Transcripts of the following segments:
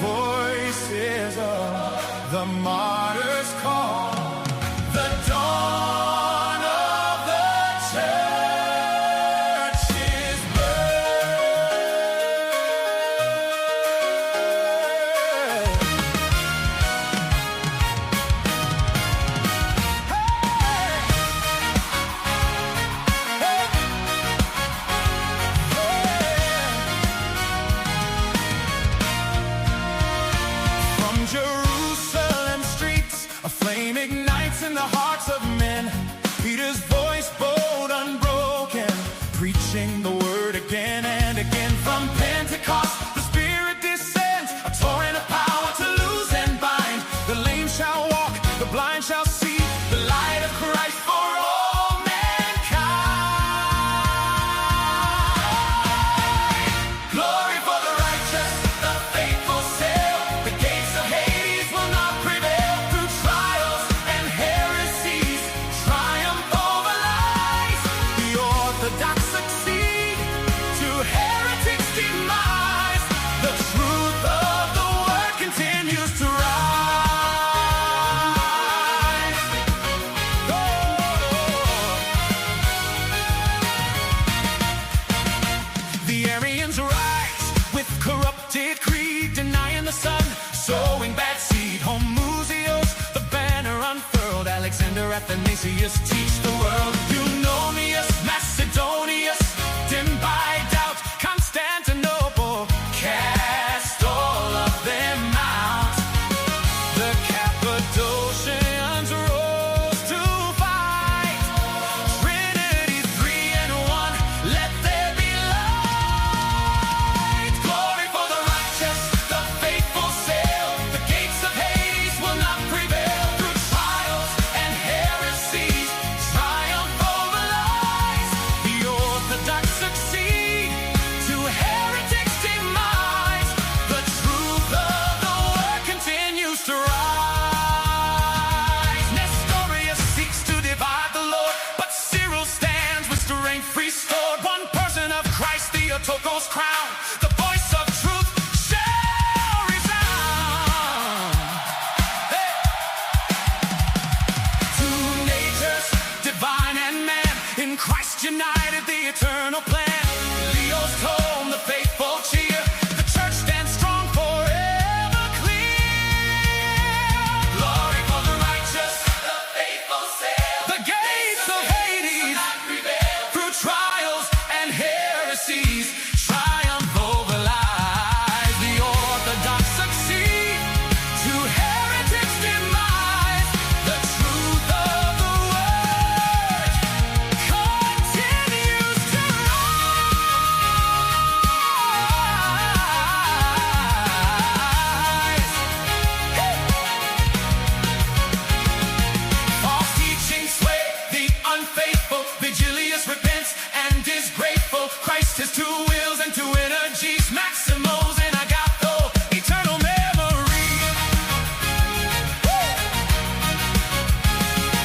Voices of the martyrs call, the dawn of the church is birth. Jerusalem streets, a flame ignites in the hearts of men. Peter's voice bold, unbroken, preaching the word again and again. From Pentecost, the Spirit descends, a torrent of power to loose and bind. The lame shall walk, the blind shall see, the light of Christ for all mankind. Glory for the righteous, the faithful sail, the gates of Hades will not prevail. Through trials and heresies, triumph over lies. The orthodox succeed to heretics' demise. The truth of the word continues to rise. Oh. The Arians rise with corrupted creed, denying the sun, sowing bad seed. Homoousios, the banner unfurled. Alexander Athanasius teach the world. Eunomius, Macedonius, dimmed by doubt. Constantinople, cast all of them out. The Cappadocians rose to fight. Trinity, three and one, let there be light. Glory for the righteous, the faithful sail, the gates of Hades will not prevail. Through trials and heresies, triumph over lies. The orthodox succeed to heretics' demise. The truth of the word continues to rise. Nestorius seeks to divide the Lord, but Cyril stands with strength restored. One person of Christ, Theotokos crown, the voice of truth shall resound. Hey! Two natures, divine and man, in Christ united, the eternal plan. Leo's tone, the faithful cheer, the church stands strong, forever clear. Glory for the righteous, the faithful sail, the gates of Hades through trials and heresies, triumph over lies. The orthodox succeed to heretics' demise. The truth of the word continues to rise. False teaching sway the unfaithful. Vigilius repents and is grateful. Christ has two wills and two energies, Maximos and Agathos, eternal memory.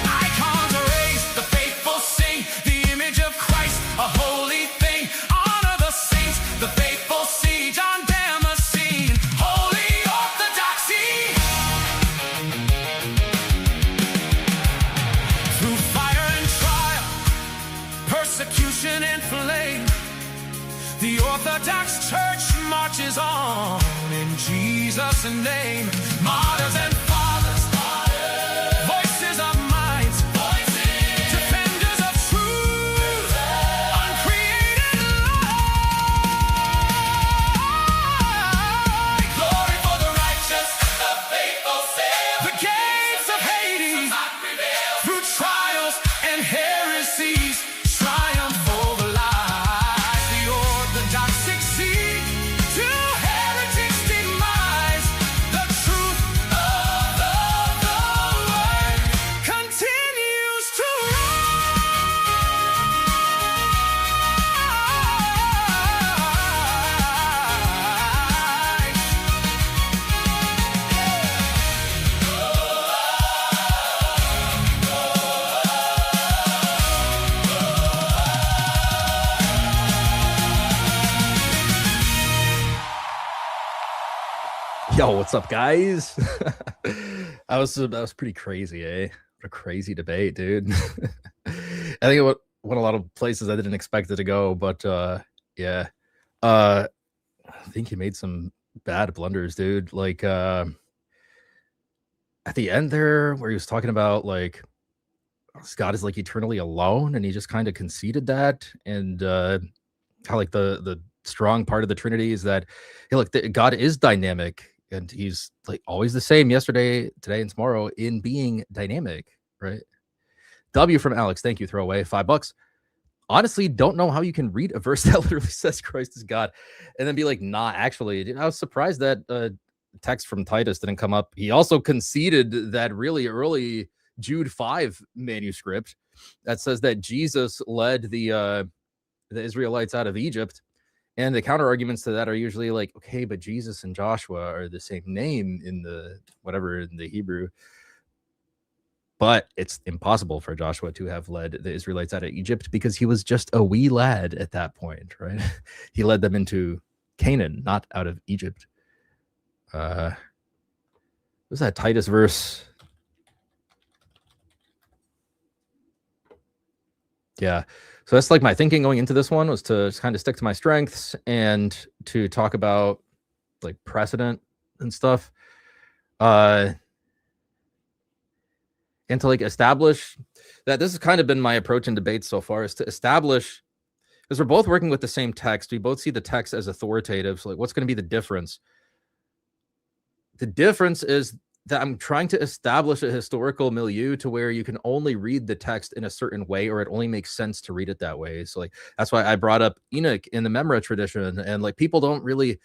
Icons are raised, the faithful sing, the image of Christ, a holy thing. Honor the saints, the faithful see, John Damascene, holy orthodoxy. Through fire and trial, persecution and flame, the Orthodox Church marches on in Jesus' name. Martyrs and fathers, voices of minds, defenders of truth, uncreated light. Glory for the righteous, the faithful sail, the gates of Hades through trials and heresies, triumph over Yo, what's up, guys? That was pretty crazy, eh? What a crazy debate, dude. I think it went a lot of places I didn't expect it to go, but yeah. I think he made some bad blunders, dude. Like at the end there, where he was talking about like God is like eternally alone, and he just kind of conceded that, and how like the strong part of the Trinity is that hey, look, God is dynamic, and he's like always the same yesterday, today, and tomorrow in being dynamic, right? W from Alex, thank you. Throwaway $5. Honestly, don't know how you can read a verse that literally says Christ is God and then be like, nah, actually. Dude, I was surprised that text from Titus didn't come up. He also conceded that really early Jude 5 manuscript that says that Jesus led the Israelites out of Egypt. And the counter arguments to that are usually like, okay, but Jesus and Joshua are the same name in the whatever in the Hebrew. But it's impossible for Joshua to have led the Israelites out of Egypt because he was just a wee lad at that point, right? He led them into Canaan, not out of Egypt. What was that Titus verse? Yeah. So that's like my thinking going into this one was to kind of stick to my strengths and to talk about like precedent and stuff. And to like establish that this has kind of been my approach in debates so far is to establish, because we're both working with the same text. We both see the text as authoritative. So like what's going to be the difference? The difference is that I'm trying to establish a historical milieu to where you can only read the text in a certain way, or it only makes sense to read it that way. So like, that's why I brought up Enoch in the Memra tradition. And like, people don't really,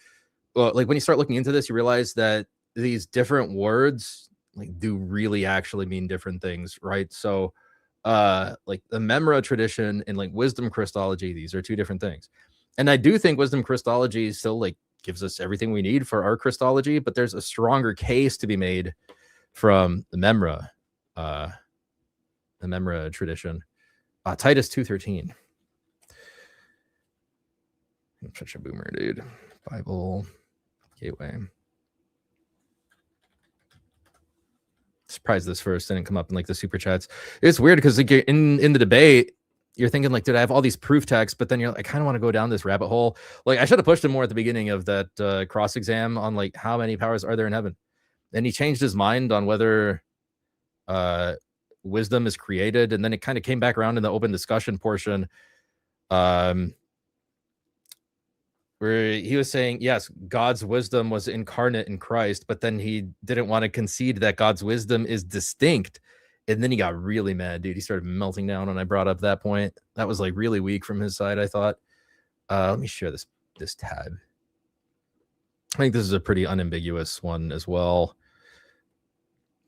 like when you start looking into this, you realize that these different words like do really actually mean different things, right? So like the Memra tradition and like wisdom Christology, these are two different things. And I do think wisdom Christology still like gives us everything we need for our Christology, but there's a stronger case to be made from the Memra tradition. Titus 2:13. I'm such a boomer, dude. Bible Gateway. Surprised this verse didn't come up in like the super chats. It's weird because like in the debate, you're thinking like, dude, I have all these proof texts, but then you're like, I kind of want to go down this rabbit hole. Like I should have pushed him more at the beginning of that cross exam on like how many powers are there in heaven. And he changed his mind on whether wisdom is created, and then it kind of came back around in the open discussion portion, where he was saying, yes, God's wisdom was incarnate in Christ, but then he didn't want to concede that God's wisdom is distinct. And then he got really mad, dude. He started melting down when I brought up that point. That was like really weak from his side, I thought. Let me share this tab. I think this is a pretty unambiguous one as well.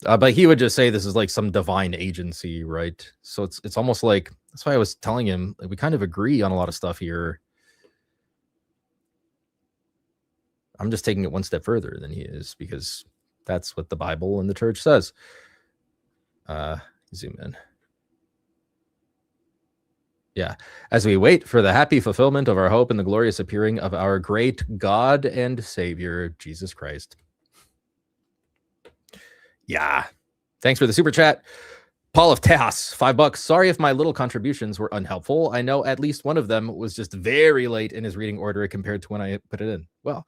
But he would just say this is like some divine agency, right? So it's almost like, that's why I was telling him, like, we kind of agree on a lot of stuff here. I'm just taking it one step further than he is, because that's what the Bible and the church says. Zoom in. Yeah. As we wait for the happy fulfillment of our hope and the glorious appearing of our great God and Savior, Jesus Christ. Yeah. Thanks for the super chat. Paul of Tejas, $5. Sorry if my little contributions were unhelpful. I know at least one of them was just very late in his reading order compared to when I put it in. Well,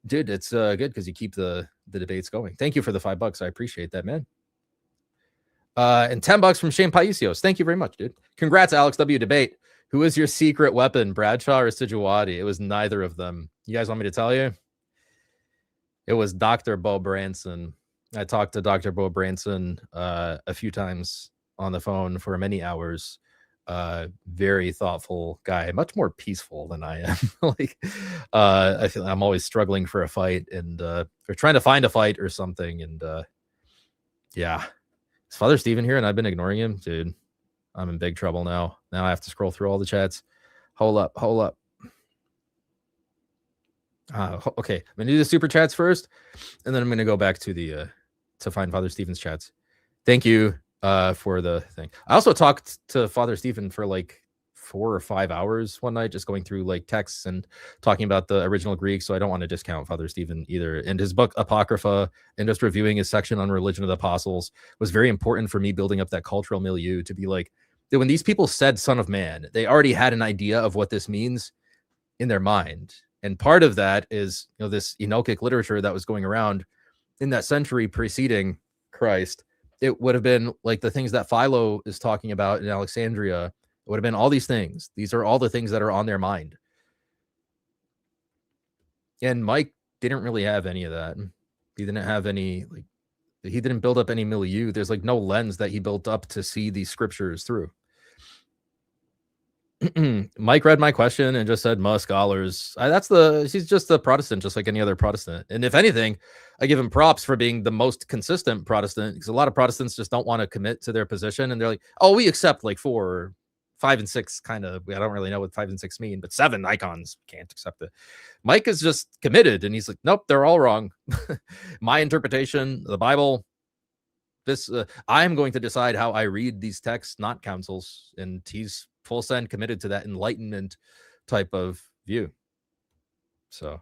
dude, it's good because you keep the debates going. Thank you for the $5. I appreciate that, man. And $10 from Shane Paisios. Thank you very much, dude. Congrats, Alex W. Debate. Who is your secret weapon, Bradshaw or Sijuwadi? It was neither of them. You guys want me to tell you? It was Dr. Bo Branson. I talked to Dr. Bo Branson a few times on the phone for many hours. Very thoughtful guy, much more peaceful than I am. Like, I feel I'm always struggling for a fight and or trying to find a fight or something. And yeah. Is Father Stephen here and I've been ignoring him? Dude, I'm in big trouble now. Now I have to scroll through all the chats. Hold up. Okay, I'm going to do the super chats first, and then I'm going to go back to the to find Father Stephen's chats. Thank you for the thing. I also talked to Father Stephen for like 4 or 5 hours one night just going through like texts and talking about the original Greek. So I don't want to discount Father Stephen either. And his book Apocrypha and just reviewing his section on religion of the apostles was very important for me building up that cultural milieu to be like, that when these people said son of man, they already had an idea of what this means in their mind. And part of that is, this Enochic literature that was going around in that century preceding Christ. It would have been like the things that Philo is talking about in Alexandria. It would have been all these things. These are all the things that are on their mind. And Mike didn't really have any of that. He didn't have any, like, he didn't build up any milieu. There's like no lens that he built up to see these scriptures through. Mike read my question and just said, scholars. He's just a Protestant, just like any other Protestant. And if anything, I give him props for being the most consistent Protestant, because a lot of Protestants just don't want to commit to their position. And they're like, oh, we accept like 4 or 5 and 6 kind of. I don't really know what 5 and 6 mean, but 7 icons can't accept it. Mike is just committed. And he's like, nope, they're all wrong. My interpretation, the Bible, this, I'm going to decide how I read these texts, not councils. And he's full send committed to that enlightenment type of view. So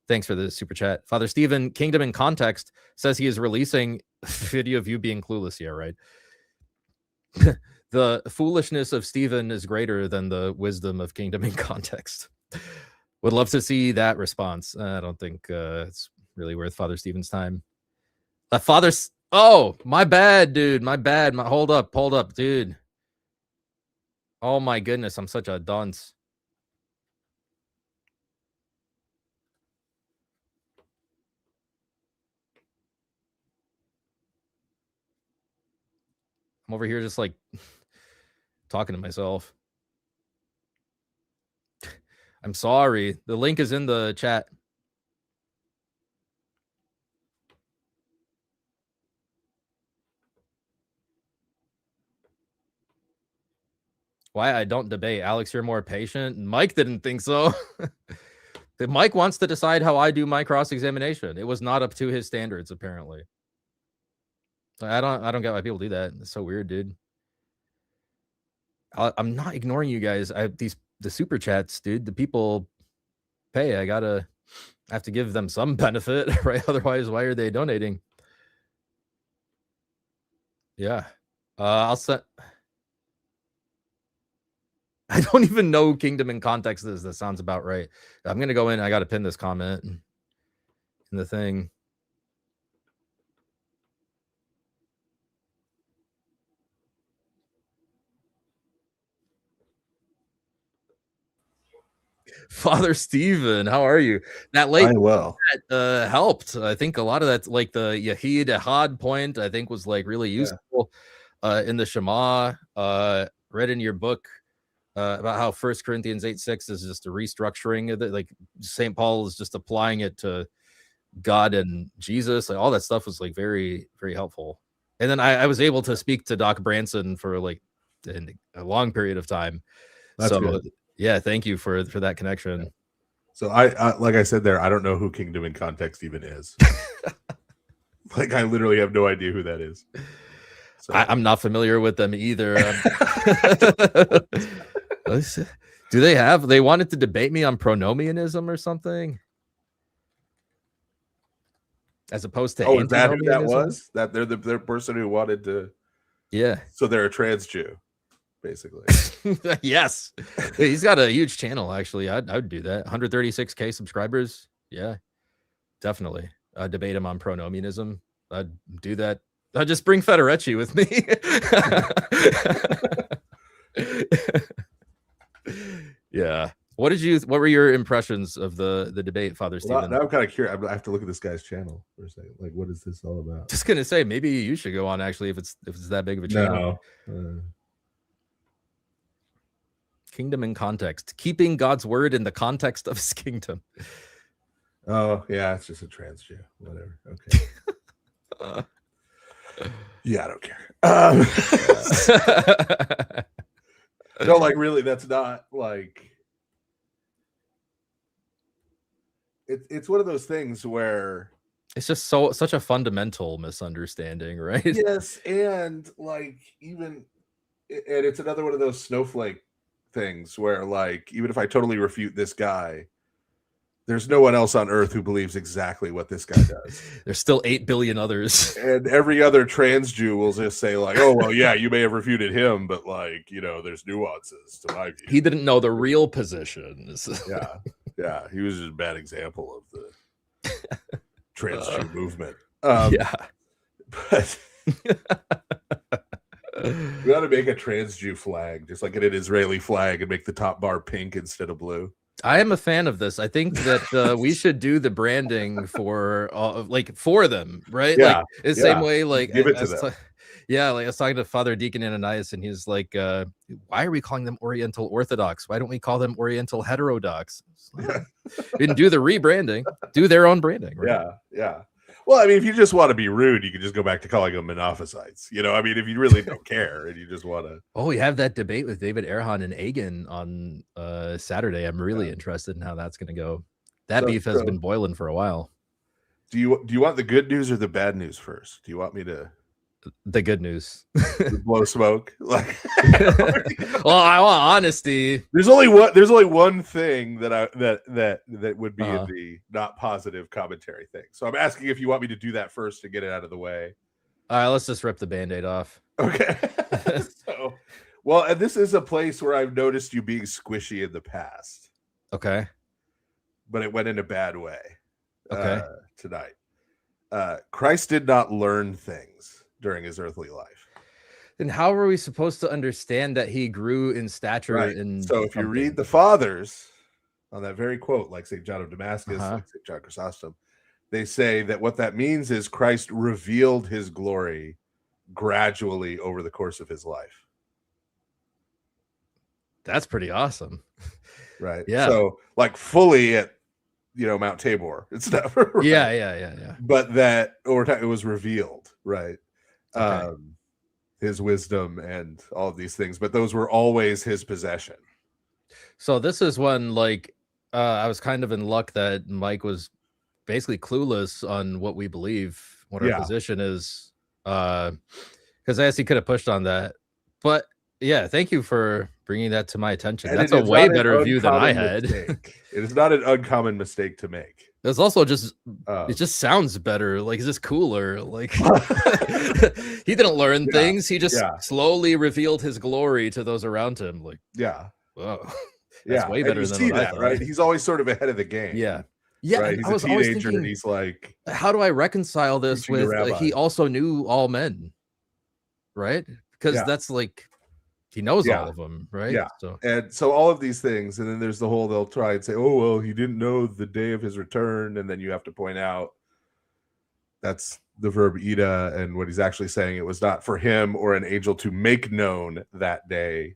thanks for the super chat. Father Stephen, Kingdom in Context, says he is releasing a video of you being clueless here, right? The foolishness of Stephen is greater than the wisdom of Kingdom in Context. Would love to see that response. I don't think it's really worth Father Stephen's time. Oh, my bad, dude. My bad. Hold up, dude. Oh my goodness, I'm such a dunce. I'm over here just like talking to myself. I'm sorry. The link is in the chat. Why I don't debate. Alex, you're more patient. Mike didn't think so. Mike wants to decide how I do my cross-examination. It was not up to his standards, apparently. I don't get why people do that. It's so weird, dude. I'm not ignoring you guys. The super chats, dude. The people pay. I have to give them some benefit, right? Otherwise, why are they donating? Yeah. I'll set. I don't even know Kingdom in Context is. That sounds about right. I'm going to go in. I got to pin this comment in the thing. Father Stephen, how are you? That late helped. I think a lot of that, like the Yahid Ahad point, I think was like really useful in the Shema. Read in your book about how 1 Corinthians 8:6 is just a restructuring of it. Like St. Paul is just applying it to God and Jesus. Like all that stuff was like very, very helpful. And then I was able to speak to Doc Branson for like a long period of time. That's good. Yeah, thank you for that connection. Yeah. So I like I said there, I don't know who Kingdom in Context even is. Like I literally have no idea who that is. So. I'm not familiar with them either. Do they wanted to debate me on pronomianism or something? As opposed to is that who that was? That they're the person who wanted to. Yeah. So they're a trans Jew, basically. Yes. He's got a huge channel, actually. I'd do that. 136K subscribers. Yeah, definitely. I'd debate him on pronomianism. I'd do that. I'd just bring Federecci with me. Yeah. What were your impressions of the debate, Father Stephen? Now I'm kind of curious. I have to look at this guy's channel for a second. Like, what is this all about? Just gonna say, maybe you should go on actually if it's that big of a channel. No. Kingdom in Context. Keeping God's word in the context of his kingdom. Oh, yeah, it's just a trans Jew. Whatever. Okay. Yeah, I don't care. No, like really, that's not like it's one of those things where it's just such a fundamental misunderstanding, right? Yes, and like and it's another one of those snowflake things where, like, even if I totally refute this guy, there's no one else on earth who believes exactly what this guy does. There's still 8 billion others. And every other trans Jew will just say, like, oh, well, yeah, you may have refuted him, but, like, you know, there's nuances to my view. He didn't know the real position. Yeah. Yeah. He was just a bad example of the trans Jew movement. Yeah. But we ought to make a trans Jew flag, just like an Israeli flag, and make the top bar pink instead of blue. I am a fan of this. I think that we should do the branding for for them, right? Yeah, like the same way, like give it to them. Yeah, like I was talking to Father Deacon Ananias, and he's like, why are we calling them Oriental Orthodox? Why don't we call them Oriental Heterodox? Like, didn't do the rebranding, do their own branding. Right? Yeah, yeah. Well, I mean, if you just want to be rude, you can just go back to calling them Monophysites. You know, I mean, if you really don't care and you just want to. Oh, we have that debate with David Erhan and Agan on Saturday. I'm really interested in how that's going to go. That beef has been boiling for a while. Do you want the good news or the bad news first? Do you want me to? The good news. Blow smoke. Like, well, I want honesty. There's only one thing that would be in the not positive commentary thing. So I'm asking if you want me to do that first to get it out of the way. All right, let's just rip the Band-Aid off. Okay. So, well, and this is a place where I've noticed you being squishy in the past. Okay. But it went in a bad way. Okay. Tonight. Christ did not learn things during his earthly life. Then how are we supposed to understand that he grew in stature? Right. And so if you read the fathers on that very quote, like St. John of Damascus, like St. John Chrysostom, they say that what that means is Christ revealed his glory gradually over the course of his life. That's pretty awesome. Right. Yeah. So like fully at Mount Tabor. It's never right. Yeah. But that over time it was revealed, right? Okay. His wisdom and all of these things, but those were always his possession. So this is when, like, I was kind of in luck that Mike was basically clueless on what we believe, what our position is, because I guess he could have pushed on that. But yeah, thank you for bringing that to my attention. And that's a way better view than I had. It is not an uncommon mistake to make. It's also just it just sounds better. Like, it's just cooler. Like, he didn't learn things. He just slowly revealed his glory to those around him. Like, whoa, that's way better than what I thought. Right? He's always sort of ahead of the game. Yeah. Right? He's a teenager, and he's like, how do I reconcile this with he also knew all men, right? Because that's like, he knows all of them, right? Yeah. So all of these things, and then there's the whole, they'll try and say, oh, well, he didn't know the day of his return. And then you have to point out that's the verb ida, and what he's actually saying, it was not for him or an angel to make known that day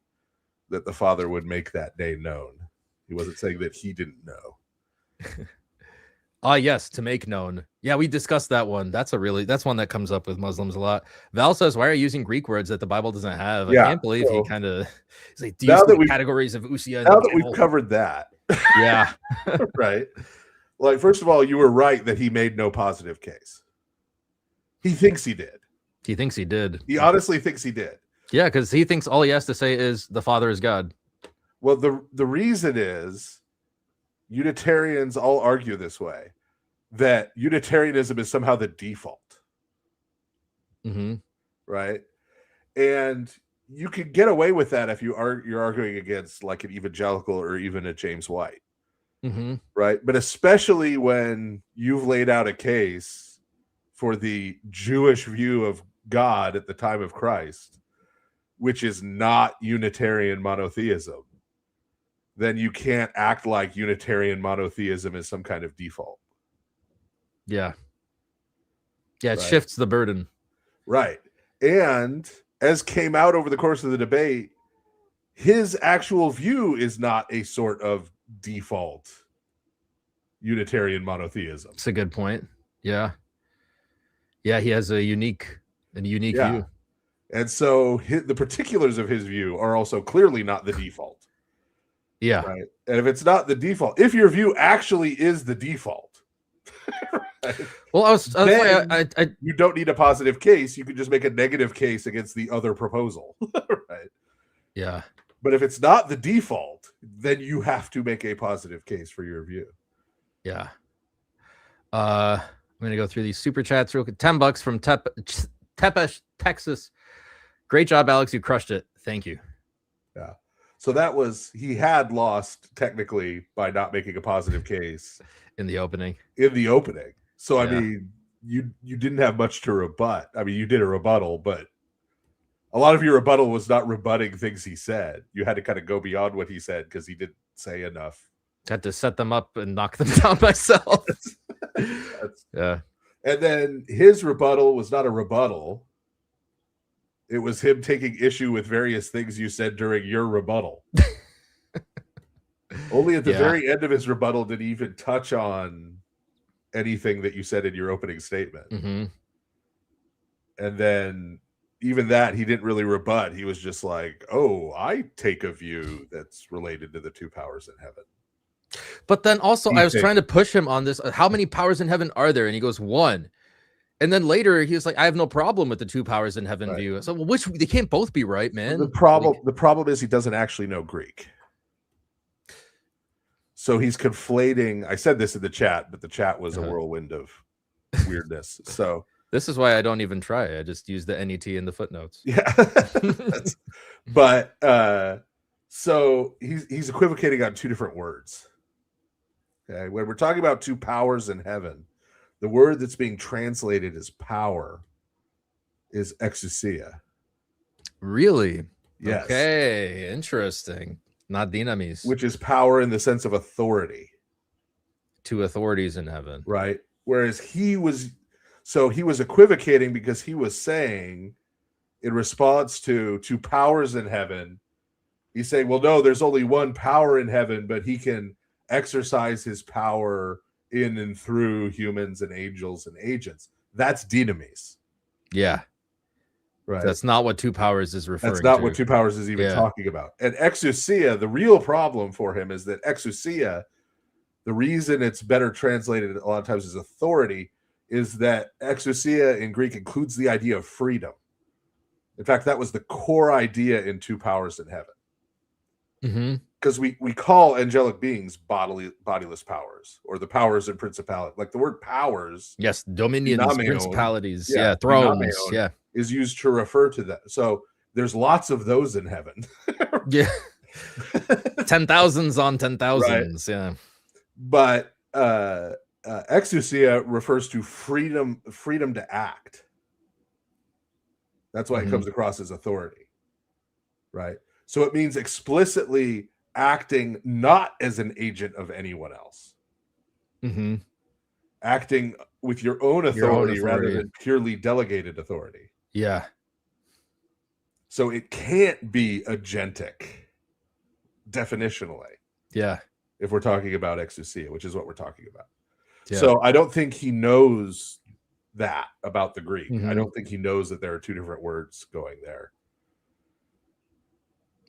that the Father would make that day known. He wasn't saying that he didn't know. Yes, to make known. Yeah, we discussed that one. That's one that comes up with Muslims a lot. Val says, why are you using Greek words that the Bible doesn't have? I can't believe he kind of, he's like, do you see the categories of Usia? Now that we've covered that. Yeah. Right. Like, first of all, you were right that he made no positive case. He thinks he did. He thinks he did. He honestly thinks he did. Yeah, because he thinks all he has to say is the Father is God. Well, the reason is Unitarians all argue this way, that Unitarianism is somehow the default. Mm-hmm. Right? And you could get away with that if you're arguing against like an evangelical or even a James White. Mm-hmm. Right? But especially when you've laid out a case for the Jewish view of God at the time of Christ, which is not Unitarian monotheism, then you can't act like Unitarian monotheism is some kind of default. Yeah. Yeah, it shifts the burden. Right. And as came out over the course of the debate, his actual view is not a sort of default Unitarian monotheism. It's a good point. Yeah. Yeah, he has a unique view. And so the particulars of his view are also clearly not the default. Yeah. Right. And if it's not the default, if your view actually is the default, right, well, you don't need a positive case. You can just make a negative case against the other proposal. Right. Yeah. But if it's not the default, then you have to make a positive case for your view. Yeah. I'm gonna go through these super chats real quick. $10 from Tepesh, Texas. Great job, Alex. You crushed it. Thank you. Yeah. So he had lost technically by not making a positive case in the opening. So I mean, you didn't have much to rebut. I mean, you did a rebuttal, but a lot of your rebuttal was not rebutting things he said. You had to kind of go beyond what he said because he didn't say enough. Had to set them up and knock them down myself. Yeah. And then his rebuttal was not a rebuttal. It was him taking issue with various things you said during your rebuttal. Only at the very end of his rebuttal did he even touch on anything that you said in your opening statement. Mm-hmm. And then even that, he didn't really rebut. He was just like, oh, I take a view that's related to the two powers in heaven. But then also, I was trying to push him on this. How many powers in heaven are there? And he goes, 1. And then later he was like, I have no problem with the two powers in heaven view. So which they can't both be right, man. The problem is he doesn't actually know Greek. So he's conflating. I said this in the chat, but the chat was a whirlwind of weirdness. So this is why I don't even try. I just use the NET in the footnotes. Yeah. But so he's equivocating on two different words. Okay. When we're talking about two powers in heaven, the word that's being translated as power is exousia. Really? Yes. Okay. Interesting. Not dynamis. Which is power in the sense of authority. Two authorities in heaven. Right. Whereas he was equivocating because he was saying in response to two powers in heaven, he's saying, well, no, there's only one power in heaven, but he can exercise his power in and through humans and angels and agents. That's dynamis. Yeah. Right. That's not what two powers is referring to. That's not what two powers is even talking about. And exousia, the real problem for him is that exousia, the reason it's better translated a lot of times as authority, is that exousia in Greek includes the idea of freedom. In fact, that was the core idea in two powers in heaven. Because we call angelic beings bodiless powers, or the powers and principality. Like the word powers. Yes, dominions, dynameon, thrones, thrones, is used to refer to that. So there's lots of those in heaven. Yeah. 10,000s on 10,000s. Right. Yeah. But exousia refers to freedom to act. That's why it comes across as authority. Right. So it means explicitly acting not as an agent of anyone else. Acting with your own authority rather than purely delegated authority. Yeah. So it can't be agentic, definitionally. Yeah. If we're talking about exousia, which is what we're talking about. Yeah. So I don't think he knows that about the Greek. I don't think he knows that there are two different words going there.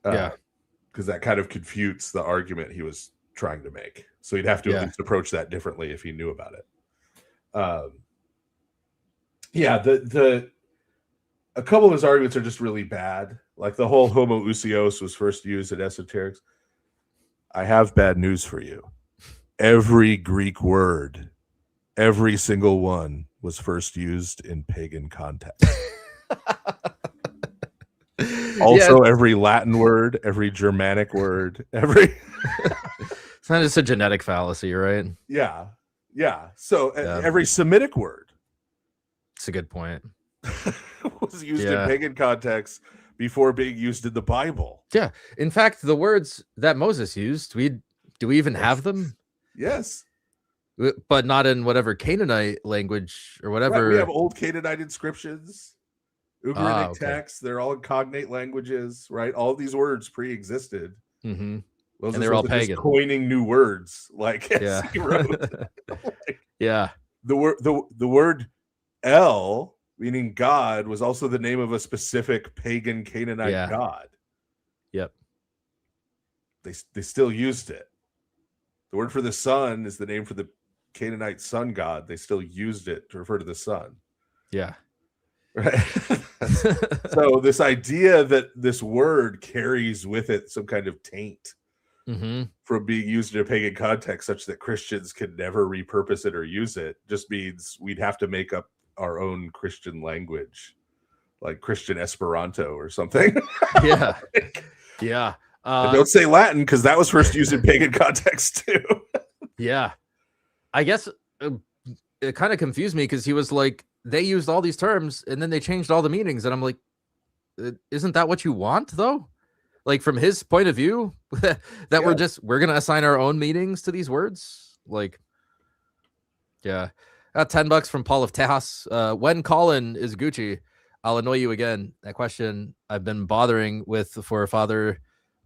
Because that kind of confutes the argument he was trying to make. So he'd have to at least approach that differently if he knew about it. A couple of his arguments are just really bad. Like the whole homoousios was first used in esoterics. I have bad news for you. Every Greek word, every single one, was first used in pagan context. Also, every Latin word, every Germanic word, every... It's not just a genetic fallacy, right? Yeah. So every Semitic word. It's a good point. Was used in pagan context before being used in the Bible. Yeah. In fact, the words that Moses used, do we even have them? Yes. But not in whatever Canaanite language or whatever. Right, we have old Canaanite inscriptions. Ugaritic texts, they're all in cognate languages, right? All these words pre-existed. And they're all pagan. Coining new words, like he wrote. The word El, meaning God, was also the name of a specific pagan Canaanite god. Yep. They still used it. The word for the sun is the name for the Canaanite sun god. They still used it to refer to the sun. Yeah. Right. So this idea that this word carries with it some kind of taint from being used in a pagan context, such that Christians can never repurpose it or use it, just means we'd have to make up our own Christian language, like Christian Esperanto or something. Yeah. Yeah. And don't say Latin, because that was first used in pagan context too. Yeah. I guess it kind of confused me because he was like, they used all these terms and then they changed all the meanings. And I'm like, isn't that what you want though? Like from his point of view, that we're going to assign our own meanings to these words. Like, yeah. $10 from Paul of Tejas. When Colin is Gucci, I'll annoy you again. That question I've been bothering with for Father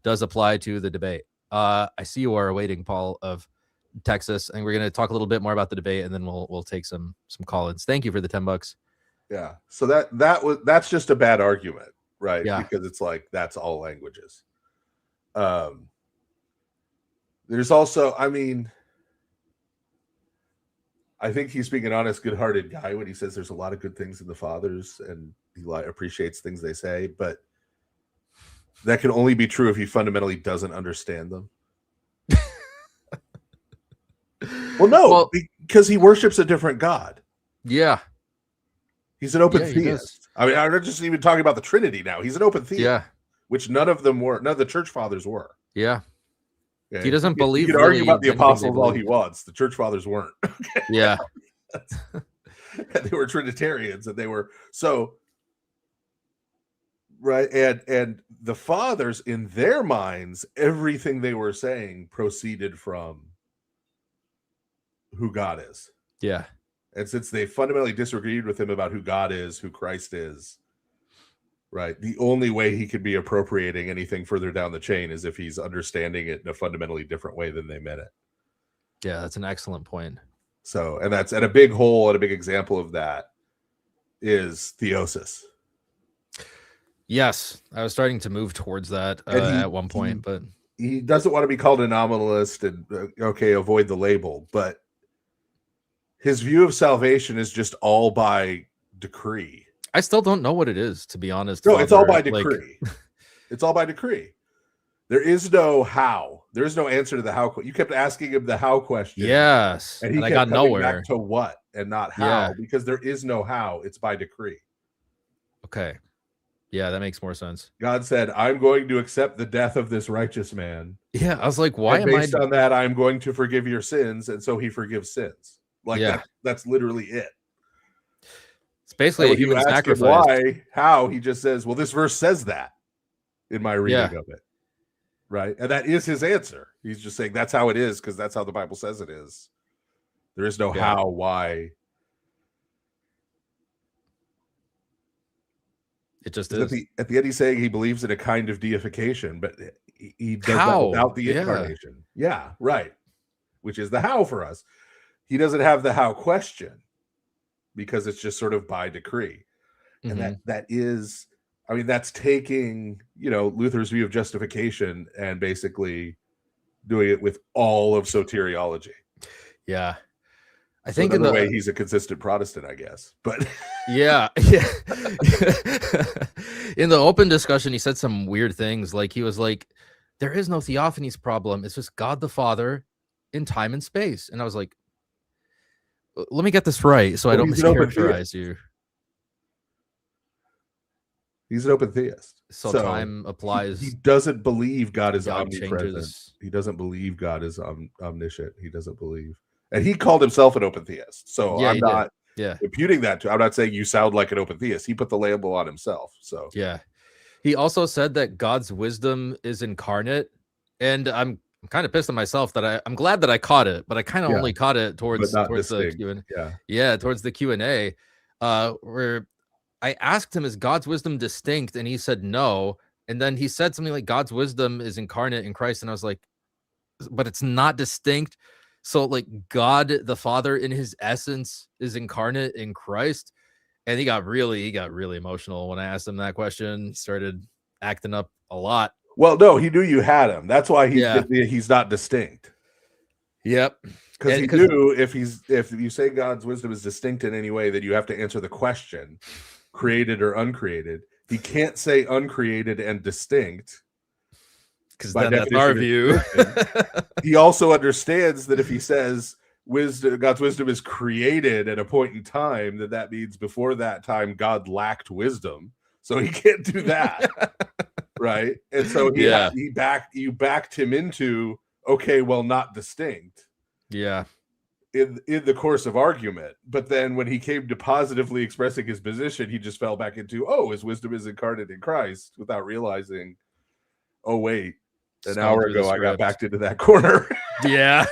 does apply to the debate. I see you are awaiting, Paul of Texas, and we're going to talk a little bit more about the debate, and then we'll take some call-ins. Thank you for the $10. Yeah. So that's just a bad argument, right? Yeah. Because it's like that's all languages. There's also, I mean, I think he's being an honest, good-hearted guy when he says there's a lot of good things in the fathers, and he appreciates things they say, but that can only be true if he fundamentally doesn't understand them. Well, because he worships a different God. Yeah. He's an open theist. I mean, I'm not just even talking about the Trinity now. He's an open theist. Yeah. Which none of them were. None of the church fathers were. Yeah. Okay? He doesn't believe. He could argue about the apostles all he wants. The church fathers weren't. Yeah. They were Trinitarians, and they were so right. And the fathers, in their minds, everything they were saying proceeded from who God is. Yeah. And since they fundamentally disagreed with him about who God is, who Christ is, right, the only way he could be appropriating anything further down the chain is if he's understanding it in a fundamentally different way than they meant it. Yeah, that's an excellent point. So, and that's, and a big hole and a big example of that is theosis. Yes, I was starting to move towards that at one point, but he doesn't want to be called a nominalist and avoid the label, but his view of salvation is just all by decree. I still don't know what it is, to be honest. No, it's all by decree. It's all by decree. There is no how. There is no answer to the how. You kept asking him the how question. Yes, and I got nowhere. Back to what and not how, because there is no how. It's by decree. Okay. Yeah, that makes more sense. God said, I'm going to accept the death of this righteous man. Yeah, I was like, why am I... Based on that, I'm going to forgive your sins, and so he forgives sins. Like, that's literally it. It's basically a human sacrifice. Why? How? He just says, well, this verse says that in my reading of it. Right? And that is his answer. He's just saying that's how it is because that's how the Bible says it is. There is no how, why. It just is. At the end, he's saying he believes in a kind of deification, but he does that without the incarnation. Yeah, right. Which is the how for us. He doesn't have the how question because it's just sort of by decree. And that is, I mean, that's taking, Luther's view of justification and basically doing it with all of soteriology. Yeah. I think in the way he's a consistent Protestant, I guess. But yeah. In the open discussion, he said some weird things. Like he was like, there is no theophanies problem. It's just God the Father in time and space. And I was like, let me get this right so I don't mischaracterize you. He's an open theist. So time applies. He doesn't believe God is omnipresent. He doesn't believe God is omniscient. He doesn't believe. And he called himself an open theist. So I'm not imputing that to him. I'm not saying you sound like an open theist. He put the label on himself. So yeah. He also said that God's wisdom is incarnate. And I'm kind of pissed at myself that I'm glad that I caught it, but I kind of only caught it towards the Q&A. Towards the Q&A, where I asked him, is God's wisdom distinct? And he said no. And then he said something like God's wisdom is incarnate in Christ. And I was like, but it's not distinct. So like God the Father in his essence is incarnate in Christ. And he got really emotional when I asked him that question. He started acting up a lot. Well, no, he knew you had him. That's why he's not distinct. Yep. Because he knew if you say God's wisdom is distinct in any way, then you have to answer the question, created or uncreated. He can't say uncreated and distinct, because by then that's our definition, view. he also understands that if he says God's wisdom is created at a point in time, that means before that time God lacked wisdom, so he can't do that. Right? And so you backed him into, okay, well, not distinct. Yeah. In the course of argument, but then when he came to positively expressing his position, he just fell back into, his wisdom is incarnate in Christ, without realizing, oh wait, an hour ago I got backed into that corner. Yeah.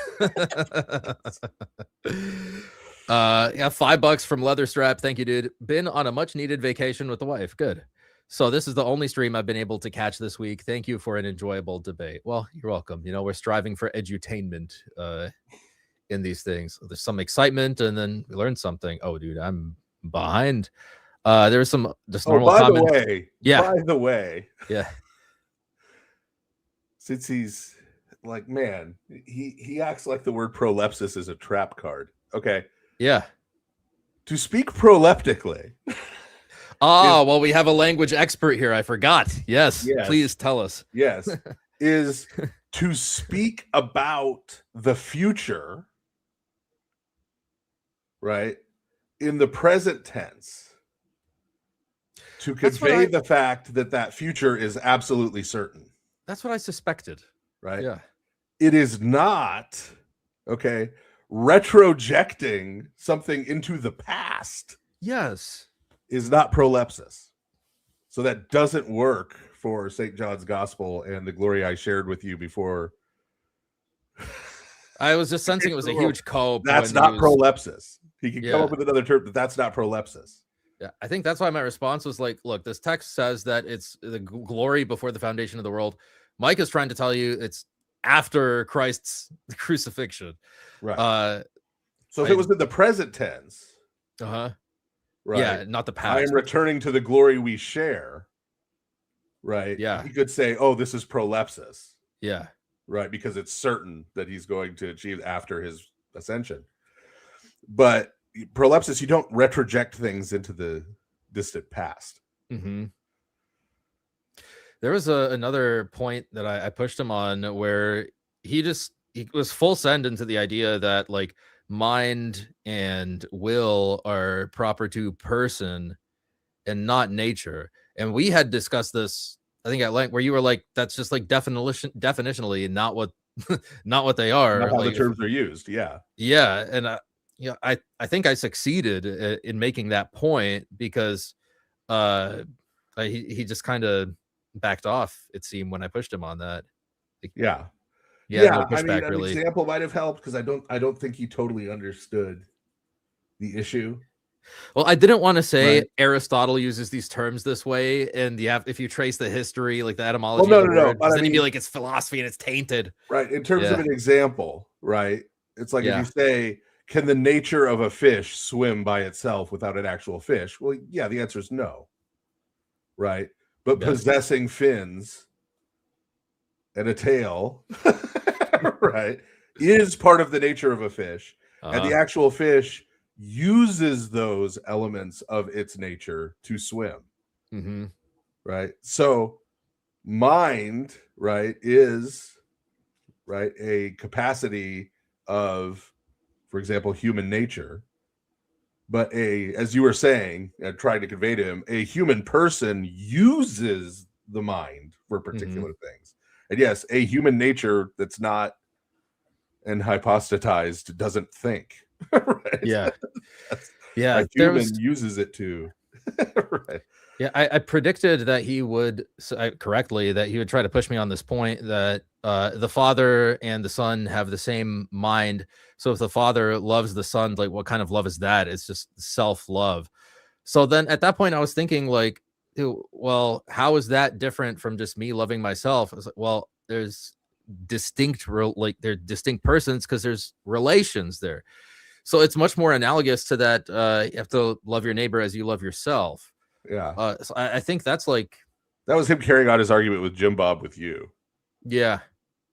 Yeah, $5 from Leatherstrap. Thank you, dude. Been on a much needed vacation with the wife. Good. So this is the only stream I've been able to catch this week. Thank you for an enjoyable debate. Well, you're welcome. You know, we're striving for edutainment in these things. There's some excitement, and then we learn something. Oh, dude, I'm behind. There's some just normal comments. By the way, yeah. Since he's like, man, he acts like the word prolepsis is a trap card. Okay. Yeah. To speak proleptically. Well, we have a language expert here. I forgot. Yes. Please tell us. Yes. Is to speak about the future, right, in the present tense, to convey the fact that future is absolutely certain. That's what I suspected. Right? Yeah. It is not, okay, retrojecting something into the past. Yes. Is not prolepsis. So that doesn't work for St. John's Gospel and the glory I shared with you before. I was just sensing it was a huge cope. That's not prolepsis. He can come up with another term, but that's not prolepsis. Yeah, I think that's why my response was like, look, this text says that it's the glory before the foundation of the world. Mike is trying to tell you it's after Christ's crucifixion. Right. So if it was in the present tense. Uh-huh. Right. Yeah, not the past. I am returning to the glory we share. Right. Yeah. He could say, oh, this is prolepsis. Yeah. Right. Because it's certain that he's going to achieve after his ascension. But prolepsis, you don't retroject things into the distant past. Mm-hmm. There was another point that I pushed him on where he was full send into the idea that like mind and will are proper to person and not nature. And we had discussed this, I think at length, where you were like, that's just like definitionally not what not what they are. Not how like, the terms are used. Yeah. Yeah. And I think I succeeded in making that point because he just kind of backed off, it seemed, when I pushed him on that. Yeah. No I mean, an really. example might have helped because I don't think he totally understood the issue. Well, I didn't want to say Aristotle uses these terms this way, and if you trace the history, like the etymology, no. Then you'd be like, it's philosophy and it's tainted. Right. In terms of an example, right? It's like if you say, can the nature of a fish swim by itself without an actual fish? Well, yeah, the answer is no. Right. But possessing fins and a tail, right, is part of the nature of a fish. And the actual fish uses those elements of its nature to swim. Mm-hmm. Right. So mind, right, is a capacity of, for example, human nature. But as you were saying, trying to convey to him, a human person uses the mind for particular things. And yes, a human nature that's not hypostatized doesn't think. Right? Yeah. A human uses it to. Right. Yeah, I predicted that he would correctly that he would try to push me on this point that the Father and the Son have the same mind. So if the Father loves the Son, like what kind of love is that? It's just self-love. So then at that point, I was thinking like, well, how is that different from just me loving myself? I was like, well, there's they're distinct persons because there's relations there. So it's much more analogous to that. You have to love your neighbor as you love yourself. Yeah. So I think that's like, that was him carrying out his argument with Jim Bob with you. Yeah.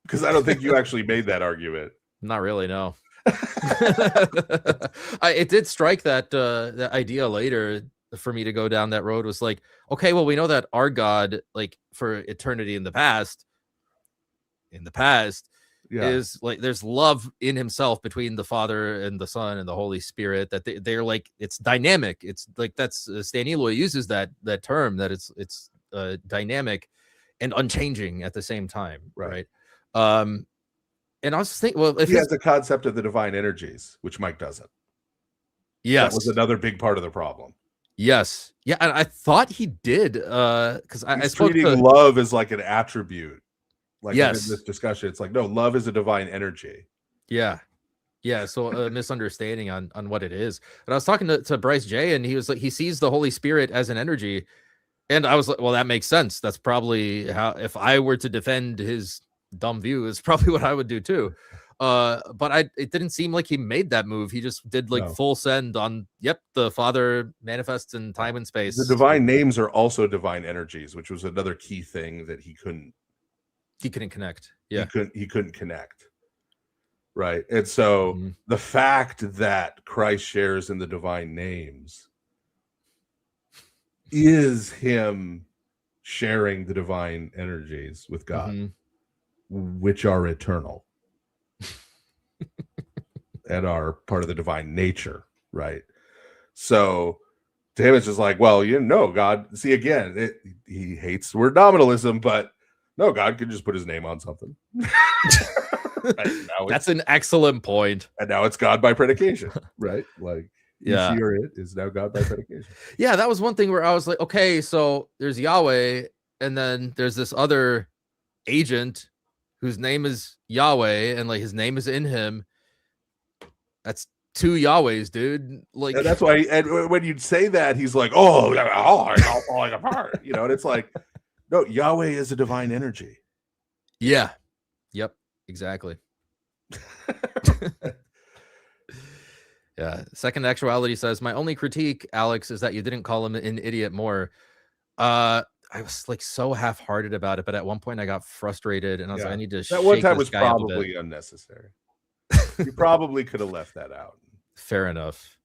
Because I don't think you actually made that argument. Not really, no. It did strike that idea later for me to go down that road was like, okay, well, we know that our God, like for eternity in the past, Yeah. is like there's love in himself between the Father and the Son and the Holy Spirit, that they're like, it's dynamic. It's like, that's Stan Eloy uses that term, that it's dynamic and unchanging at the same time, right? And I was thinking, well, if he has the concept of the divine energies, which Mike doesn't. Yes, that was another big part of the problem. Yes, yeah, and I thought he did, because I spoke treating to love as like an attribute. Like, in yes, this discussion, it's like, no, love is a divine energy. yeah. So a misunderstanding on what it is. But I was talking to Bryce J, and he was like, he sees the Holy Spirit as an energy, and I was like, well, that makes sense. That's probably how, if I were to defend his dumb view, is probably what I would do too. But it didn't seem like he made that move. He just did like full send on, yep, the Father manifests in time and space. The divine names are also divine energies, which was another key thing that he couldn't connect. Yeah, he couldn't connect. Right. And so the fact that Christ shares in the divine names is him sharing the divine energies with God, which are eternal and are part of the divine nature. Right. So to him, it's just like, well, God, see, again, he hates the word nominalism, but no, God could just put his name on something. That's an excellent point. And now it's God by predication, right? Like, yeah, she or it is now God by predication. Yeah, that was one thing where I was like, okay, so there's Yahweh, and then there's this other agent whose name is Yahweh, and like his name is in him. That's two Yahwehs, dude. Like, and that's why. And when you'd say that, he's like, "Oh, it's all falling apart," And it's like, no, Yahweh is a divine energy. Yeah. Yep. Exactly. Yeah. Second Actuality says, my only critique, Alex, is that you didn't call him an idiot more. I was like so half-hearted about it, but at one point I got frustrated, and I was like, I need to. That one time was probably unnecessary. You probably could have left that out. Fair enough.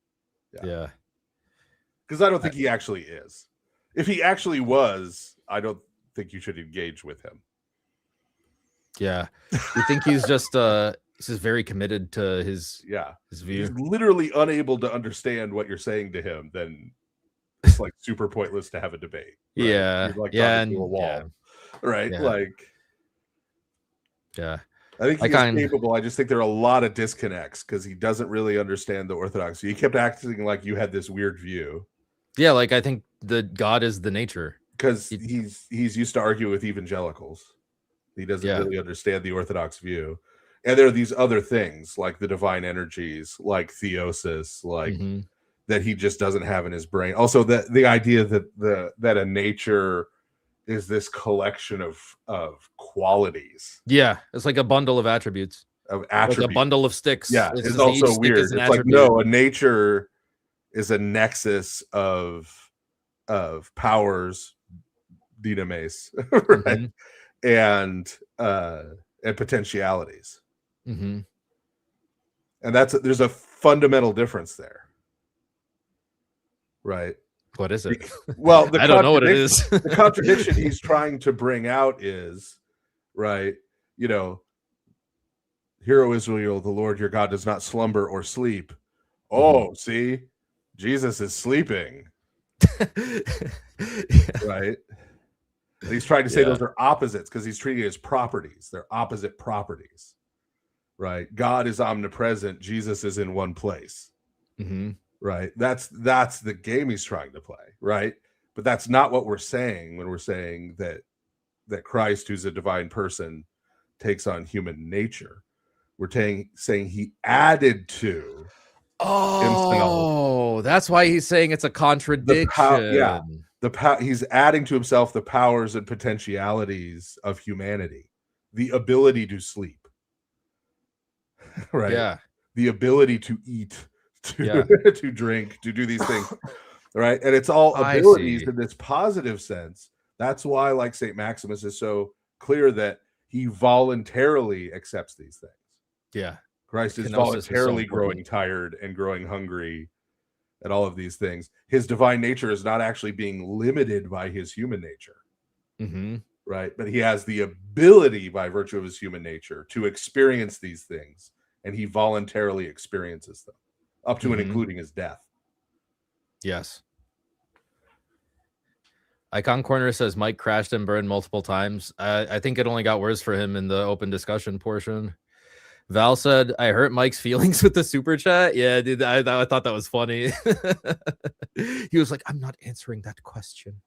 Yeah. Because I don't think he actually is. If he actually was, I don't think you should engage with him. Yeah. You think he's just very committed to his view? He's literally unable to understand what you're saying to him, then it's like super pointless to have a debate. Right? Yeah. Like and a wall. Right. Yeah. Like, yeah. I think he's capable. I just think there are a lot of disconnects because he doesn't really understand the orthodoxy. He kept acting like you had this weird view. Yeah, like I think the God is the nature. Because he's used to argue with evangelicals. He doesn't really understand the orthodox view. And there are these other things like the divine energies, like theosis, like that he just doesn't have in his brain. Also, the idea that a nature is this collection of qualities. Yeah, it's like a bundle of attributes. Like a bundle of sticks. Yeah, it's also weird. It's like, no, a nature is a nexus of powers, dynamis, right? And potentialities. And there's a fundamental difference there. Right. What is it? Well, I don't know what it is. The contradiction he's trying to bring out is, right, Hear, O Israel, the Lord your God does not slumber or sleep. Oh, see, Jesus is sleeping. Right. And he's trying to say those are opposites because he's treating it as properties. They're opposite properties. Right. God is omnipresent. Jesus is in one place. Right. That's the game he's trying to play. Right. But that's not what we're saying when we're saying that Christ, who's a divine person, takes on human nature. We're saying he added to himself. That's why he's saying it's a contradiction. He's adding to himself the powers and potentialities of humanity, the ability to sleep. Right. Yeah. The ability to eat, to drink, to do these things. Right. And it's all abilities in this positive sense. That's why, like St. Maximus is so clear that he voluntarily accepts these things. Yeah. Christ is voluntarily growing tired and growing hungry and all of these things, his divine nature is not actually being limited by his human nature. Mm-hmm. Right? But he has the ability by virtue of his human nature to experience these things, and he voluntarily experiences them up to and including his death. Yes. Icon Corner says Mike crashed and burned multiple times. I think it only got worse for him in the open discussion portion. Val said, I hurt Mike's feelings with the super chat. Yeah, dude, I thought that was funny. He was like, I'm not answering that question.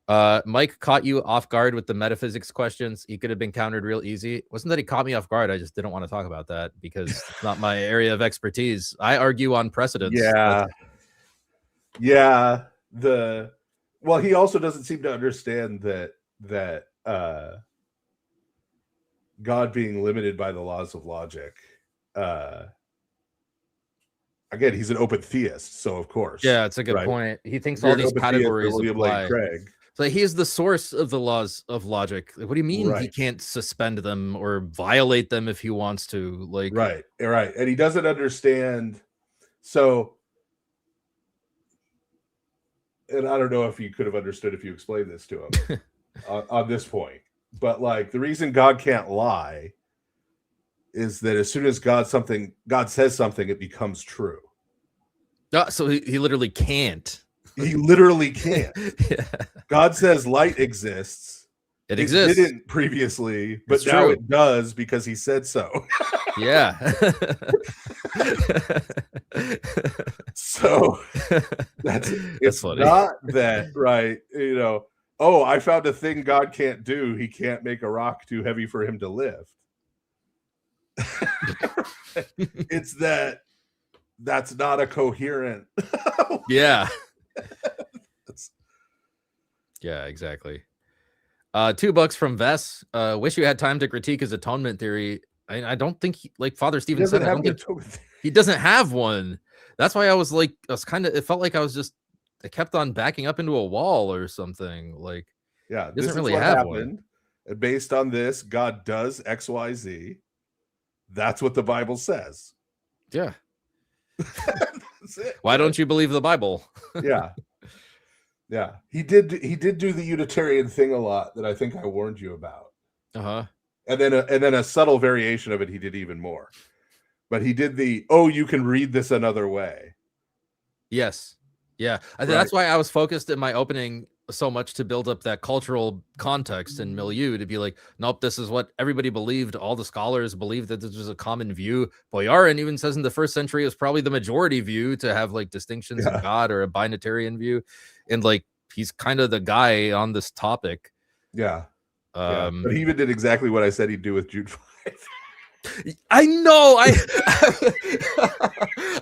Mike caught you off guard with the metaphysics questions. He could have been countered real easy. Wasn't that he caught me off guard? I just didn't want to talk about that because it's not my area of expertise. I argue on precedents. Yeah. Yeah. Well, he also doesn't seem to understand that God being limited by the laws of logic. Again, he's an open theist, so of course. Yeah, it's a good point. He thinks all these categories apply. So he is the source of the laws of logic. What do you mean he can't suspend them or violate them if he wants to? Like, right. And he doesn't understand. So, and I don't know if you could have understood if you explained this to him on this point, but like the reason God can't lie is that as soon as God says something, it becomes true. So he literally can't. He literally can't. Yeah. God says light exists. It exists. It didn't previously, but It's now true. it does because he said so. Yeah. So it's funny. not that, right? You know, oh, I found a thing God can't do. He can't make a rock too heavy for him to lift. It's that's not a coherent. Yeah. Yeah, exactly. $2 from Vess. Wish you had time to critique his atonement theory. I don't think like Father Stephen said, he doesn't have one. That's why I was it felt like I kept on backing up into a wall or something. Like, yeah, doesn't really have one. And based on this, God does XYZ. That's what the Bible says. Yeah. That's it. Why don't you believe the Bible? Yeah. Yeah. He did do the Unitarian thing a lot that I think I warned you about. Uh-huh. And then a subtle variation of it he did even more. But he did you can read this another way. Yes. Yeah. I think that's why I was focused in my opening so much to build up that cultural context and milieu to be like, nope, this is what everybody believed. All the scholars believed that this was a common view. Boyarin even says in the first century it was probably the majority view to have like distinctions of God or a binitarian view. And like, he's kind of the guy on this topic. Yeah. But he even did exactly what I said he'd do with Jude 5. I know.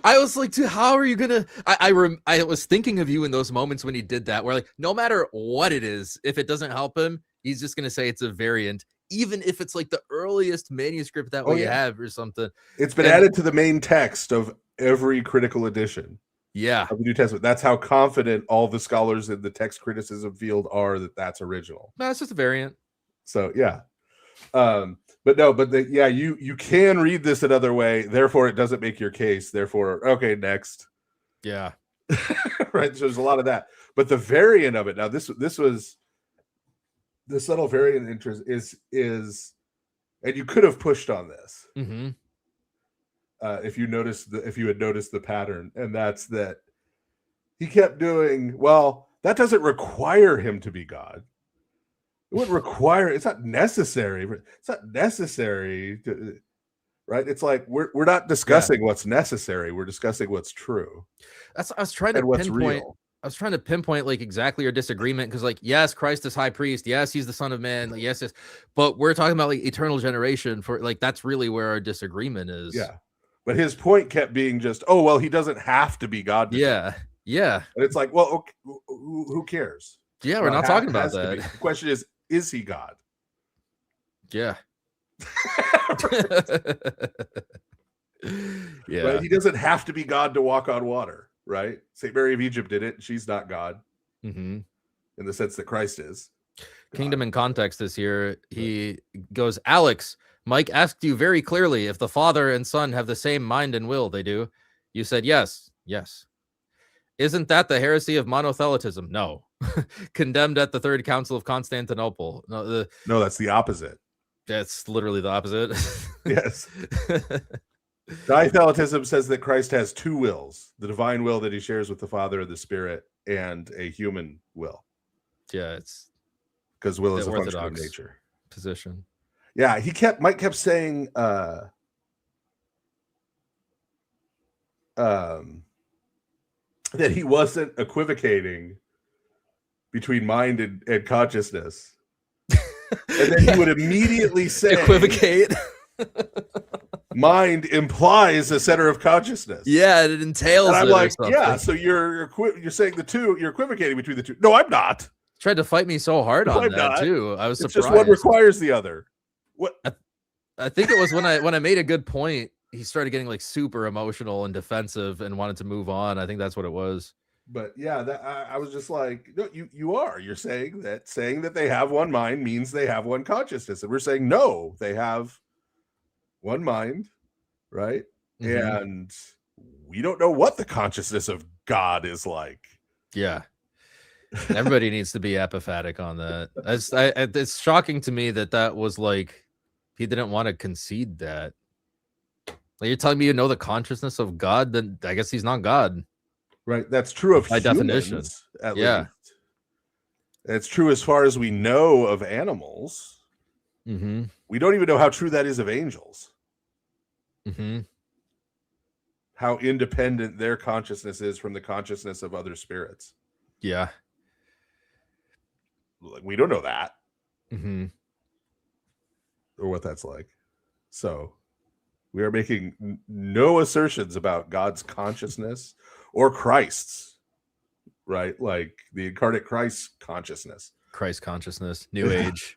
I was like, dude, how are you gonna? I was thinking of you in those moments when he did that, where like, no matter what it is, if it doesn't help him, he's just gonna say it's a variant, even if it's like the earliest manuscript that we have or something. It's been added to the main text of every critical edition. Yeah, of the New Testament. That's how confident all the scholars in the text criticism field are that that's original. No, it's just a variant. So yeah. You can read this another way, therefore it doesn't make your case, therefore okay, next. Yeah. Right, so there's a lot of that, but the variant of it, now this was the subtle variant interest is and you could have pushed on this if you had noticed the pattern, and that's that he kept doing, well, that doesn't require him to be God. It wouldn't require. It's not necessary. It's not necessary to, right? It's like we're not discussing what's necessary. We're discussing what's true. I was trying to pinpoint. I was trying to pinpoint like exactly our disagreement because, like, yes, Christ is high priest. Yes, he's the Son of Man. Like, yes, but we're talking about like eternal generation. For like, that's really where our disagreement is. Yeah, but his point kept being just, oh well, he doesn't have to be God. Yeah. And it's like, well, okay, who cares? Yeah, we're not talking about that. The question is he God? Yeah. Yeah. Right? He doesn't have to be God to walk on water, right? St. Mary of Egypt did it. She's not God in the sense that Christ is. God. Kingdom in Context this year, he goes, Alex, Mike asked you very clearly if the Father and Son have the same mind and will. They do. You said yes. Isn't that the heresy of monothelitism? No. Condemned at the Third Council of Constantinople. No, No, that's the opposite. that's literally the opposite. Yes. Dithelitism says that Christ has two wills: the divine will that he shares with the Father and the Spirit, and a human will. Yeah, it's Because will the is a function of orthodox nature. position. Yeah, Mike kept saying that he wasn't equivocating between mind and consciousness. And then he would immediately say Equivocate. mind implies a center of consciousness. Yeah, it entails And I'm it or like, something. yeah, so you're saying the two, you're equivocating between the two. No, I'm not. Tried to fight me so hard No, on I'm that not. too. I was It's surprised. just one requires the other. What? I think it was when I made a good point, he started getting like super emotional and defensive and wanted to move on. I think that's what it was. But yeah, that I was just like, no, you're saying that they have one mind means they have one consciousness, and we're saying no, they have one mind, right? Mhm. And we don't know what the consciousness of God is like. Yeah. Everybody needs to be apophatic on that. It's shocking to me that was like he didn't want to concede that. Like, you're telling me you know the consciousness of God, then I guess he's not God. Right. That's true of By humans, definition. at Yeah. least. It's true as far as we know of animals. Mm-hmm. We don't even know how true that is of angels. Mm-hmm. How independent their consciousness is from the consciousness of other spirits. Yeah. We don't know that. Mm-hmm. Or what that's like. So we are making no assertions about God's consciousness or Christ's, right? Like the incarnate Christ consciousness. Christ consciousness, New Age.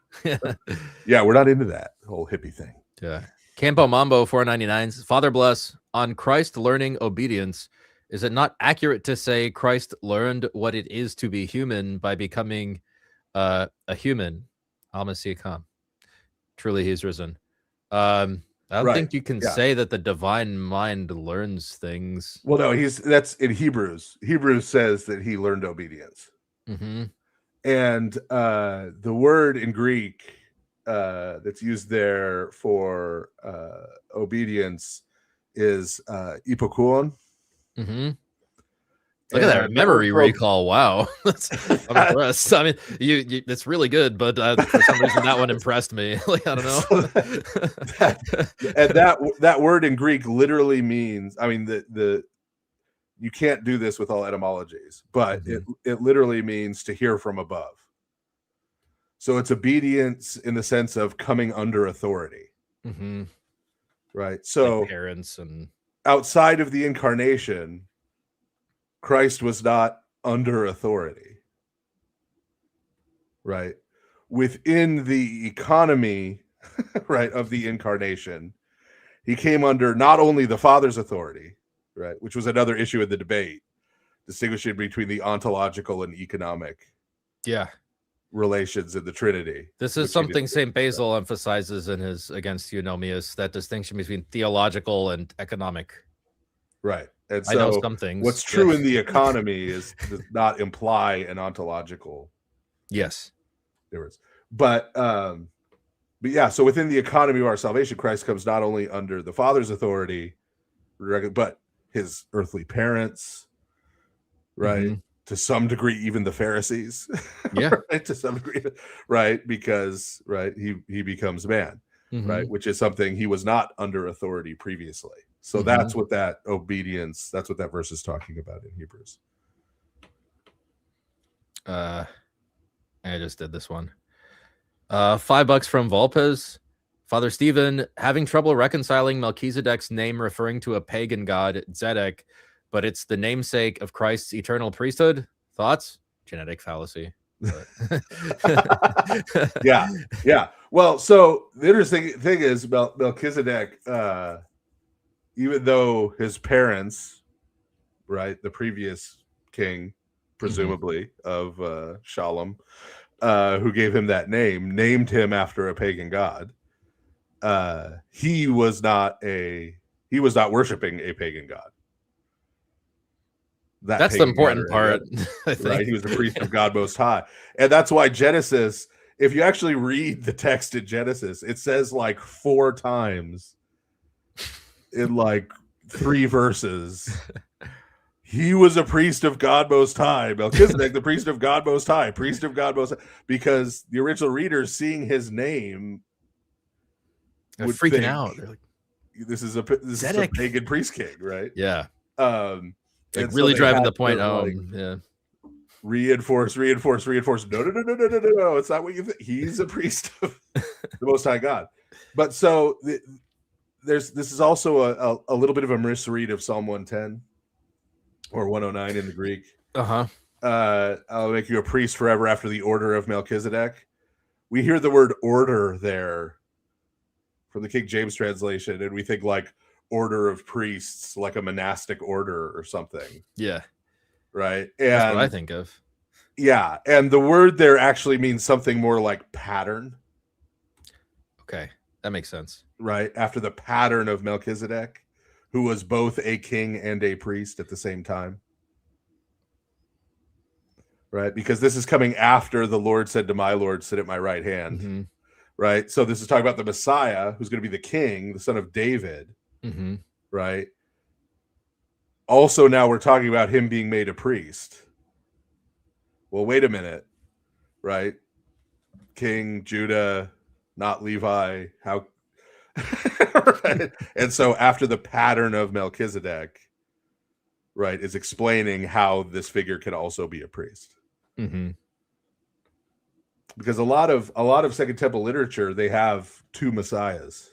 Yeah, we're not into that whole hippie thing. Yeah. Campo Mambo 499. Father bless, on Christ learning obedience, is it not accurate to say Christ learned what it is to be human by becoming a human? Almasih. Truly he's risen. I don't think you can say that the divine mind learns things. Well, no, that's in Hebrews. Hebrews says that he learned obedience. Mm-hmm. And the word in Greek that's used there for obedience is ipokouon. Mm-hmm. Look at that memory recall. Wow. I'm impressed. I mean, you it's really good, but for some reason that one impressed me. Like, I don't know. And that word in Greek literally means, I mean, you can't do this with all etymologies, but it literally means to hear from above. So it's obedience in the sense of coming under authority. Mm-hmm. Right. So like parents and outside of the incarnation, Christ was not under authority, right? Within the economy, right, of the incarnation, he came under not only the Father's authority, right, which was another issue in the debate, distinguishing between the ontological and economic relations in the Trinity. This is something St. Basil emphasizes in his Against Eunomius, that distinction between theological and economic. Right. And so I know some things. What's true in the economy does not imply an ontological difference. But yeah, so within the economy of our salvation, Christ comes not only under the Father's authority, but his earthly parents, right? Mm-hmm. To some degree, even the Pharisees. Yeah. Right? To some degree, right? Because he becomes man, right? Which is something he was not under authority previously. So that's what that obedience, that's what that verse is talking about in Hebrews. I just did this one. $5 from Volpes. Father Stephen, having trouble reconciling Melchizedek's name referring to a pagan god, Zedek, but it's the namesake of Christ's eternal priesthood. Thoughts? Genetic fallacy. Yeah. Well, so the interesting thing is Melchizedek, even though his parents, right, the previous king, presumably of Shalom, who gave him that name, named him after a pagan god, he was not worshiping a pagan god. That's the pagan important gathering, part. I think. right? He was the priest of God Most High, and that's why Genesis. If you actually read the text in Genesis, it says like 4 times in like 3 verses. He was a priest of God Most High. Melchizedek, the priest of God Most High, priest of God Most High, because the original readers seeing his name They're would freaking think out. They're like, this is a pagan priest king, right? yeah, And like so really they driving had the point to, like, home. Yeah, reinforce. No, it's not what you think. He's a priest of the Most High God. But so this is also a little bit of a misread of Psalm 110 or 109 in the Greek. I'll make you a priest forever after the order of Melchizedek. We hear the word order there from the King James translation, and we think like order of priests, like a monastic order or something. Yeah, right. And that's what I think of. Yeah, and the word there actually means something more like pattern. Okay, that makes sense. Right, after the pattern of Melchizedek, who was both a king and a priest at the same time. Right, because this is coming after the Lord said to my Lord, sit at my right hand. Mm-hmm. Right, so this is talking about the Messiah, who's going to be the king, the son of David. Mm-hmm. Right. Also, now we're talking about him being made a priest. Well, wait a minute. Right, King Judah, not Levi. How? Right? And so after the pattern of Melchizedek, right, is explaining how this figure can also be a priest. Mm-hmm. Because a lot of Second Temple literature, they have 2 messiahs.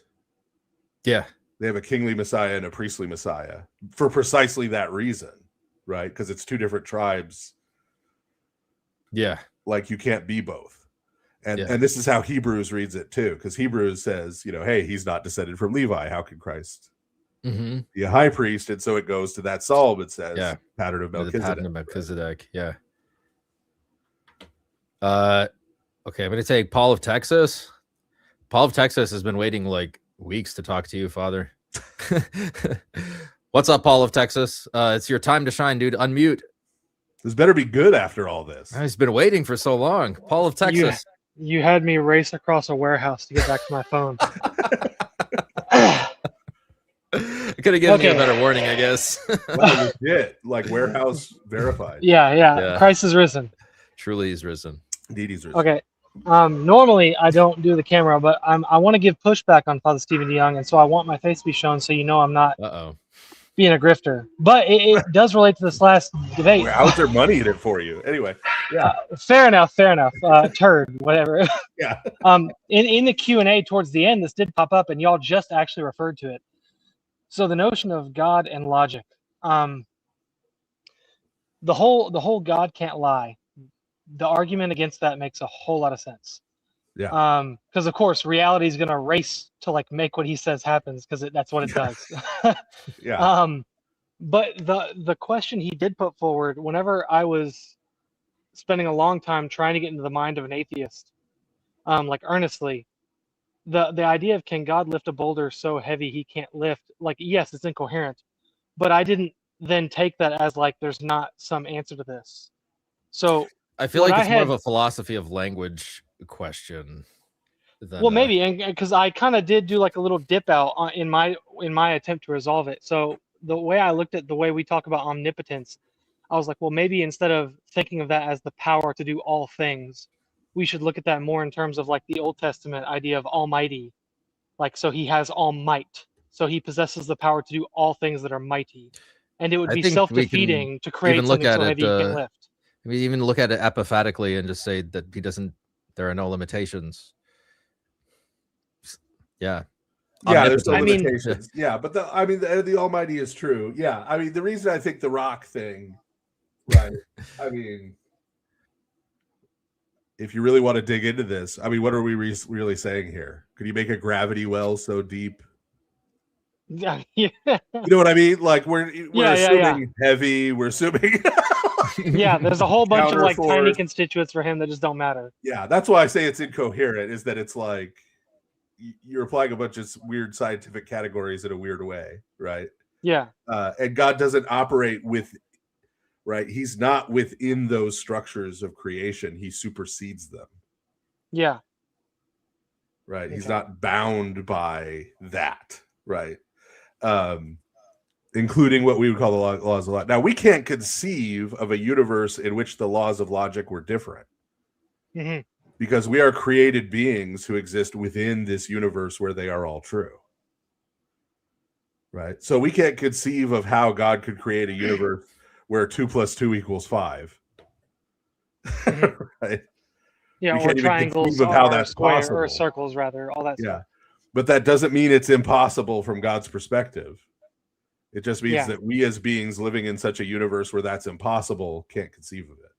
Yeah, they have a kingly messiah and a priestly messiah for precisely that reason, right? Because it's 2 different tribes. Yeah, like you can't be both. And yeah. and this is how Hebrews reads it too, because Hebrews says, hey, he's not descended from Levi. How can Christ be a high priest? And so it goes to that psalm. It says, pattern of Melchizedek. The pattern of Melchizedek. Yeah. Okay, I'm going to take Paul of Texas. Paul of Texas has been waiting like weeks to talk to you, Father. What's up, Paul of Texas? It's your time to shine, dude. Unmute. This better be good after all this. He's been waiting for so long. Paul of Texas. You had me race across a warehouse to get back to my phone. I could have given you a better warning, I guess. Well, legit, like warehouse verified. Yeah. Christ is risen. Truly he's risen. Indeed he's risen. Okay. Normally I don't do the camera, but I want to give pushback on Father Stephen DeYoung, and so I want my face to be shown so I'm not being a grifter. But it does relate to this last debate. How's there money in it for you? Anyway. Yeah. Fair enough. Turd, whatever. Yeah. In the Q&A towards the end, this did pop up, and y'all just actually referred to it. So the notion of God and logic. The whole God can't lie. The argument against that makes a whole lot of sense. Yeah. Because of course reality is gonna race to like make what he says happens, because that's what it does. Yeah. But the question he did put forward, whenever I was spending a long time trying to get into the mind of an atheist, like earnestly, the idea of can God lift a boulder so heavy he can't lift, like, yes, it's incoherent, but I didn't then take that as like there's not some answer to this. So I feel like it's more of a philosophy of language question. Well, maybe, and because I kind of did do like a little dip out in my attempt to resolve it. So the way I looked at the way we talk about omnipotence, I was like, well, maybe instead of thinking of that as the power to do all things, we should look at that more in terms of like the Old Testament idea of Almighty. Like, so he has all might. So he possesses the power to do all things that are mighty. And it would be self-defeating to create something so heavy you can't lift. We even look at it apophatically and just say that there are no limitations. Yeah. There's no limitations. But the Almighty is true. Yeah. I mean, the reason I think the rock thing, right? I mean, if you really want to dig into this, I mean, what are we really saying here? Could you make a gravity well so deep? Yeah. You know what I mean? Like we're assuming heavy. We're assuming. Yeah, there's a whole bunch of like tiny constituents for him that just don't matter. Yeah, that's why I say it's incoherent. Is that it's like you're applying a bunch of weird scientific categories in a weird way, right? Yeah. And God doesn't operate right? He's not within those structures of creation. He supersedes them. Yeah. Right. He's Okay. not bound by that. Right. Including what we would call the laws of logic. Now, we can't conceive of a universe in which the laws of logic were different. Mm-hmm. Because we are created beings who exist within this universe where they are all true. Right. So we can't conceive of how God could create a universe where 2 + 2 = 5. Mm-hmm. Right. Yeah, We or can't even triangles conceive of how or that's square possible. or circles, rather, all that Yeah. stuff. But that doesn't mean it's impossible from God's perspective. It just means Yeah. that we as beings living in such a universe where that's impossible can't conceive of it.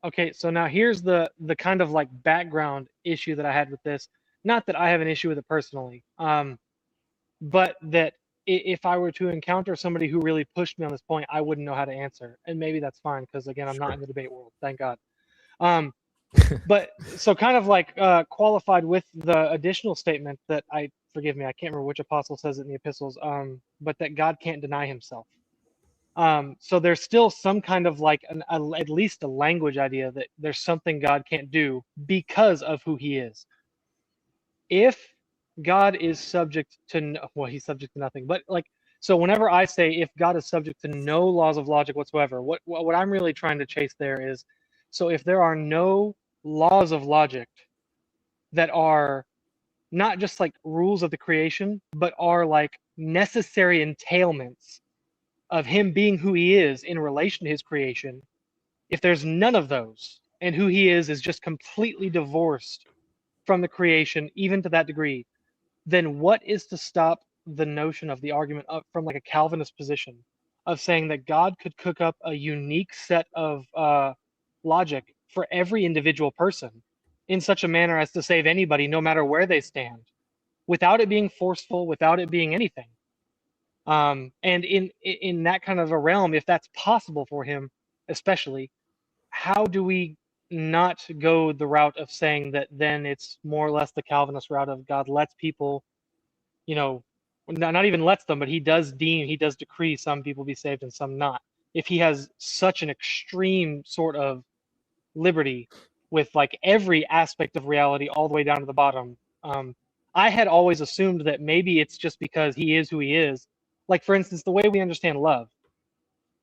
Okay, so now here's the kind of like background issue that I had with this. Not that I have an issue with it personally, but that if I were to encounter somebody who really pushed me on this point, I wouldn't know how to answer. And maybe that's fine because, again, I'm not in the debate world, thank God. But so kind of like qualified with the additional statement that forgive me, I can't remember which apostle says it in the epistles, but that God can't deny himself. So there's still some kind of like at least a language idea that there's something God can't do because of who he is. If God is subject to, well, he's subject to nothing, but like, so whenever I say if God is subject to no laws of logic whatsoever, what I'm really trying to chase there is, so if there are no laws of logic that are not just like rules of the creation, but are like necessary entailments of him being who he is in relation to his creation, if there's none of those and who he is just completely divorced from the creation, even to that degree, then what is to stop the notion of the argument up from like a Calvinist position of saying that God could cook up a unique set of logic for every individual person in such a manner as to save anybody, no matter where they stand, without it being forceful, without it being anything? And in that kind of a realm, if that's possible for him, especially, how do we not go the route of saying that then it's more or less the Calvinist route of God lets people, not even lets them, but he does decree some people be saved and some not. If he has such an extreme sort of liberty with like every aspect of reality all the way down to the bottom, I had always assumed that maybe it's just because he is who he is. Like, for instance, the way we understand love,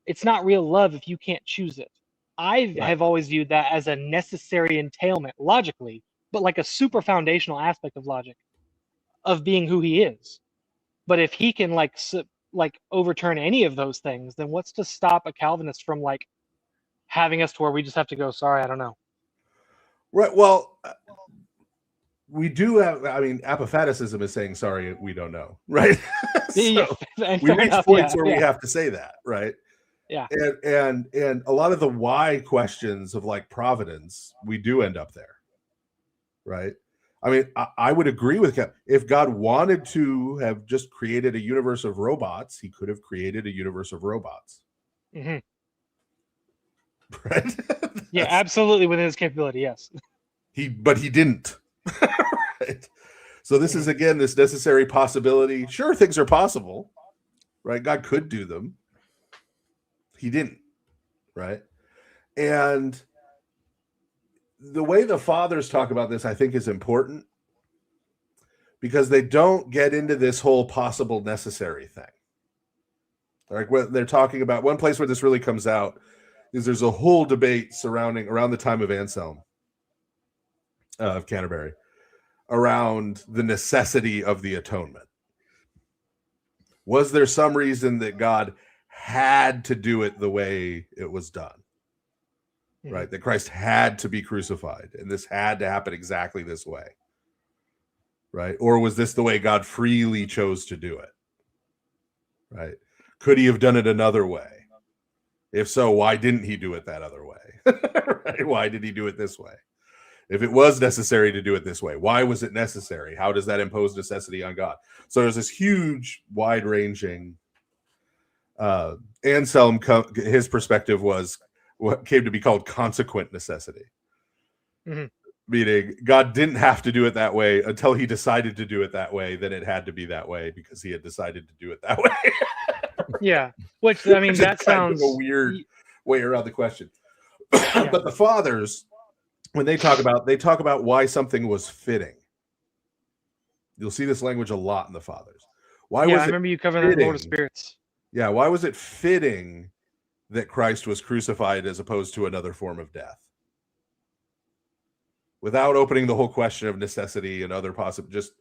it's not real love if you can't choose it. Have always viewed that as a necessary entailment logically, but like a super foundational aspect of logic of being who he is. But if he can like overturn any of those things, then what's to stop a Calvinist from like having us to where we just have to go, sorry, I don't know. Right. Well, we do have, I mean, apophaticism is saying, sorry, we don't know. Right. So we reach points where we have to say that. Right. Yeah. And a lot of the why questions of like providence, we do end up there. Right. I mean, I would agree with Cap. If God wanted to have just created a universe of robots, he could have created a universe of robots. Mm-hmm. Right. Yeah, absolutely within his capability. Yes. But he didn't. Right. So this is again this necessary possibility. Sure, things are possible. Right. God could do them. He didn't. Right. And the way the fathers talk about this, I think, is important because they don't get into this whole possible necessary thing. Like what they're talking about, one place where this really comes out is there's a whole debate surrounding around the time of Anselm of Canterbury around the necessity of the atonement. Was there some reason that God had to do it the way it was done? Right, that Christ had to be crucified and this had to happen exactly this way, right? Or was this the way God freely chose to do it? Right? Could he have done it another way? If so, why didn't he do it that other way? Right? Why did he do it this way? If it was necessary to do it this way, why was it necessary? How does that impose necessity on God? So there's this huge, wide-ranging Anselm, his perspective was what came to be called consequent necessity. Mm-hmm. Meaning God didn't have to do it that way until he decided to do it that way. Then it had to be that way because he had decided to do it that way. Yeah. Which, I mean, that sounds a weird way around the question. But the fathers, when they talk about why something was fitting. You'll see this language a lot in the fathers. Why was I remember you covering that in Lord of Spirits. Yeah, why was it fitting that Christ was crucified as opposed to another form of death? Without opening the whole question of necessity and other possible, just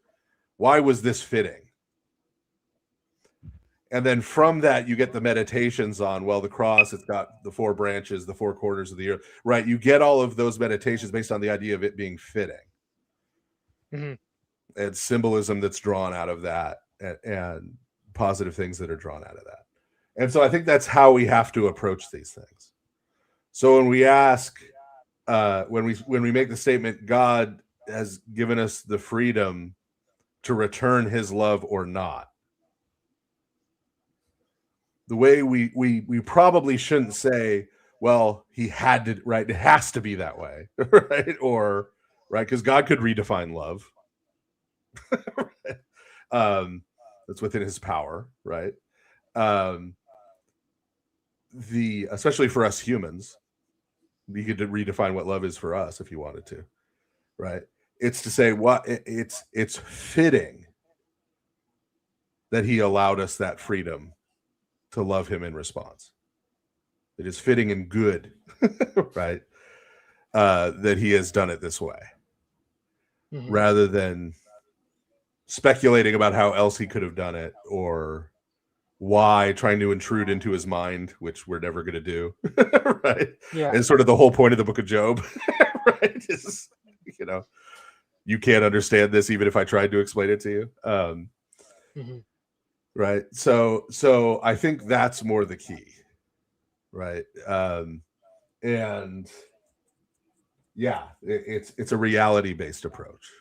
why was this fitting? And then from that, you get the meditations on, well, the cross, it's got the 4 branches, the 4 corners of the earth, right? You get all of those meditations based on the idea of it being fitting. Mm-hmm. And symbolism that's drawn out of that, and positive things that are drawn out of that. And so I think that's how we have to approach these things. So when we ask, when we make the statement, God has given us the freedom to return his love or not, the way we probably shouldn't say, well, he had to, right? It has to be that way, right? Or, right? Because God could redefine love. That's within his power, right? Especially for us humans, he could redefine what love is for us if he wanted to, right? It's to say it's fitting that he allowed us that freedom to love him in response. It is fitting and good, right? That he has done it this way, rather than speculating about how else he could have done it, or why, trying to intrude into his mind, which we're never going to do, right? Yeah. And sort of the whole point of the book of Job, right? Is, you can't understand this even if I tried to explain it to you. Right. So I think that's more the key, right? And yeah, it's a reality-based approach.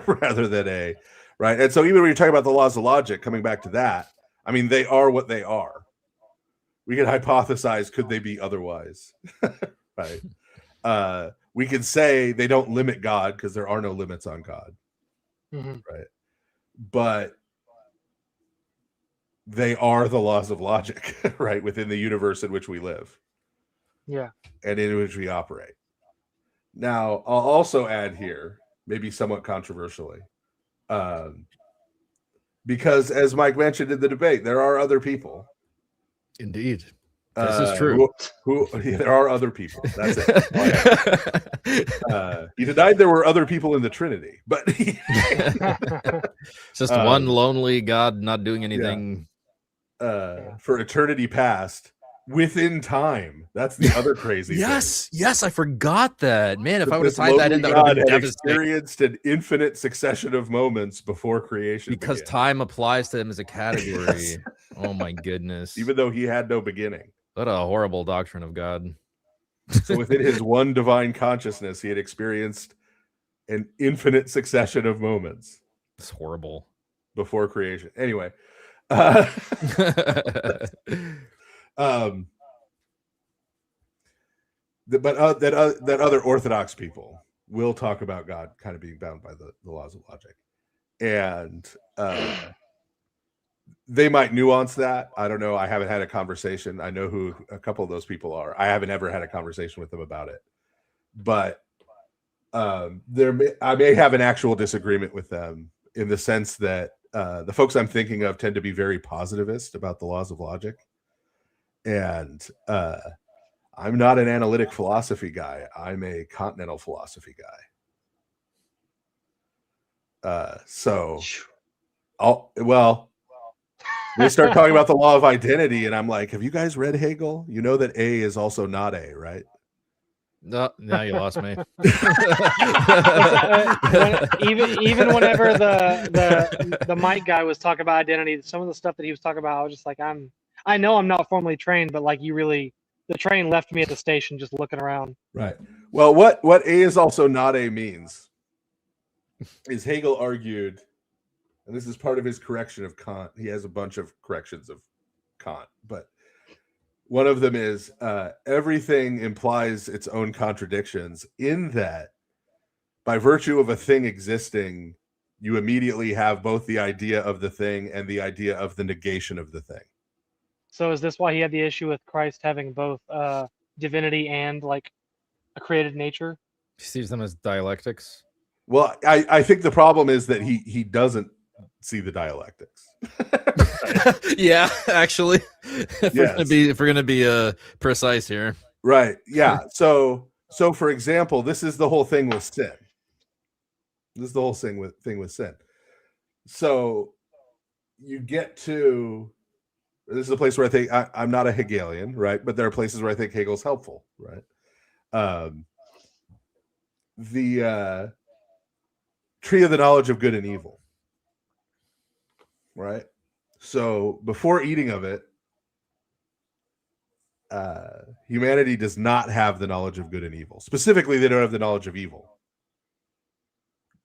Rather than right. And so even when you're talking about the laws of logic, coming back to that, I mean, they are what they are. We can hypothesize, could they be otherwise? Right. We can say they don't limit God because there are no limits on God. Right. But they are the laws of logic, right, within the universe in which we live. Yeah. And in which we operate. Now, I'll also add here, maybe somewhat controversially, because as Mike mentioned in the debate, there are other people. Indeed. This is true. There are other people. That's it. He denied there were other people in the Trinity, but it's just one lonely God not doing anything. For eternity past, within time. That's the other crazy thing. Yes, I forgot that. Man, if I would have tied that in, that would have been experienced an infinite succession of moments before creation. Because time applies to him as a category. Yes. Oh my goodness. Even though he had no beginning. What a horrible doctrine of God. So within his one divine consciousness, he had experienced an infinite succession of moments. It's horrible. Before creation. Anyway. That other Orthodox people will talk about God kind of being bound by the laws of logic, and they might nuance that. I don't know. I haven't had a conversation. I know who a couple of those people are. I haven't ever had a conversation with them about it, but I may have an actual disagreement with them in the sense that the folks I'm thinking of tend to be very positivist about the laws of logic. And I'm not an analytic philosophy guy. I'm a continental philosophy guy. We start talking about the law of identity, and I'm like, have you guys read Hegel? You know that A is also not A, right? No, now you lost me. even whenever the Mike guy was talking about identity, some of the stuff that he was talking about, I was just like, I know I'm not formally trained, but like the train left me at the station just looking around. Right. Well, what A is also not A means is Hegel argued, and this is part of his correction of Kant. He has a bunch of corrections of Kant, but one of them is everything implies its own contradictions in that by virtue of a thing existing, you immediately have both the idea of the thing and the idea of the negation of the thing. So is this why he had the issue with Christ having both divinity and like a created nature? He sees them as dialectics. Well, I think the problem is that he doesn't see the dialectics. Yeah, actually, if we're gonna be precise here, right? Yeah. So for example, this is the whole thing with sin. This is the whole thing with sin. So you get to, this is a place where I think I'm not a Hegelian, right? But there are places where I think Hegel's helpful, right? The tree of the knowledge of good and evil, right? So before eating of it, humanity does not have the knowledge of good and evil. Specifically, they don't have the knowledge of evil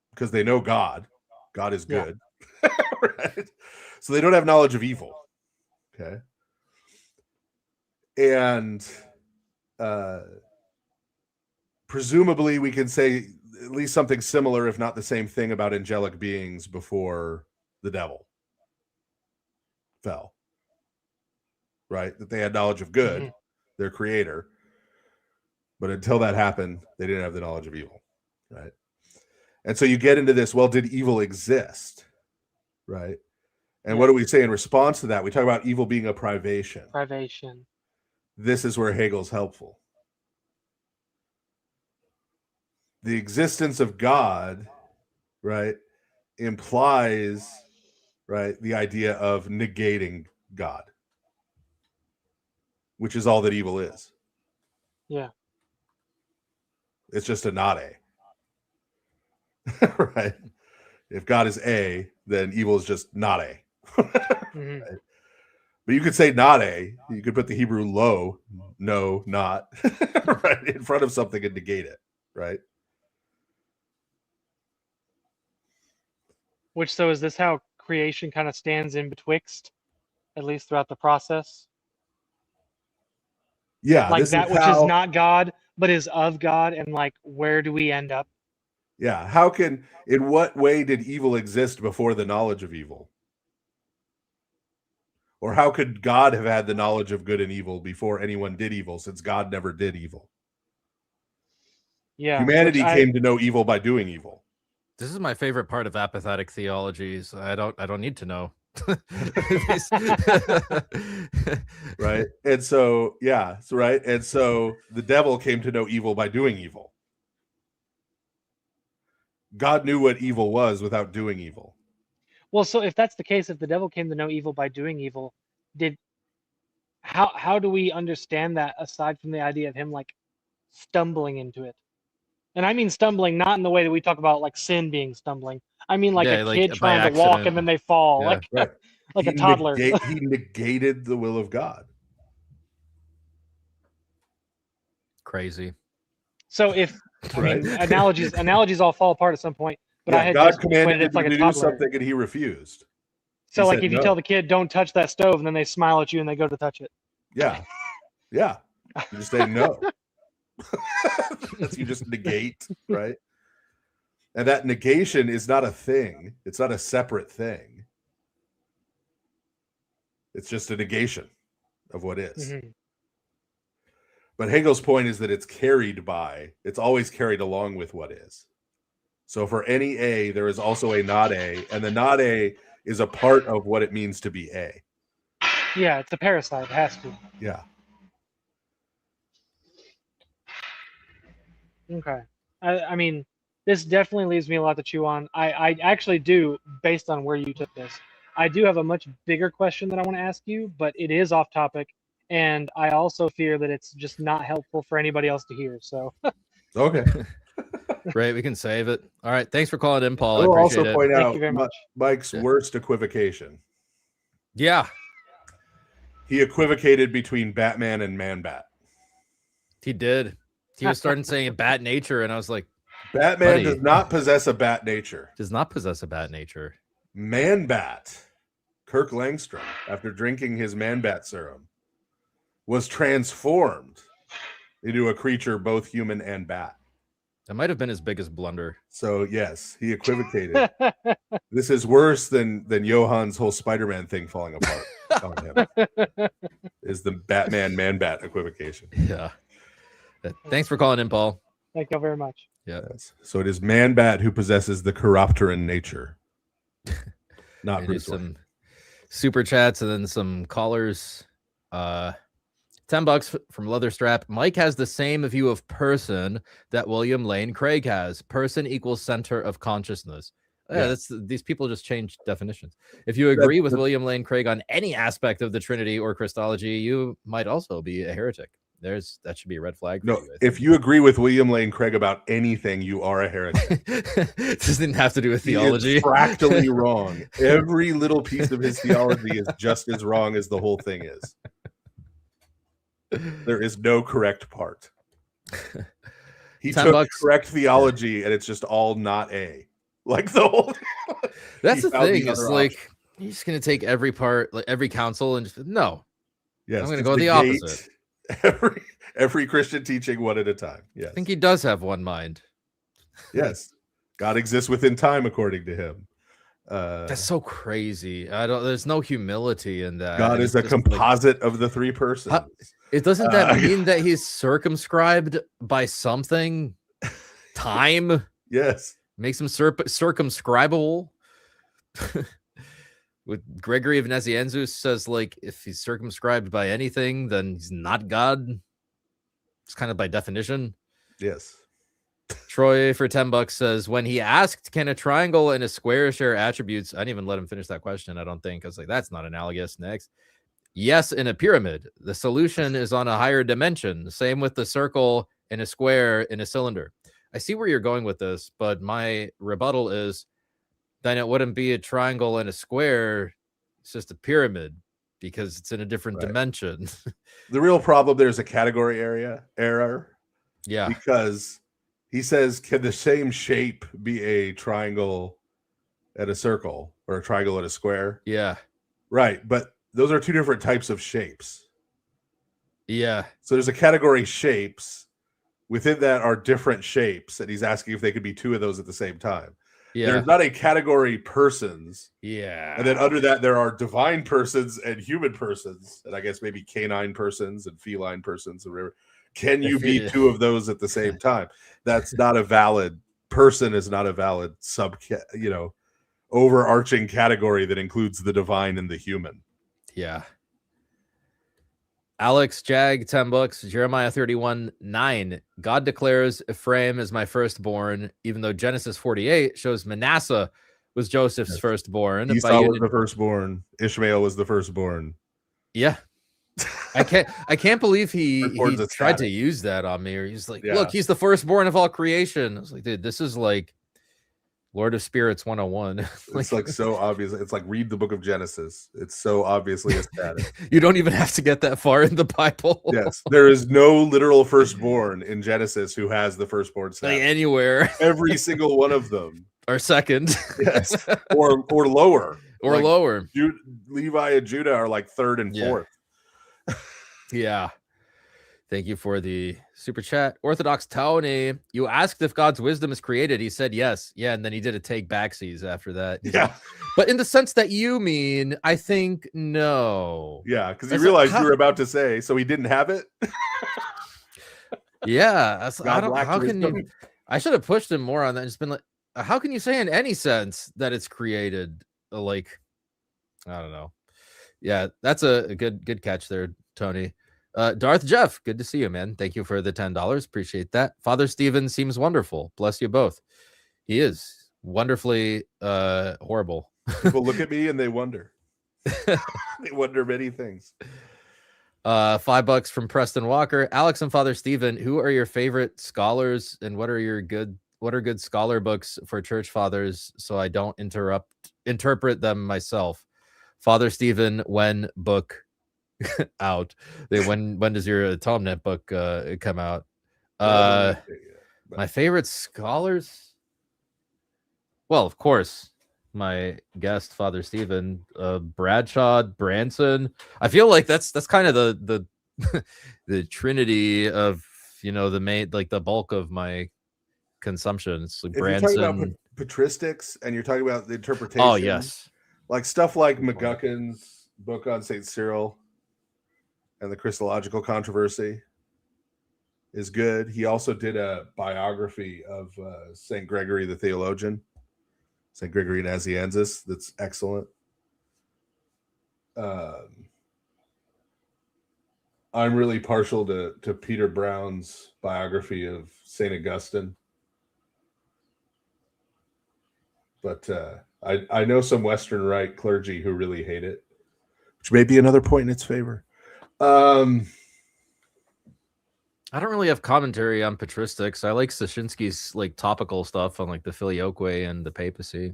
because they know God. God is good, right? So they don't have knowledge of evil. Okay. And presumably we can say at least something similar, if not the same thing, about angelic beings before the devil fell, right? That they had knowledge of good, their creator, but until that happened, they didn't have the knowledge of evil, right? And so you get into this, well, did evil exist, right? And what do we say in response to that? We talk about evil being a privation. Privation. This is where Hegel's helpful. The existence of God, right, implies, right, the idea of negating God, which is all that evil is. Yeah. It's just a not A. Right? If God is A, then evil is just not A. Right? But you could say not A. You could put the Hebrew lo, no, not, right, in front of something and negate it, right? Which, so is this how creation kind of stands in betwixt, at least throughout the process? Yeah. Like that which is not God, but is of God, and like where do we end up? Yeah. In what way did evil exist before the knowledge of evil? Or how could God have had the knowledge of good and evil before anyone did evil, since God never did evil? Yeah. Humanity came to know evil by doing evil. This is my favorite part of apathetic theologies. I don't need to know. Right. And so, yeah, right. And so the devil came to know evil by doing evil. God knew what evil was without doing evil. Well, so if that's the case, if the devil came to know evil by doing evil, how do we understand that aside from the idea of him like stumbling into it? And I mean stumbling not in the way that we talk about like sin being stumbling. I mean like a kid trying to walk and then they fall, like right. like a toddler. He negated the will of God. Crazy. So if I mean analogies all fall apart at some point. But I had God just commanded him like to do something and he refused. So he like said if you no. tell the kid don't touch that stove and then they smile at you and they go to touch it. Yeah. Yeah. You just say no. You just negate, right? And that negation is not a thing. It's not a separate thing. It's just a negation of what is. Mm-hmm. But Hegel's point is that it's always carried along with what is. So for any A, there is also a not A, and the not A is a part of what it means to be A. Yeah, it's a parasite. It has to. Yeah. Okay. I mean, this definitely leaves me a lot to chew on. I actually do, based on where you took this, I do have a much bigger question that I want to ask you, but it is off topic, and I also fear that it's just not helpful for anybody else to hear. So. Okay. Right, we can save it. All right, thanks for calling in, Paul. I will appreciate also point Thank out you very much. Mike's worst equivocation. Yeah, he equivocated between Batman and Man-Bat. he did. He was starting saying bat nature, and I was like, Batman buddy, does not possess a bat nature. Does not possess a bat nature. Man-Bat, Kirk Langstrom, after drinking his Man-Bat serum, was transformed into a creature both human and bat. That might have been his biggest blunder. So yes, he equivocated. This is worse than Johan's whole Spider-Man thing falling apart on him. Is the Batman Man-Bat equivocation. Yeah. Thanks for calling in, Paul. Thank you very much. Yeah. Yes. So it is Man-Bat who possesses the Chiropteran nature. Not Maybe Bruce Wayne. some super chats and then some callers. $10 from Leatherstrap. Mike has the same view of person that William Lane Craig has. Person equals center of consciousness. Yeah, that's these people just change definitions. If you agree with William Lane Craig on any aspect of the Trinity or Christology, you might also be a heretic. That should be a red flag. For No, you, if you agree with William Lane Craig about anything, you are a heretic. It doesn't have to do with theology. He is fractally wrong. Every little piece of his theology is just as wrong as the whole thing is. There is no correct part. He took correct theology, and it's just all not A. Like the whole. That's the thing. It's like you're just gonna take every part, like every council, and just no. Yes, I'm gonna go the opposite. Every Christian teaching one at a time. Yes. I think he does have one mind. Yes. God exists within time, according to him. That's so crazy. There's no humility in that. God is a composite of the three persons. Doesn't that mean that he's circumscribed by something? Time? Yes. Makes him circumscribable. With Gregory of Nazianzus says, like, if he's circumscribed by anything, then he's not God. It's kind of by definition. Yes. Troy for $10 says, when he asked, can a triangle and a square share attributes? I didn't even let him finish that question. I don't think. I was like, that's not analogous. Next. Yes, in a pyramid. The solution is on a higher dimension. Same with the circle and a square in a cylinder. I see where you're going with this, but my rebuttal is, then it wouldn't be a triangle and a square. It's just a pyramid because it's in a different dimension. The real problem there is a category error. Yeah. Because he says, can the same shape be a triangle and a circle or a triangle and a square? Yeah. Right. But those are two different types of shapes. Yeah. So there's a category shapes. Within that are different shapes. And he's asking if they could be two of those at the same time. Yeah. There's not a category persons. Yeah. And then under that, there are divine persons and human persons. And I guess maybe canine persons and feline persons or whatever. Can you be two of those at the same time? That's not a valid person, is not a valid overarching category that includes the divine and the human. Yeah. Alex Jag, $10. Jeremiah 31:9. God declares Ephraim is my firstborn, even though Genesis 48 shows Manasseh was Joseph's firstborn. Esau was the firstborn. Ishmael was the firstborn. Yeah. I can't believe he tried to use that on me. Or he's like, look, he's the firstborn of all creation. I was like, dude, this is like Lord of Spirits 101. It's like so obvious. It's like read the book of Genesis. It's so obviously a status. You don't even have to get that far in the Bible. Yes. There is no literal firstborn in Genesis who has the firstborn status. Like anywhere. Every single one of them. Or second. Yes. Or lower. Or like lower. Levi and Judah are like third and fourth. Yeah. Thank you for the super chat. Orthodox Tony, you asked if God's wisdom is created. He said yes. Yeah, and then he did a take backsies after that. Yeah. But in the sense that you mean, I think no. Yeah, because he realized you were about to say, so he didn't have it? Yeah. How can you? I should have pushed him more on that and just been like, how can you say in any sense that it's created? Like, I don't know. Yeah, that's a good catch there, Tony. Darth Jeff, good to see you, man. Thank you for the $10. Appreciate that. Father Stephen seems wonderful. Bless you both. He is wonderfully horrible. People look at me and they wonder. They wonder many things. $5 from Preston Walker. Alex and Father Stephen, who are your favorite scholars and what are good scholar books for church fathers so I don't interpret them myself? Father Stephen, when book out? When does your Atonement book come out? My favorite scholars? Well, of course, my guest, Father Stephen, Bradshaw, Branson. I feel like that's kind of the the trinity of the main, like the bulk of my consumption. It's like If you're talking about Branson. patristics and you're talking about the interpretation, Oh yes, like stuff like McGuckin's book on Saint Cyril and the Christological controversy is good. He also did a biography of Saint Gregory the theologian, Saint Gregory Nazianzus. That's excellent. I'm really partial to Peter Brown's biography of Saint Augustine, but I know some Western Rite clergy who really hate it, which may be another point in its favor. I don't really have commentary on patristics. I like Sashinsky's like topical stuff on like the Filioque and the papacy.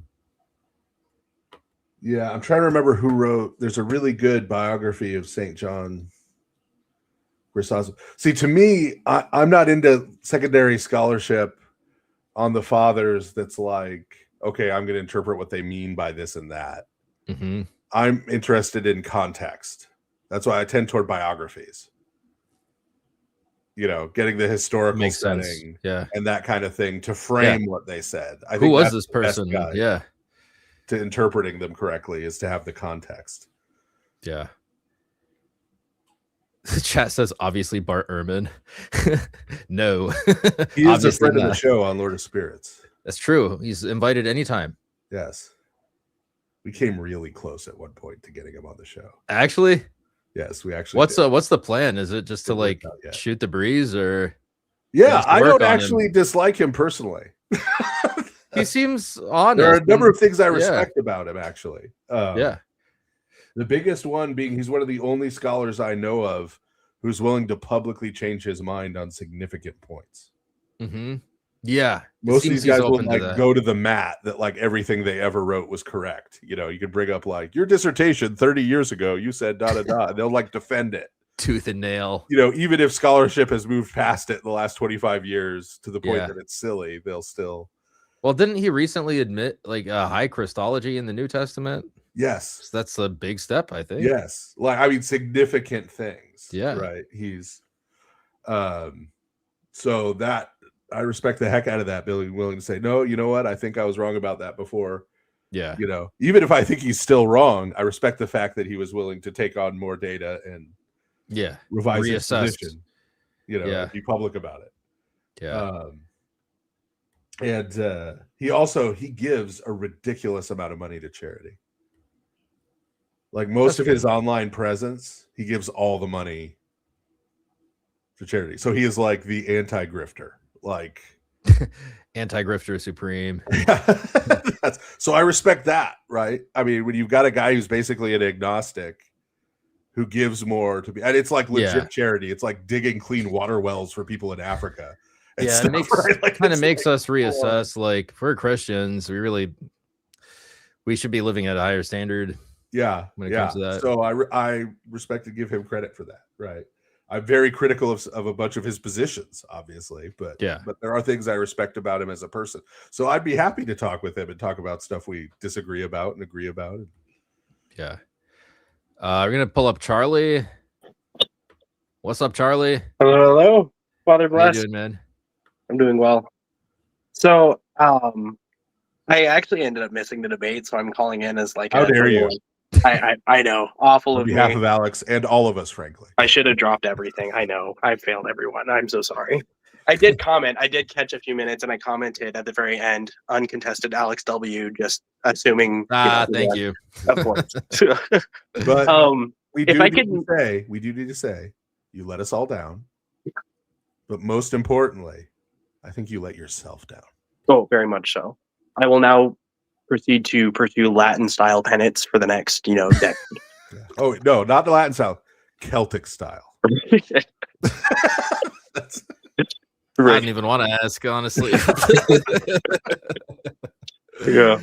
Yeah, I'm trying to remember who wrote. There's a really good biography of Saint John Chrysostom. See, to me, I'm not into secondary scholarship on the fathers. That's like, okay, I'm going to interpret what they mean by this and that. Mm-hmm. I'm interested in context. That's why I tend toward biographies. You know, getting the historical Makes setting, sense. Yeah. and that kind of thing to frame what they said. I Who think was that's this the best person? guide Yeah. to interpreting them correctly is to have the context. Yeah. The chat says obviously Bart Ehrman. No. He is a Obviously friend of the not. show on Lord of Spirits. That's true. He's invited anytime. Yes. We came really close at one point to getting him on the show. Actually, Yes, we actually what's did. what's the plan? Is it just to Didn't like work out yet. shoot the breeze, or Yeah, just I work don't on him? actually dislike him personally. he seems honest? There are a number and- of things I yeah. respect about him, actually. Yeah. The biggest one being he's one of the only scholars I know of who's willing to publicly change his mind on significant points. Mm-hmm. Yeah. It Most of seems these he's guys will open to like that. go to the mat that like everything they ever wrote was correct. You know, you could bring up like your dissertation 30 years ago, you said da da da, and they'll like defend it. Tooth and nail. You know, even if scholarship has moved past it in the last 25 years to the point Yeah. that it's silly, they'll still. Well, didn't he recently admit like high Christology in the New Testament? Yes. So that's a big step, I think. Yes. Like, I mean, significant things. Yeah. Right. He's, so that I respect the heck out of that, being willing to say, no, you know what? I think I was wrong about that before. Yeah. You know, even if I think he's still wrong, I respect the fact that he was willing to take on more data and Yeah. revise his Reassess. position, you know, Yeah. and be public about it. Yeah. And he gives a ridiculous amount of money to charity. Like most That's of his online presence, he gives all the money to charity. So he is like the anti-grifter. Like Anti-grifter supreme. so I respect that, right? I mean, when you've got a guy who's basically an agnostic who gives more to be, and it's like legit Yeah. charity. It's like digging clean water wells for people in Africa. and Yeah, stuff, it makes right? Like, kind of it's makes like, us reassess. Like, if we're Christians, we should be living at a higher standard. yeah, when it yeah. comes to that. So I respect and give him credit for that, right? I'm very critical of a bunch of his positions, obviously, but there are things I respect about him as a person. So I'd be happy to talk with him and talk about stuff we disagree about and agree about. Yeah. We're gonna pull up Charlie. What's up, Charlie? Hello, Father How you bless. doing, man? I'm doing well. So, I actually ended up missing the debate, so I'm calling in as like. How dare you? I know, awful On of behalf me. of Alex and all of us, frankly. I should have dropped everything. I know, I failed everyone. I'm so sorry. I did comment. I did catch a few minutes, and I commented at the very end, uncontested Alex W. Just assuming. Thank you. Of course. But we do if I need to say, you let us all down. But most importantly, I think you let yourself down. Oh, very much so. I will now proceed to pursue Latin style penance for the next, decade. Yeah. Oh no, not the Latin style, Celtic style. That's, I didn't even want to ask, honestly. Yeah.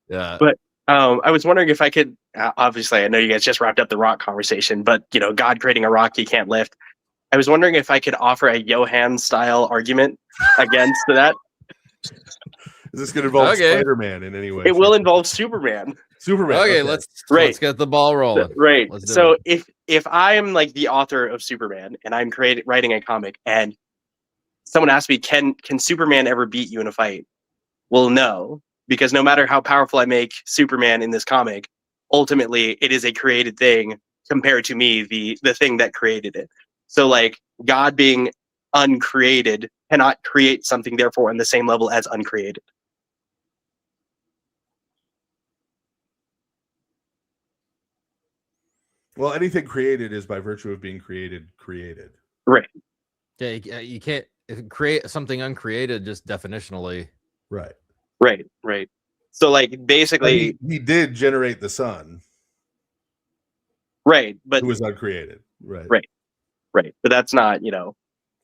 Yeah. But I was wondering if I could. Obviously, I know you guys just wrapped up the rock conversation, but God creating a rock he can't lift. I was wondering if I could offer a Johann style argument against that. is this going to involve Okay. Spider-Man in any way? It will involve Superman. Superman. Okay, let's get the ball rolling. Right. Let's do So it. if I am like the author of Superman and I'm writing a comic and someone asked me, can Superman ever beat you in a fight? Well, no, because no matter how powerful I make Superman in this comic, ultimately it is a created thing compared to me, the thing that created it. So like God being uncreated cannot create something therefore on the same level as uncreated. Well, anything created is by virtue of being created. Right. Yeah, you can't create something uncreated just definitionally. Right. So like basically he did generate the sun. Right, but who was uncreated. Right. But that's not,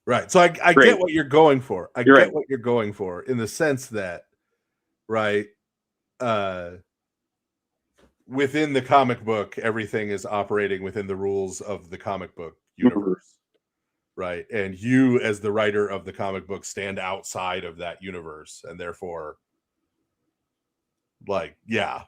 Right. So I get what you're going for. I get what you're going for in the sense that, right, within the comic book, everything is operating within the rules of the comic book universe. Right. And you, as the writer of the comic book, stand outside of that universe. And therefore, like, yeah.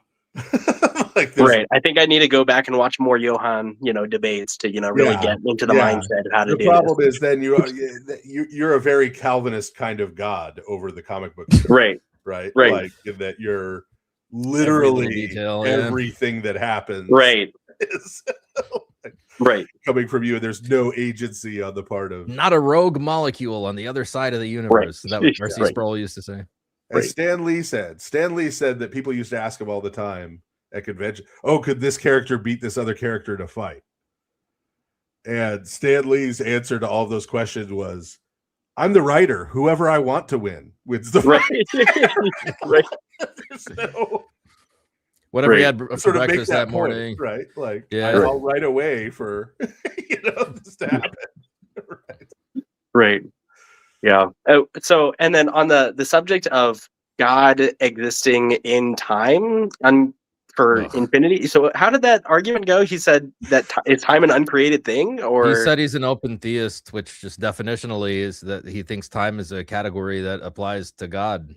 Like right. I think I need to go back and watch more Johann, debates to, really get into the mindset of how to do this. The problem is then you're a very Calvinist kind of God over the comic book. Right. Like that you're literally everything that happens. Right. Is right. Coming from you, and there's no agency on the part of not a rogue molecule on the other side of the universe. That was R.C. Sproul used to say. As Stan Lee said that people used to ask him all the time at convention, oh, could this character beat this other character in a fight? And Stan Lee's answer to all of those questions was, I'm the writer. Whoever I want to win wins the fight. Right. There's no... Whatever he had for breakfast that morning. Right. Like, yeah. I'll write away for, this to happen. Right. Yeah. So, and then on the subject of God existing in time for infinity. So how did that argument go? He said that is time an uncreated thing, or he said he's an open theist, which just definitionally is that he thinks time is a category that applies to God.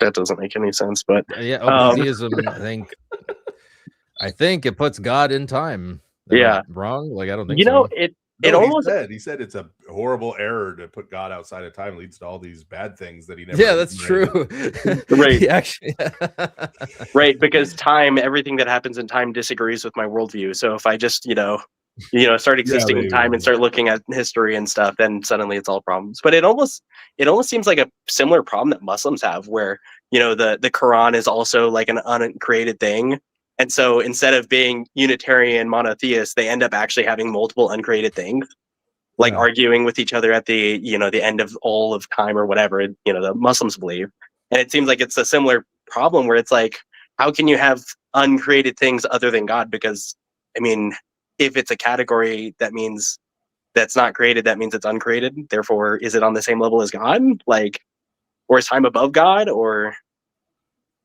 That doesn't make any sense, but yeah, open theism, I think it puts God in time. Wrong? Like, I don't think so. It almost he said it's a horrible error to put God outside of time. It leads to all these bad things that he never. Yeah, that's true. Right. Actually, right, because time, everything that happens in time disagrees with my worldview. So if I just, start existing in time and start looking at history and stuff, then suddenly it's all problems. But it almost seems like a similar problem that Muslims have, where the Quran is also like an uncreated thing. And so instead of being Unitarian monotheists, they end up actually having multiple uncreated things, like arguing with each other at the, the end of all of time or whatever, the Muslims believe. And it seems like it's a similar problem where it's like, how can you have uncreated things other than God? Because, if it's a category, that means that's not created, that means it's uncreated. Therefore, is it on the same level as God? Like, or is time above God? Or...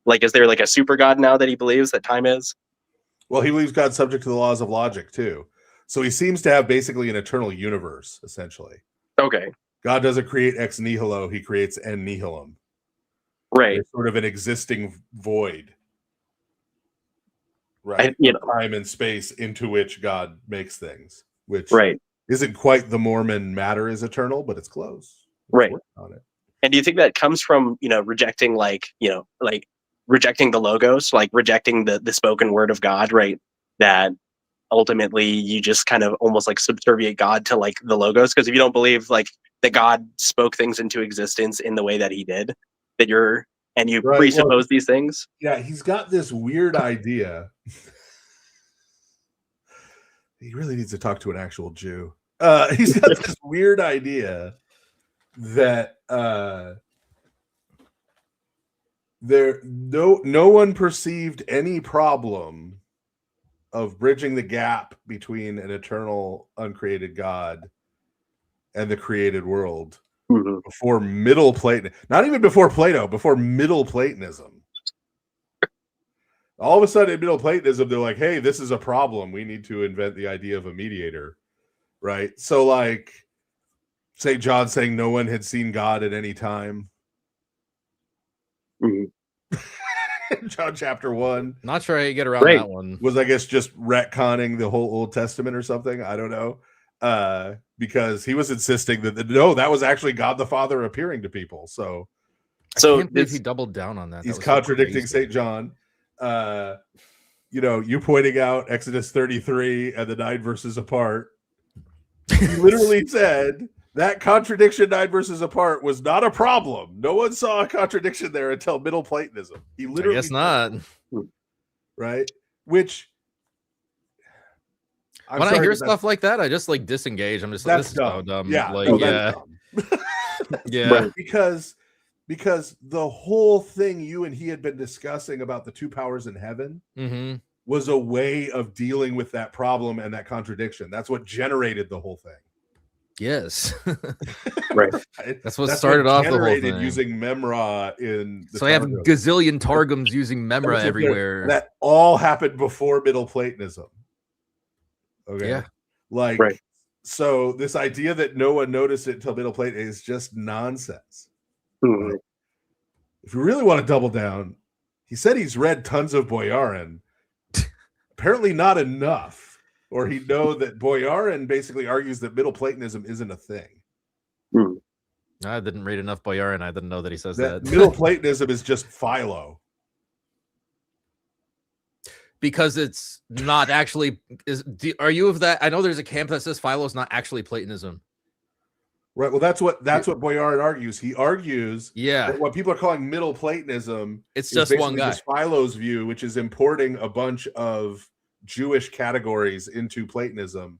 like, is there like a super God now that he believes that time is? Well, he believes God's subject to the laws of logic too. So he seems to have basically an eternal universe, essentially. Okay. God doesn't create ex nihilo, he creates en nihilum. Right. There's sort of an existing void. Right. Time and space into which God makes things, which isn't quite the Mormon matter is eternal, but it's close. Right. On it. And do you think that comes from, rejecting rejecting the logos, like rejecting the spoken word of God, right? That ultimately you just kind of almost like subserviate God to like the logos. Because if you don't believe like that God spoke things into existence in the way that he did, that you presuppose these things. Yeah, he's got this weird idea. He really needs to talk to an actual Jew. He's got this weird idea that no one perceived any problem of bridging the gap between an eternal uncreated God and the created world before Middle Platonism. Not even before Plato, before Middle Platonism. All of a sudden in Middle Platonism, they're like, hey, this is a problem. We need to invent the idea of a mediator. Right? So like St. John saying no one had seen God at any time. John chapter 1. Not sure how you get around that one. Was, I guess, just retconning the whole Old Testament or something. I don't know. because he was insisting that no, that was actually God the Father appearing to people. So I can't believe he doubled down on that. He's was contradicting so St. John. You pointing out Exodus 33 and the 9 verses apart. He literally said that contradiction 9 verses apart was not a problem. No one saw a contradiction there until Middle Platonism. He literally I guess not. Right? Which when I hear stuff like that, I just like disengage. I'm just like, this is so dumb. Yeah, like, that's dumb. Yeah. Because the whole thing you and he had been discussing about the two powers in heaven was a way of dealing with that problem and that contradiction. That's what generated the whole thing. Yes. Right. That's what started off the whole thing. Using Memra in the so I have gazillion Targums using Memra everywhere. That all happened before Middle Platonism. Okay. Yeah. Like, so this idea that no one noticed it until Middle Platonism is just nonsense. Mm-hmm. Right? If you really want to double down, he said he's read tons of Boyarin. Apparently not enough. Or he'd know that Boyarin basically argues that Middle Platonism isn't a thing. I didn't read enough Boyarin. I didn't know that he says that. Middle Platonism is just Philo. Because it's not actually... Are you of that? I know there's a camp that says Philo is not actually Platonism. Right. Well, that's what Boyarin argues. He argues that what people are calling Middle Platonism it's just one guy. Just Philo's view, which is importing a bunch of Jewish categories into Platonism.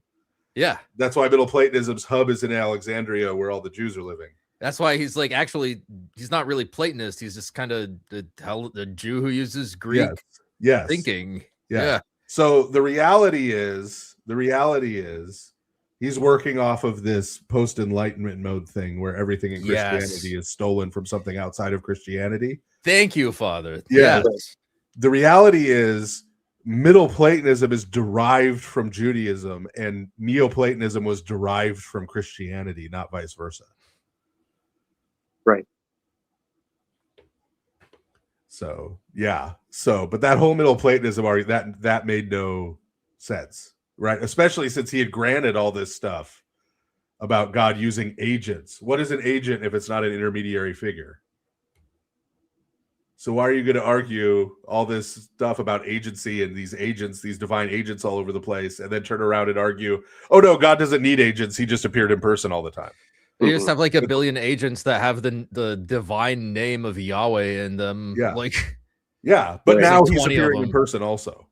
Yeah. That's why Middle Platonism's hub is in Alexandria, where all the Jews are living. That's why he's like, actually, he's not really Platonist. He's just kind of the Jew who uses Greek thinking. Yeah. So the reality is he's working off of this post-enlightenment mode thing where everything in Christianity is stolen from something outside of Christianity. Thank you, Father. Yes. The reality is Middle Platonism is derived from Judaism and Neoplatonism was derived from Christianity, not vice versa. Right. So, yeah. But that whole Middle Platonism argument, that made no sense, right? Especially since he had granted all this stuff about God using agents. What is an agent if it's not an intermediary figure? So why are you going to argue all this stuff about agency and these agents, these divine agents all over the place, and then turn around and argue, oh no, God doesn't need agents. He just appeared in person all the time. You just have like a billion agents that have the divine name of Yahweh in them. Yeah. But now he's appearing in person also.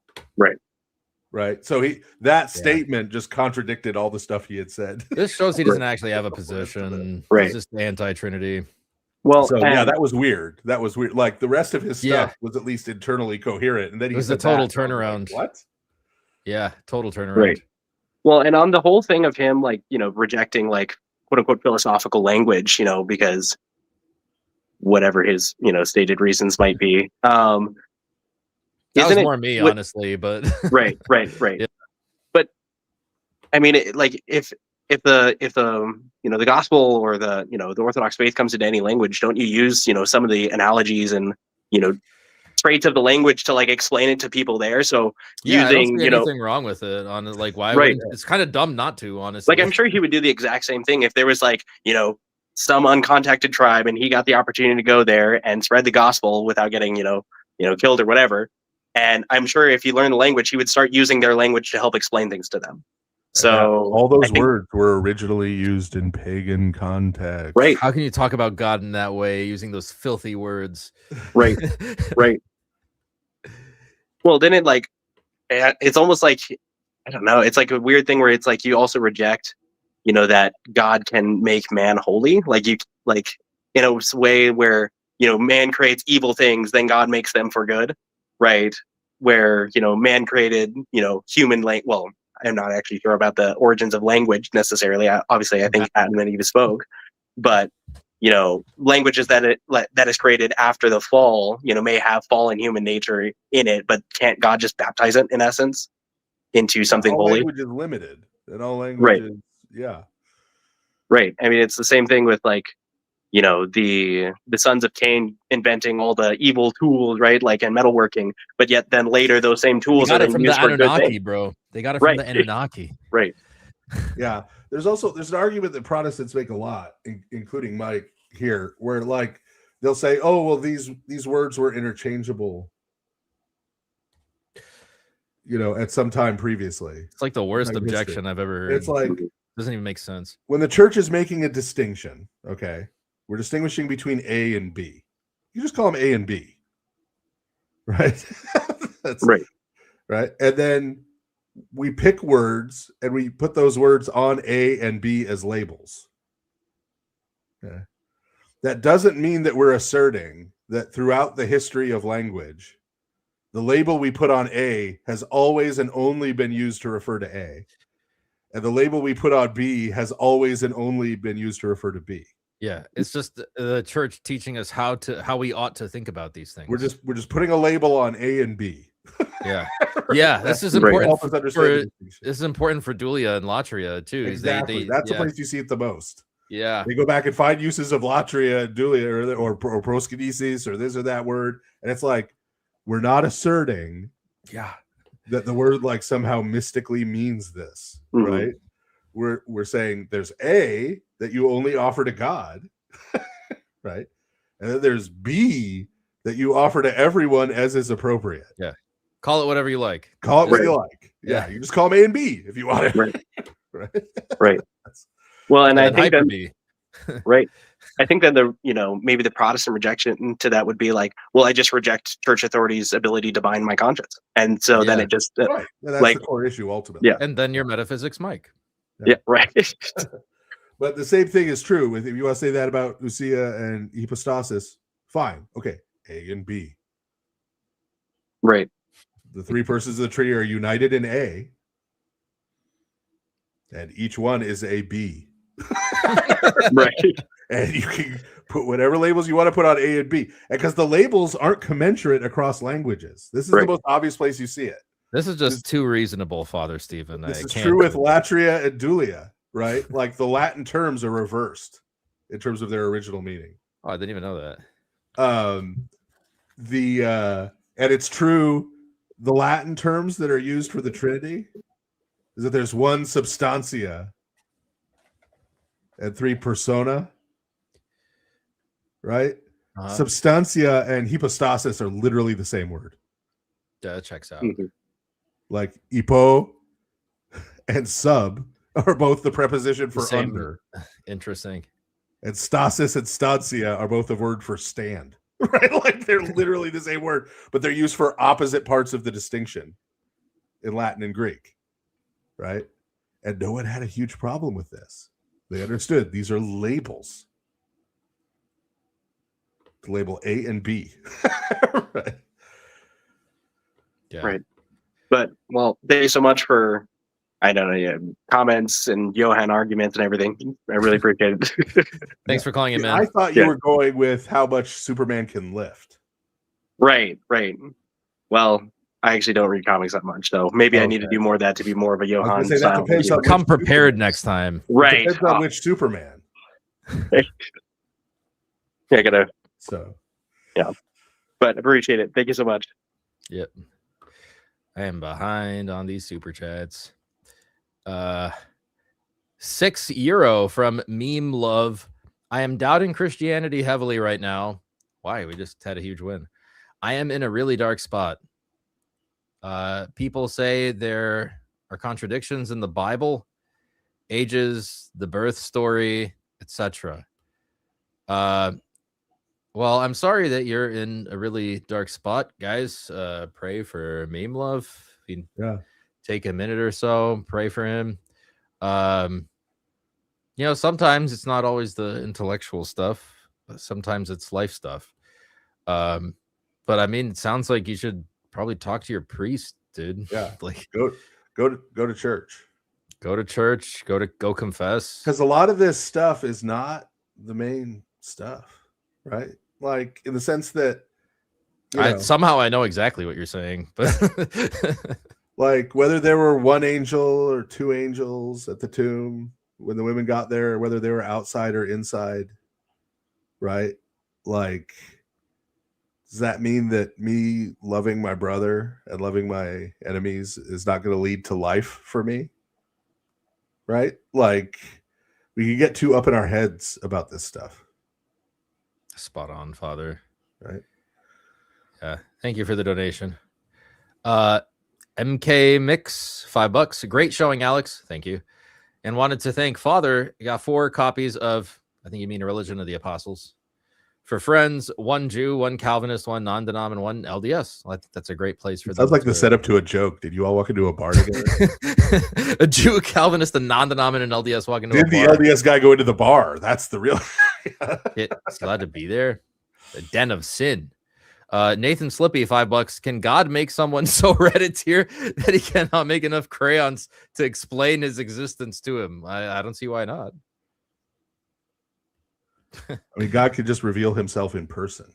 Right. So that statement just contradicted all the stuff he had said. This shows he doesn't actually have a position. He's just anti-Trinity. Well, so that was weird. Like the rest of his stuff was at least internally coherent. And then he was a total turnaround. Like, what? Yeah, total turnaround. Right. Well, and on the whole thing of him, like, rejecting like quote unquote philosophical language, because whatever his, stated reasons might be. That was more me, honestly, but right. Yeah. But I mean, if the gospel or the Orthodox faith comes into any language, don't you use some of the analogies and traits of the language to like explain it to people there? So I don't see anything wrong with it. On like why? It's kind of dumb not to, honestly. Like I'm sure he would do the exact same thing if there was like some uncontacted tribe and he got the opportunity to go there and spread the gospel without getting killed or whatever. And I'm sure if he learned the language, he would start using their language to help explain things to them. So all those words were originally used in pagan context. Right. How can you talk about God in that way using those filthy words? Right. Right. Well, then it's almost like, I don't know. It's like a weird thing where it's like you also reject, that God can make man holy. Like in a way where, man creates evil things, then God makes them for good. Right. Where, man created, human well, I'm not actually sure about the origins of language necessarily. Obviously, I think Adam and Eve spoke, but languages that is created after the fall, may have fallen human nature in it, but can't God just baptize it in essence into something holy? Language is limited, and all language is, right. I mean, it's the same thing with like, the sons of Cain inventing all the evil tools, right? Like and metalworking, but yet then later those same tools are from the Anunnaki, bro. They got it from the Anunnaki. Right. Yeah, there's an argument that Protestants make a lot, including Mike here, where like they'll say, "Oh, well, these words were interchangeable, at some time previously." It's like the worst Like objection history. I've ever heard. It's like Doesn't even make sense. when the church is making a distinction. Okay, we're distinguishing between A and B. You just call them A and B, right? That's right. And then we pick words and we put those words on A and B as labels. Okay. That doesn't mean that we're asserting that throughout the history of language, the label we put on A has always and only been used to refer to A. And the label we put on B has always and only been used to refer to B. Yeah, it's just the church teaching us how we ought to think about these things. We're just putting a label on A and B. Yeah, yeah. This is important. This is important for Dulia and Latria too. Exactly. That's the place you see it the most. Yeah, they go back and find uses of Latria and Dulia or proskinesis or this or that word, and it's like we're not asserting, that the word like somehow mystically means this, right? We're saying there's A that you only offer to God, right? And then there's B that you offer to everyone as is appropriate. Yeah. Call it whatever you like. Call it what you like. Yeah. You just call them A and B if you want it. Right. Well, and I think that B. Right. I think that maybe the Protestant rejection to that would be like, well, I just reject church authority's ability to bind my conscience. And so then it just right. That's the core issue ultimately. Yeah. And then your metaphysics, Mike. Yeah, right. But the same thing is true if you want to say that about ousia and hypostasis, fine. Okay. A and B. Right. The three persons of the Trinity are united in A, and each one is a B. Right. And you can put whatever labels you want to put on A and B. And because the labels aren't commensurate across languages. This is the most obvious place you see it. This is just too reasonable, Father Stephen. This is true with Latria and Dulia, right? Like the Latin terms are reversed in terms of their original meaning. Oh, I didn't even know that. And it's true, the Latin terms that are used for the Trinity is that there's one substantia and three persona, right? Substantia and hypostasis are literally the same word. Yeah, that checks out. Like hypo and sub are both the preposition for under. Interesting. And stasis and stancia are both the word for stand. Right? Like they're literally the same word, but they're used for opposite parts of the distinction in Latin and Greek. Right? And no one had a huge problem with this. They understood these are labels. To label A and B. Right. Yeah. Right. But well, thank you so much for comments and Johann arguments and everything. I really appreciate it. Thanks for calling him in. I thought you were going with how much Superman can lift. Right. Well, I actually don't read comics that much, so maybe I need to do more of that to be more of a Johann style. Come prepared next time. Right. It depends on which Superman. Yeah, I gotta. So. Yeah. But appreciate it. Thank you so much. Yep. I am behind on these super chats. €6 from Meme Love. I am doubting Christianity heavily right now. Why? We just had a huge win. I am in a really dark spot. People say there are contradictions in the Bible, ages, the birth story, etc. Well, I'm sorry that you're in a really dark spot, guys. Pray for Meme Love. Take a minute or so, pray for him. Sometimes it's not always the intellectual stuff. Sometimes it's life stuff. But I mean, it sounds like you should probably talk to your priest, dude. Yeah. Like go to church. Go to church. Go confess. Because a lot of this stuff is not the main stuff, right? Like in the sense that somehow I know exactly what you're saying, but like whether there were one angel or two angels at the tomb when the women got there, or whether they were outside or inside, right? Like, does that mean that me loving my brother and loving my enemies is not going to lead to life for me? right? Like we can get too up in our heads about this stuff. Spot on, Father. Right. Yeah. Thank you for the donation. MK Mix, $5. Great showing, Alex. Thank you. And wanted to thank Father. You got 4 copies of, I think you mean, A Religion of the Apostles. For friends, 1 Jew, 1 Calvinist, 1 non-denom, and 1 LDS. Well, I think that's a great place for them. Sounds like the setup to a joke. Did you all walk into a bar together? A Jew, a Calvinist, a non-denom, and an LDS walk into a bar. Did the LDS guy go into the bar? That's the real. It's allowed to be there. The den of sin. Nathan Slippy, $5. Can God make someone so Redditeer that he cannot make enough crayons to explain his existence to him? I don't see why not. I mean, God could just reveal himself in person.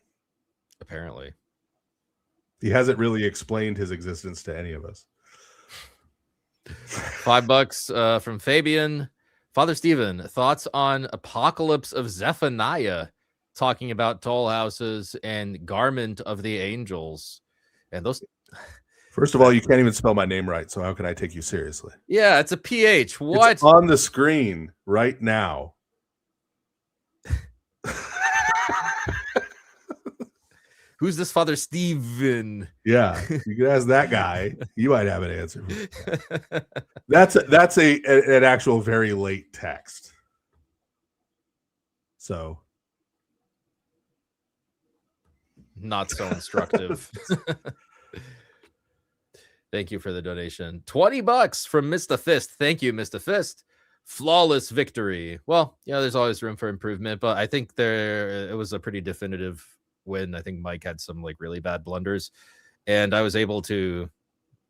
Apparently. He hasn't really explained his existence to any of us. $5 from Fabian. Father Stephen, thoughts on Apocalypse of Zephaniah, talking about toll houses and garment of the angels. And those. First of all, you can't even spell my name right, so how can I take you seriously? Yeah, it's a PH. What? It's on the screen right now. Who's this Father Stephen? Yeah, you can ask that guy. You might have an answer. That's an actual very late text. So not so instructive. Thank you for the donation. $20 from Mr. Fist. Thank you, Mr. Fist. Flawless victory. Well, yeah, there's always room for improvement, but I think it was a pretty definitive win. I think Mike had some like really bad blunders, and I was able to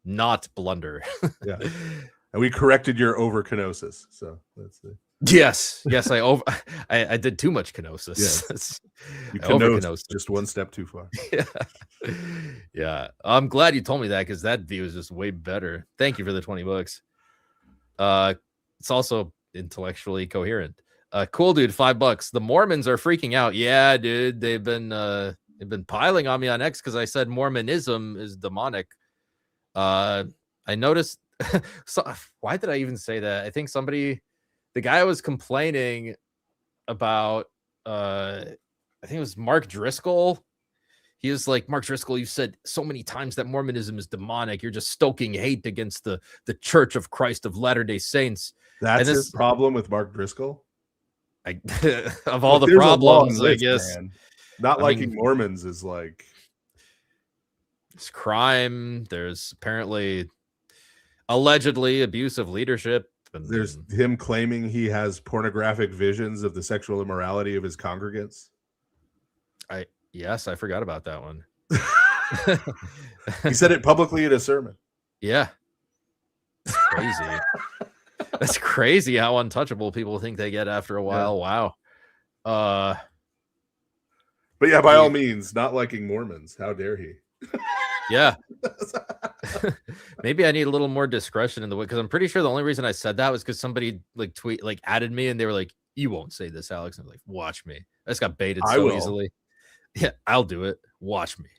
not blunder. Yeah, and we corrected your over kenosis. So that's it. Yes, I did too much kenosis. Yes. You kenosed just one step too far. Yeah. I'm glad you told me that, because that view is just way better. Thank you for the $20. It's also intellectually coherent. Cool dude, $5. The Mormons are freaking out. Yeah, dude, they've been piling on me on X because I said Mormonism is demonic. I noticed. So, why did I even say that? I think the guy was complaining about. I think it was Mark Driscoll. He was like, Mark Driscoll, you said so many times that Mormonism is demonic. You're just stoking hate against the Church of Christ of Latter-day Saints. That's his problem with Mark Driscoll. Of all the problems, I guess. Man. Not liking Mormons is like. There's crime. There's apparently allegedly abusive leadership. And there's him claiming he has pornographic visions of the sexual immorality of his congregants. Yes, I forgot about that one. He said it publicly in a sermon. Yeah. It's crazy. That's crazy how untouchable people think they get after a while. Yeah. Wow. But yeah, by all means, not liking Mormons. How dare he? Yeah. Maybe I need a little more discretion in the way, because I'm pretty sure the only reason I said that was because somebody added me and they were like, "You won't say this, Alex." And I'm like, "Watch me." I just got baited so easily. Yeah, I'll do it. Watch me.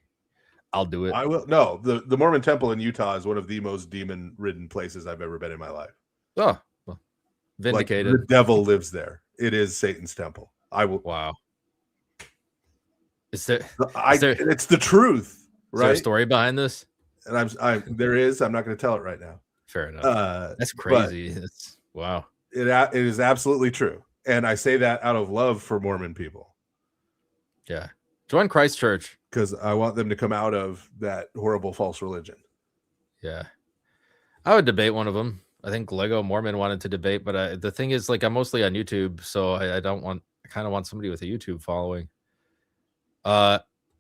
I'll do it. I will. No, the Mormon temple in Utah is one of the most demon-ridden places I've ever been in my life. Oh, well, vindicated. Like, the devil lives there. It is Satan's temple. I will. Wow. It's the truth, right? Is there a story behind this? And there is. I'm not going to tell it right now. Fair enough. That's crazy. Wow. It is absolutely true, and I say that out of love for Mormon people. Yeah. Join Christ Church, because I want them to come out of that horrible false religion. Yeah. I would debate one of them. I think Lego Mormon wanted to debate, but the thing is, like, I'm mostly on YouTube, so I kind of want somebody with a YouTube following.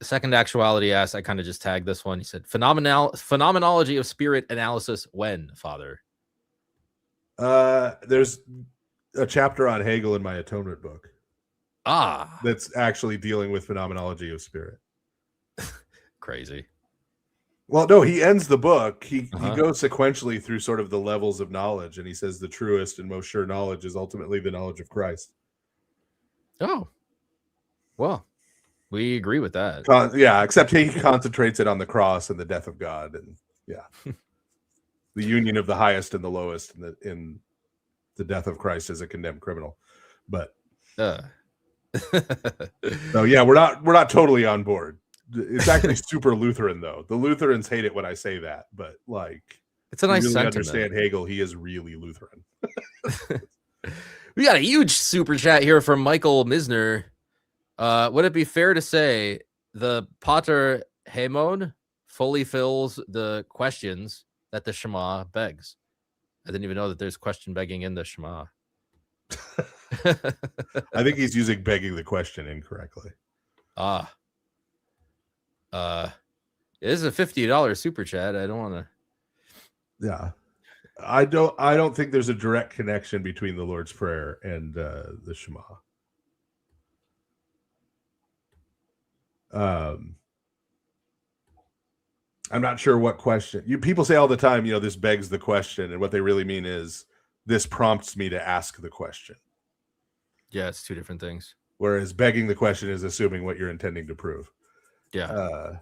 Second Actuality asked, I kind of just tagged this one. He said, phenomenology of spirit analysis when, Father? There's a chapter on Hegel in my atonement book. That's actually dealing with phenomenology of spirit. Crazy. Well, no, he ends the book. He goes sequentially through sort of the levels of knowledge, and he says the truest and most sure knowledge is ultimately the knowledge of Christ. Oh, well, we agree with that. Yeah, except he concentrates it on the cross and the death of God, and the union of the highest and the lowest in the death of Christ as a condemned criminal. But Uh. so yeah, we're not totally on board. It's actually super Lutheran though. The Lutherans hate it when I say that, but like It's a nice really sentiment. understand Hegel. He is really Lutheran. We got a huge super chat here from Michael Misner. Would it be fair to say the Pater Hamon fully fills the questions that the Shema begs? I didn't even know that there's question begging in the Shema. I think he's using begging the question incorrectly. It is a $50 super chat. I don't want to. Yeah. I don't think there's a direct connection between the Lord's Prayer and the Shema. I'm not sure what question people say all the time, this begs the question, and what they really mean is this prompts me to ask the question. Yeah, it's two different things. Whereas begging the question is assuming what you're intending to prove. Yeah.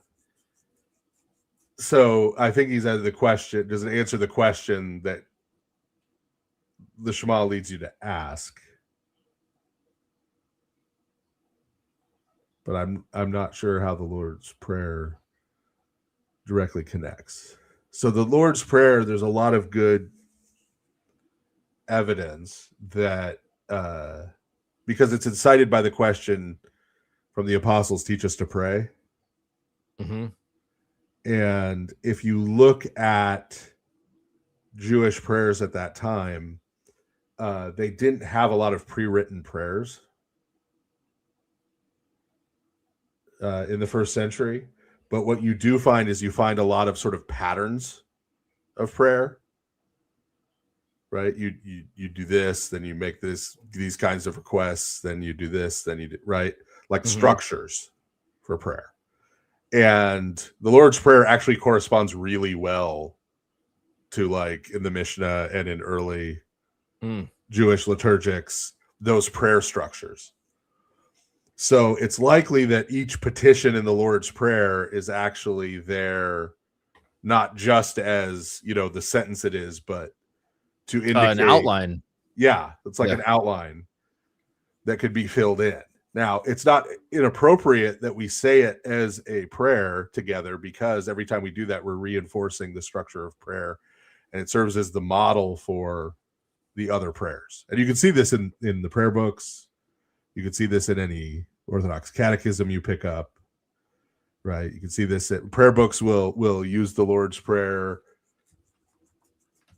So I think he's added the question. Does it answer the question that the Shema leads you to ask? But I'm not sure how the Lord's Prayer directly connects. So the Lord's Prayer, there's a lot of good evidence that because it's incited by the question from the apostles, teach us to pray. Mm-hmm. And if you look at Jewish prayers at that time, they didn't have a lot of pre-written prayers in the first century. But what you do find is you find a lot of sort of patterns of prayer, right? You do this, then you make these kinds of requests, then you do this, then you do, right? Like structures for prayer. And the Lord's Prayer actually corresponds really well to, like, in the Mishnah and in early Jewish liturgics, those prayer structures. So it's likely that each petition in the Lord's Prayer is actually there, not just as, the sentence it is, but to indicate an outline. Yeah, it's like an outline that could be filled in. Now, it's not inappropriate that we say it as a prayer together, because every time we do that, we're reinforcing the structure of prayer, and it serves as the model for the other prayers. And you can see this in the prayer books. You can see this in any Orthodox catechism you pick up, right? You can see this at prayer books will use the Lord's Prayer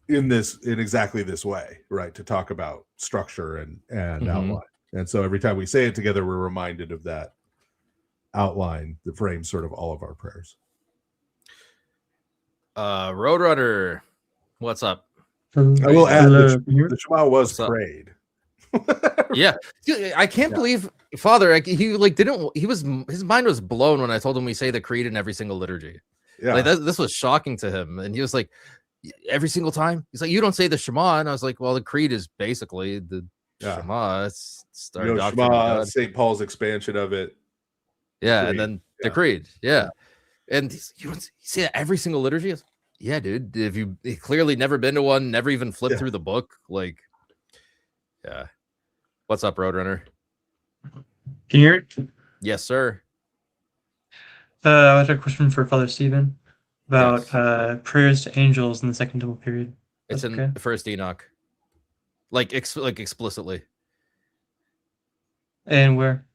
in exactly this way, right? To talk about structure and outline. And so every time we say it together, we're reminded of that outline that frames sort of all of our prayers. Roadrunner, what's up? I will add the Shema was prayed. Yeah, I can't believe, Father, his mind was blown when I told him we say the creed in every single liturgy. Yeah, like this was shocking to him, and he was like, every single time he's like, you don't say the Shema, and I was like, well, the creed is basically the Shema. It's Shema, St. Paul's expansion of it. Yeah, and then the creed. Yeah. And you see that every single liturgy? Yeah, dude. If you clearly never been to one, never even flipped through the book, like, yeah. What's up, Roadrunner? Can you hear it? Yes, sir. I had a question for Father Stephen about prayers to angels in the Second Temple period. It's in the First Enoch, like explicitly. And where?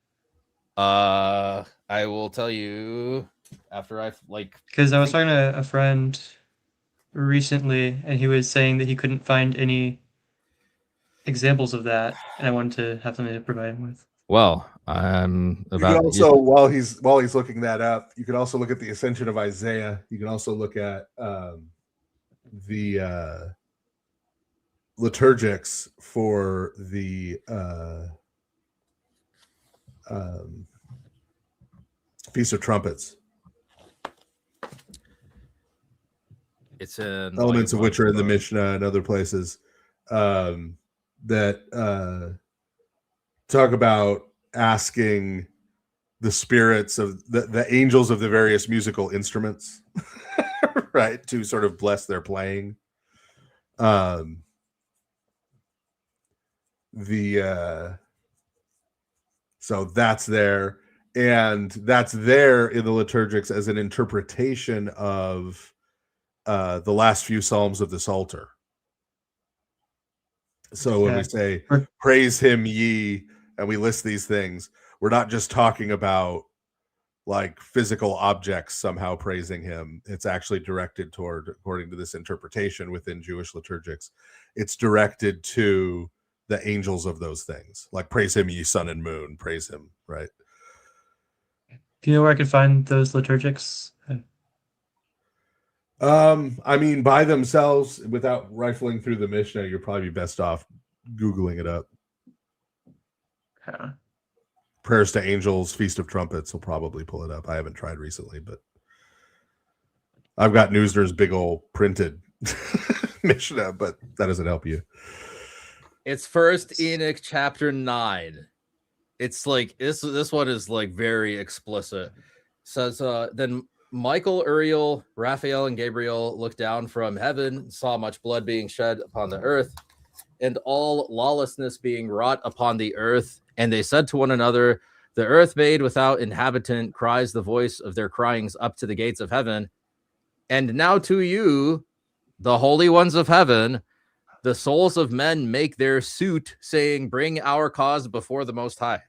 I will tell you after because I was talking to a friend recently, and he was saying that he couldn't find any examples of that, and I wanted to have something to provide him with. Well, while he's looking that up, you can also look at the Ascension of Isaiah. You can also look at the liturgics for the Feast of Trumpets. It's in elements of which are in the Mishnah and other places that talk about asking the spirits of the angels of the various musical instruments, right, to sort of bless their playing. So that's there, and that's there in the liturgics as an interpretation of the last few psalms of the Psalter. So when we say praise him ye, and we list these things, we're not just talking about like physical objects somehow praising him. It's actually directed toward, according to this interpretation within Jewish liturgics, it's directed to the angels of those things, like praise him ye sun and moon, praise him, right? Do you know where I could find those liturgics? I mean, by themselves, without rifling through the Mishnah, you're probably best off Googling it up. Yeah. Prayers to Angels, Feast of Trumpets will probably pull it up. I haven't tried recently, but I've got Neusner's big old printed Mishnah, but that doesn't help you. It's First Enoch chapter 9. It's like this one is like very explicit. Says then Michael, Uriel, Raphael, and Gabriel looked down from heaven and saw much blood being shed upon the earth, and all lawlessness being wrought upon the earth. And they said to one another, the earth made without inhabitant cries the voice of their cryings up to the gates of heaven. And now to you, the holy ones of heaven, the souls of men make their suit, saying, bring our cause before the Most High.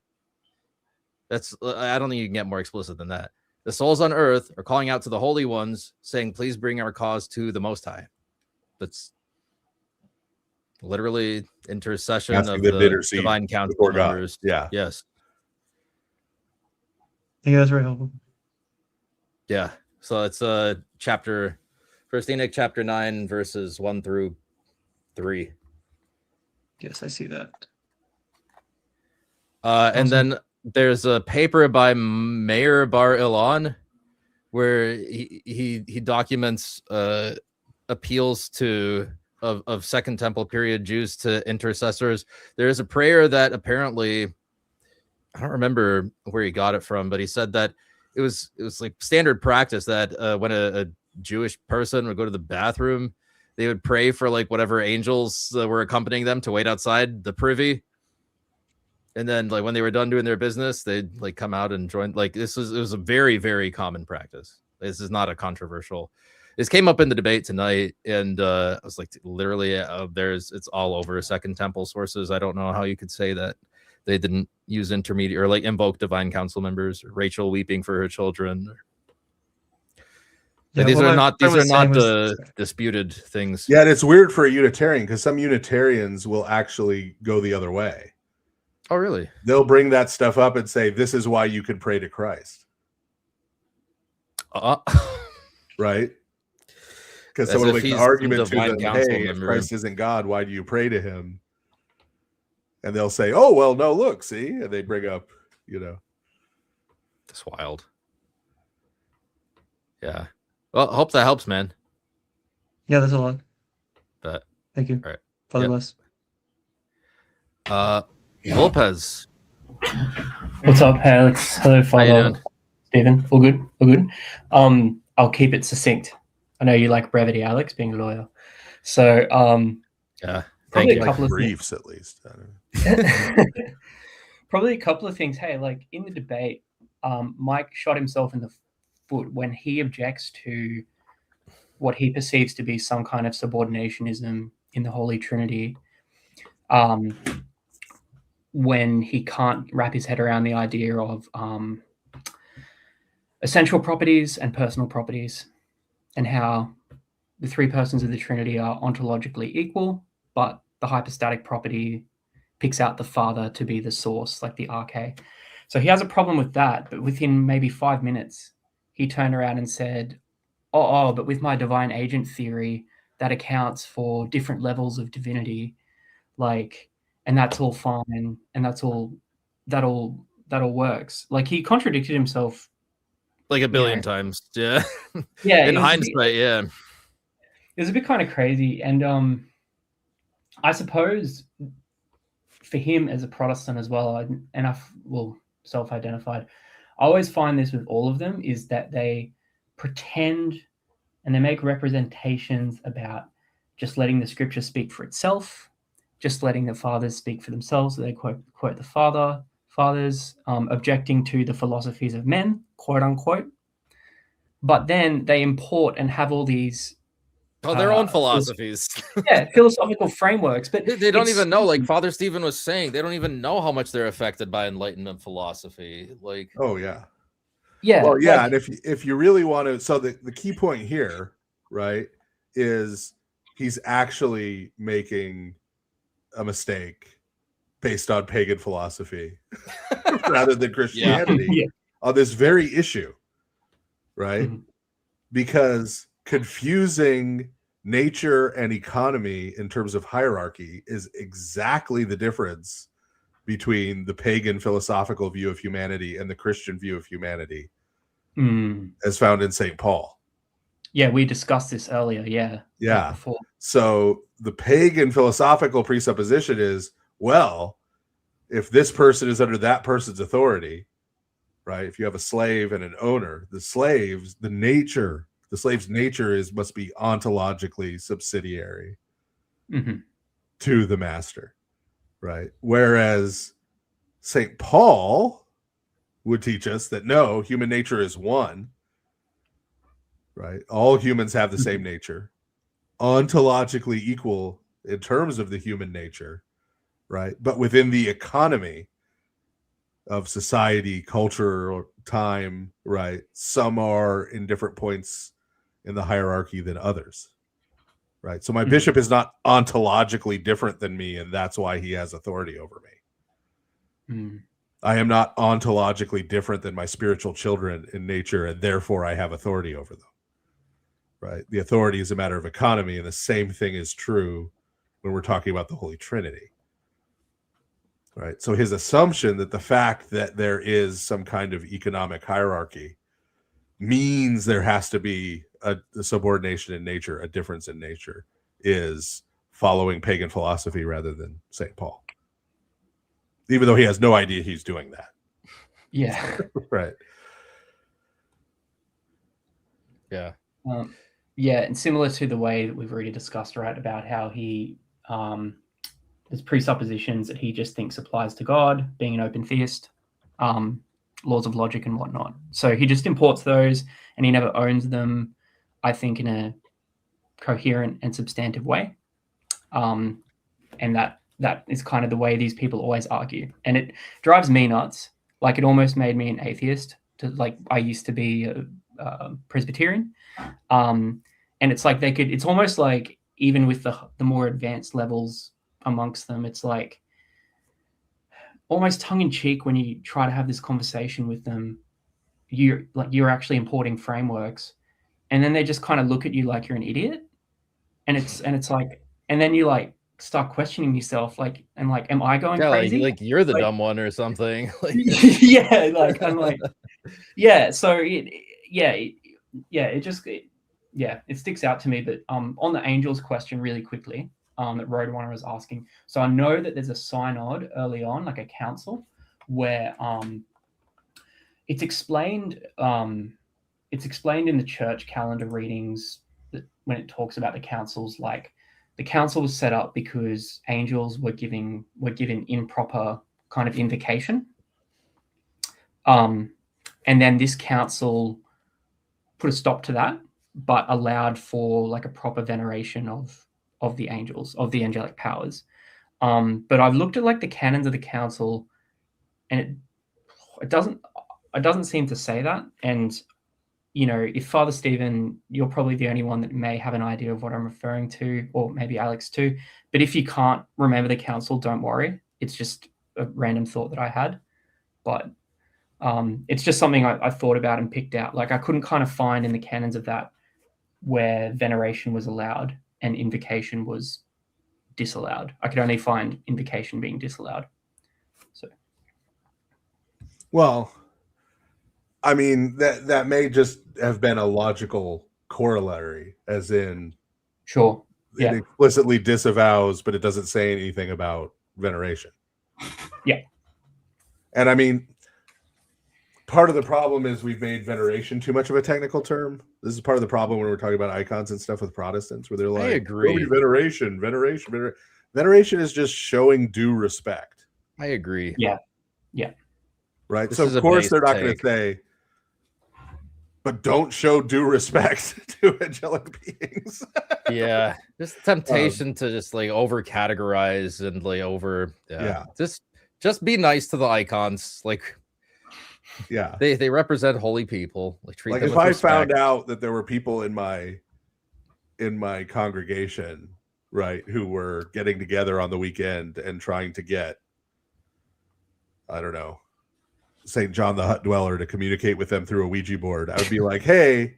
I don't think you can get more explicit than that. The souls on earth are calling out to the holy ones, saying, please bring our cause to the Most High. That's literally intercession of the divine council members. Yeah. Yes. I think that's very helpful. Yeah. So it's chapter, First Enoch chapter 9, verses 1 through 3. Yes, I see that. And then there's a paper by Meir Bar Ilan where he documents appeals of Second Temple period Jews to intercessors. There is a prayer that apparently, I don't remember where he got it from, but he said that it was like standard practice that when a Jewish person would go to the bathroom, they would pray for like whatever angels were accompanying them to wait outside the privy. And then like when they were done doing their business, they'd like come out and join. Like it was a very, very common practice. This is not a controversial. This came up in the debate tonight, and I was like, literally, it's all over Second Temple sources. I don't know how you could say that they didn't use intermediate or like invoke divine council members. Rachel weeping for her children. Yeah, these are not disputed things. Yeah, and it's weird for a Unitarian because some Unitarians will actually go the other way. Oh, really? They'll bring that stuff up and say, this is why you can pray to Christ. Right? Because someone will make an argument to them, hey, if Christ isn't God, why do you pray to him? And they'll say, oh, well, no, look, see? And they bring up, That's wild. Yeah. Well, I hope that helps, man. Yeah, that's a lot. But thank you. All right. Father bless. Lopez. What's up, Alex? Hello, Father Stephen. All good? All good. I'll keep it succinct. I know you like brevity, Alex, being a lawyer. So, yeah, thank you. A couple of briefs, at least. Probably a couple of things. Hey, like in the debate, Mike shot himself in the foot when he objects to what he perceives to be some kind of subordinationism in the Holy Trinity. When he can't wrap his head around the idea of essential properties and personal properties, and how the three persons of the Trinity are ontologically equal, but the hypostatic property picks out the Father to be the source, like the arche. So he has a problem with that, but within maybe 5 minutes, he turned around and said, but with my divine agent theory, that accounts for different levels of divinity, and that's all fine, and that'll works. Like he contradicted himself like a billion times. Yeah. Yeah. In hindsight, yeah. It was a bit kind of crazy. And I suppose for him as a Protestant as well, and self-identified, I always find this with all of them is that they pretend and they make representations about just letting the scripture speak for itself just letting the fathers speak for themselves. They quote the fathers, objecting to the philosophies of men, quote unquote. But then they import and have all these their own philosophies. philosophical frameworks. But they don't even know, like Father Stephen was saying, they don't even know how much they're affected by Enlightenment philosophy. Like, oh yeah. Yeah. Well, yeah, and if you really want to, so the key point here, right, is he's actually making a mistake based on pagan philosophy rather than Christianity on this very issue, right? Mhm. Because confusing nature and economy in terms of hierarchy is exactly the difference between the pagan philosophical view of humanity and the Christian view of humanity as found in St. Paul. Yeah, we discussed this earlier. Yeah. Before. So the pagan philosophical presupposition is, well, if this person is under that person's authority, right? If you have a slave and an owner, the slave's nature must be ontologically subsidiary to the master, right? Whereas St. Paul would teach us that no, human nature is one, right? All humans have the same nature, ontologically equal in terms of the human nature, right? But within the economy of society, culture, or time, right? Some are in different points in the hierarchy than others, right? So my bishop is not ontologically different than me, and that's why he has authority over me. I am not ontologically different than my spiritual children in nature, and therefore I have authority over them, right? The authority is a matter of economy, and the same thing is true when we're talking about the Holy Trinity, right? So his assumption that the fact that there is some kind of economic hierarchy means there has to be a subordination in nature, a difference in nature, is following pagan philosophy rather than St. Paul. Even though he has no idea he's doing that. Yeah. Right. Yeah. Yeah, and similar to the way that we've already discussed, right, about how he there's presuppositions that he just thinks applies to God, being an open theist, laws of logic and whatnot. So he just imports those and he never owns them, I think, in a coherent and substantive way. And that is kind of the way these people always argue. And it drives me nuts. Like, it almost made me an atheist. I used to be a Presbyterian. And it's like it's almost like, even with the more advanced levels amongst them, it's like almost tongue in cheek when you try to have this conversation with them. You're actually importing frameworks, and then they just kind of look at you like you're an idiot. And it's like, and then you like start questioning yourself, am I going crazy? Like you're the dumb one or something. Yeah, I'm like, yeah. So it sticks out to me. But on the angels question, really quickly, that Roadrunner was asking. So I know that there's a synod early on, like a council, where it's explained in the church calendar readings that when it talks about the councils, like the council was set up because angels were given improper kind of invocation. And then this council put a stop to that, but allowed for like a proper veneration of the angels, of the angelic powers. But I've looked at like the canons of the council, and it doesn't seem to say that. And if Father Stephen, you're probably the only one that may have an idea of what I'm referring to, or maybe Alex too. But if you can't remember the council, don't worry. It's just a random thought that I had. But it's just something I thought about and picked out. Like, I couldn't kind of find in the canons of that where veneration was allowed and invocation was disallowed. I could only find invocation being disallowed. So, well, I mean, that may just have been a logical corollary, as in, sure, it explicitly disavows, but it doesn't say anything about veneration. Yeah. And I mean, part of the problem is we've made veneration too much of a technical term. This is part of the problem when we're talking about icons and stuff with Protestants, where they're like, I agree. Veneration. Veneration is just showing due respect. I agree. Yeah. Right. This So is of a course base they're not going take. to say, but don't show due respect to angelic beings. Yeah, just temptation to just like over categorize and like over. Yeah. Just be nice to the icons. Like Yeah. they represent holy people. Like treat Like them if with I respect. found out that there were people in my congregation, right, who were getting together on the weekend and trying to get, I don't know, St. John the Hut Dweller to communicate with them through a Ouija board, I would be like, hey,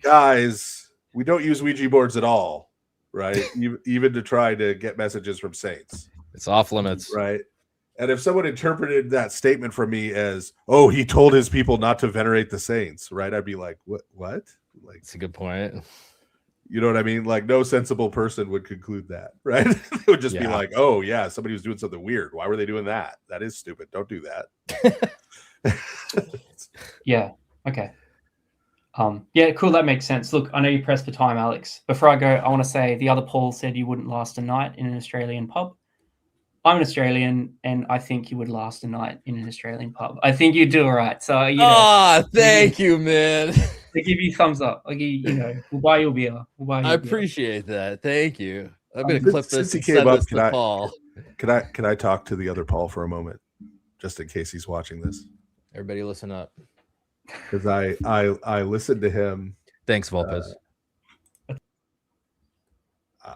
guys, we don't use Ouija boards at all, right? Even to try to get messages from saints. It's off limits. Right. And if someone interpreted that statement from me as, oh, he told his people not to venerate the saints, right? I'd be like, what? Like, It's a good point. you know what I mean? Like, no sensible person would conclude that, right? They would just be Yeah. like, oh, yeah, somebody was doing something weird. Why were they doing that? That is stupid. Don't do that. Yeah. Okay. Yeah, cool. That makes sense. Look, I know you pressed for time, Alex. Before I go, I want to say the other poll said you wouldn't last a night in an Australian pub. I'm an Australian, and I think you would last a night in an Australian pub. I think you'd do all right. So, you know, Thank you, man. I give you thumbs up. I give you know, we'll buy you a beer. We'll buy you I a beer. appreciate that. Thank you. I'm gonna Since- clip this since he and came send up, this to Paul. Can I talk to the other Paul for a moment, just in case he's watching this? Everybody, listen up. Because I listened to him. Thanks, Volpez.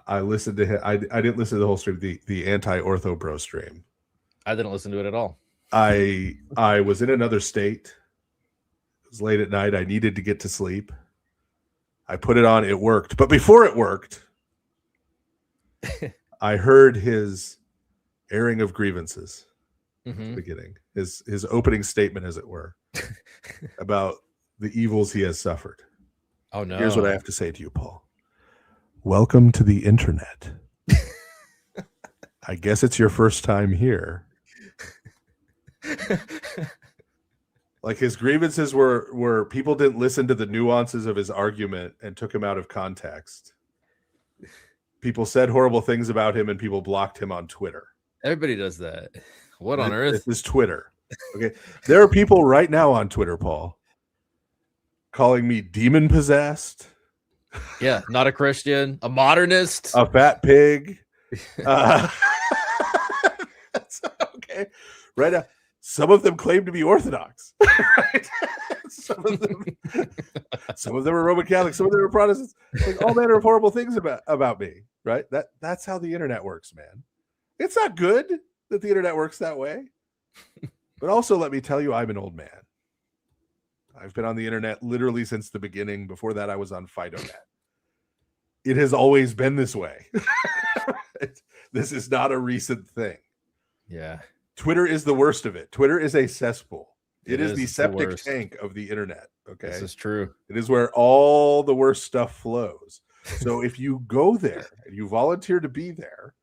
I listened to him. I didn't listen to the whole stream, the anti-ortho bro stream. I didn't listen to it at all. I was in another state. It was late at night. I needed to get to sleep. I put it on. It worked. But before it worked, I heard his airing of grievances at the beginning. His opening statement, as it were, about the evils he has suffered. Oh no! Here's what I have to say to you, Paul. Welcome to the internet. I guess it's your first time here. Like his grievances were people didn't listen to the nuances of his argument and took him out of context. People said horrible things about him and people blocked him on Twitter. Everybody does that. What on earth? This is Twitter. Okay. There are people right now on Twitter, Paul, calling me demon possessed. Yeah, not a Christian, a modernist. A fat pig. That's okay. Right now, some of them claim to be Orthodox. Right? some of them are Roman Catholics. Some of them are Protestants. Like all manner of horrible things about me. Right? That's how the internet works, man. It's not good that the internet works that way. But also, let me tell you, I'm an old man. I've been on the internet literally since the beginning. Before that, I was on FidoNet. It has always been this way. Right? This is not a recent thing. Yeah. Twitter is the worst of it. Twitter is a cesspool. It is the the septic worst. tank of the internet. Okay. This is true. It is where all the worst stuff flows. So if you go there and you volunteer to be there,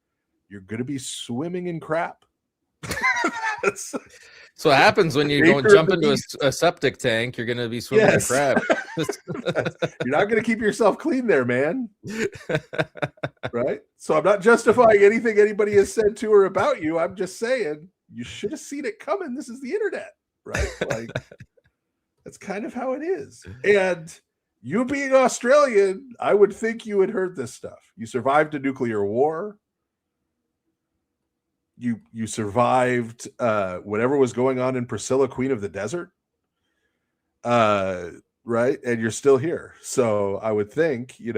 you're going to be swimming in crap. That's So what happens when you go and Nature of jump the into beast. a septic tank? You're going to be swimming Yes. in crap. You're not going to keep yourself clean there, man. Right? So I'm not justifying anything anybody has said to or about you. I'm just saying you should have seen it coming. This is the internet, right? Like that's kind of how it is. And you being Australian, I would think you had heard this stuff. You survived a nuclear war. You survived whatever was going on in Priscilla, Queen of the Desert. Right? And you're still here. So I would think, you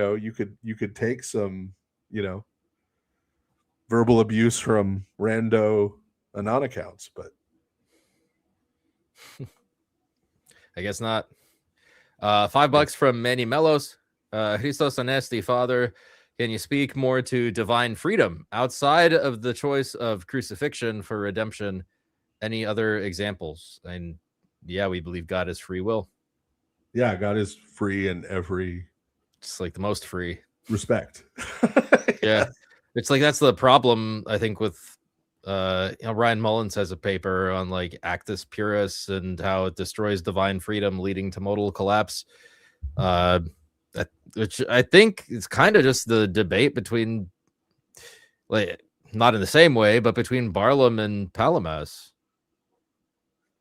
could take some, verbal abuse from rando anon accounts, but I guess not. $5 from Manny Melos. Christos Anesti, Father, can you speak more to divine freedom outside of the choice of crucifixion for redemption? Any other examples? And yeah, we believe God is free will. yeah, God is free in every It's like the most free. respect. Yeah. It's like that's the problem, I think, with Ryan Mullins has a paper on like Actus Purus and how it destroys divine freedom, leading to modal collapse. Which I think is kind of just the debate between like not in the same way, but between Barlam and Palamas.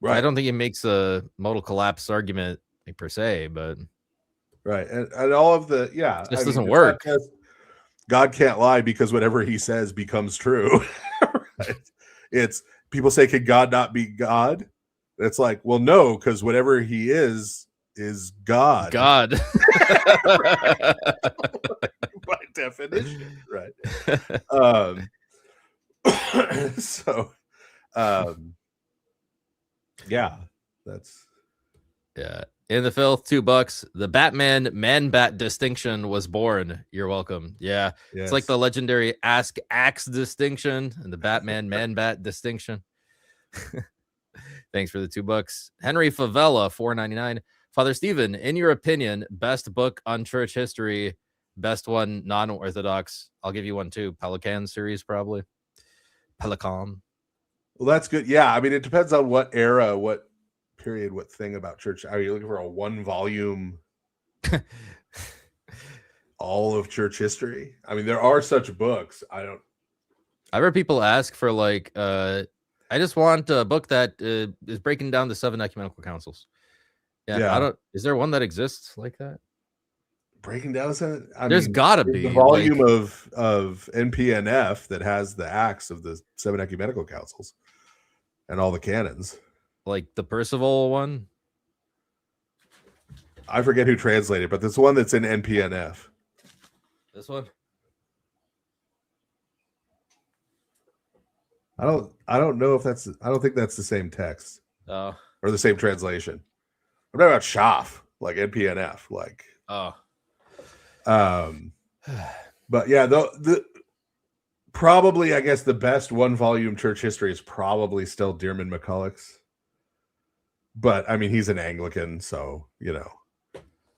Right. I don't think it makes a modal collapse argument like, per se, but Right. And all of the, yeah. it just I mean, doesn't it's work. not just God can't lie because whatever he says becomes true. Right? It's people say, can God not be God? It's like, well, no, because whatever he is God. God. By definition. Right. So yeah, that's Yeah. In the filth, $2. The Batman Man-Bat distinction was born. You're welcome. Yeah. yes. It's like the legendary Ask Axe distinction and the Batman Man-Bat distinction. Thanks for the $2. Henry Favela, $4.99. Father Stephen, in your opinion, best book on church history, best one non-orthodox. I'll give you one too. Pelican series, probably. Pelican. Well, that's good. Yeah, I mean, it depends on what era, what period, what thing about church. Are you looking for a 1-volume all of church history? I mean, there are such books. I've heard people ask for like I just want a book that is breaking down the 7 ecumenical councils. Yeah. Is there one that exists like that? Breaking down there's gotta be the volume of NPNF that has the acts of the 7 ecumenical councils and all the canons. Like the Percival one? I forget who translated, but this one that's in NPNF. This one? I don't know if that's, I don't think that's the same text or the same translation. I'm talking about Schaff, like NPNF, like. But yeah, the probably, I guess the best 1-volume church history is probably still Dearman McCulloch's. But I mean, he's an Anglican, so you know.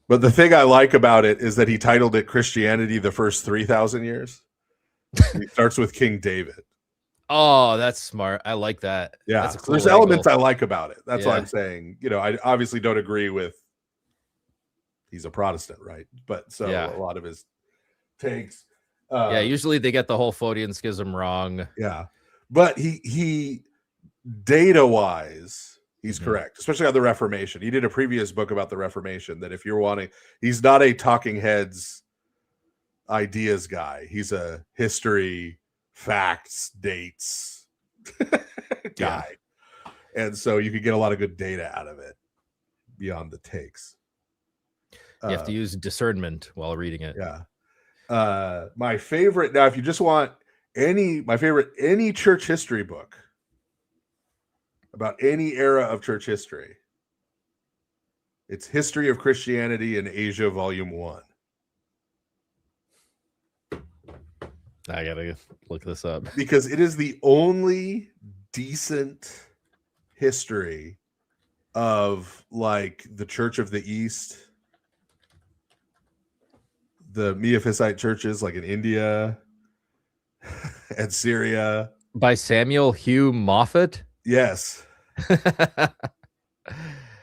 But the thing I like about it is that he titled it Christianity the First 3,000 Years. He starts with King David. Oh, that's smart. I like that. Yeah, that's a cool there's angle. elements I like about it. That's what I'm saying. You know, I obviously don't agree with. He's a Protestant, right? But so a lot of his takes. Usually they get the whole Photian schism wrong. Yeah, but he data wise, he's correct, especially on the Reformation. He did a previous book about the Reformation. That if you're wanting, he's not a talking heads ideas guy. He's a history, facts, dates guy, and so you could get a lot of good data out of it beyond the takes. You have to use discernment while reading it. Yeah. My favorite, now, if you just want any church history book about any era of church history, it's History of Christianity in Asia, Volume 1. I gotta look this up. Because it is the only decent history of like the Church of the East, the Miaphysite churches like in India and Syria. By Samuel Hugh Moffat? Yes.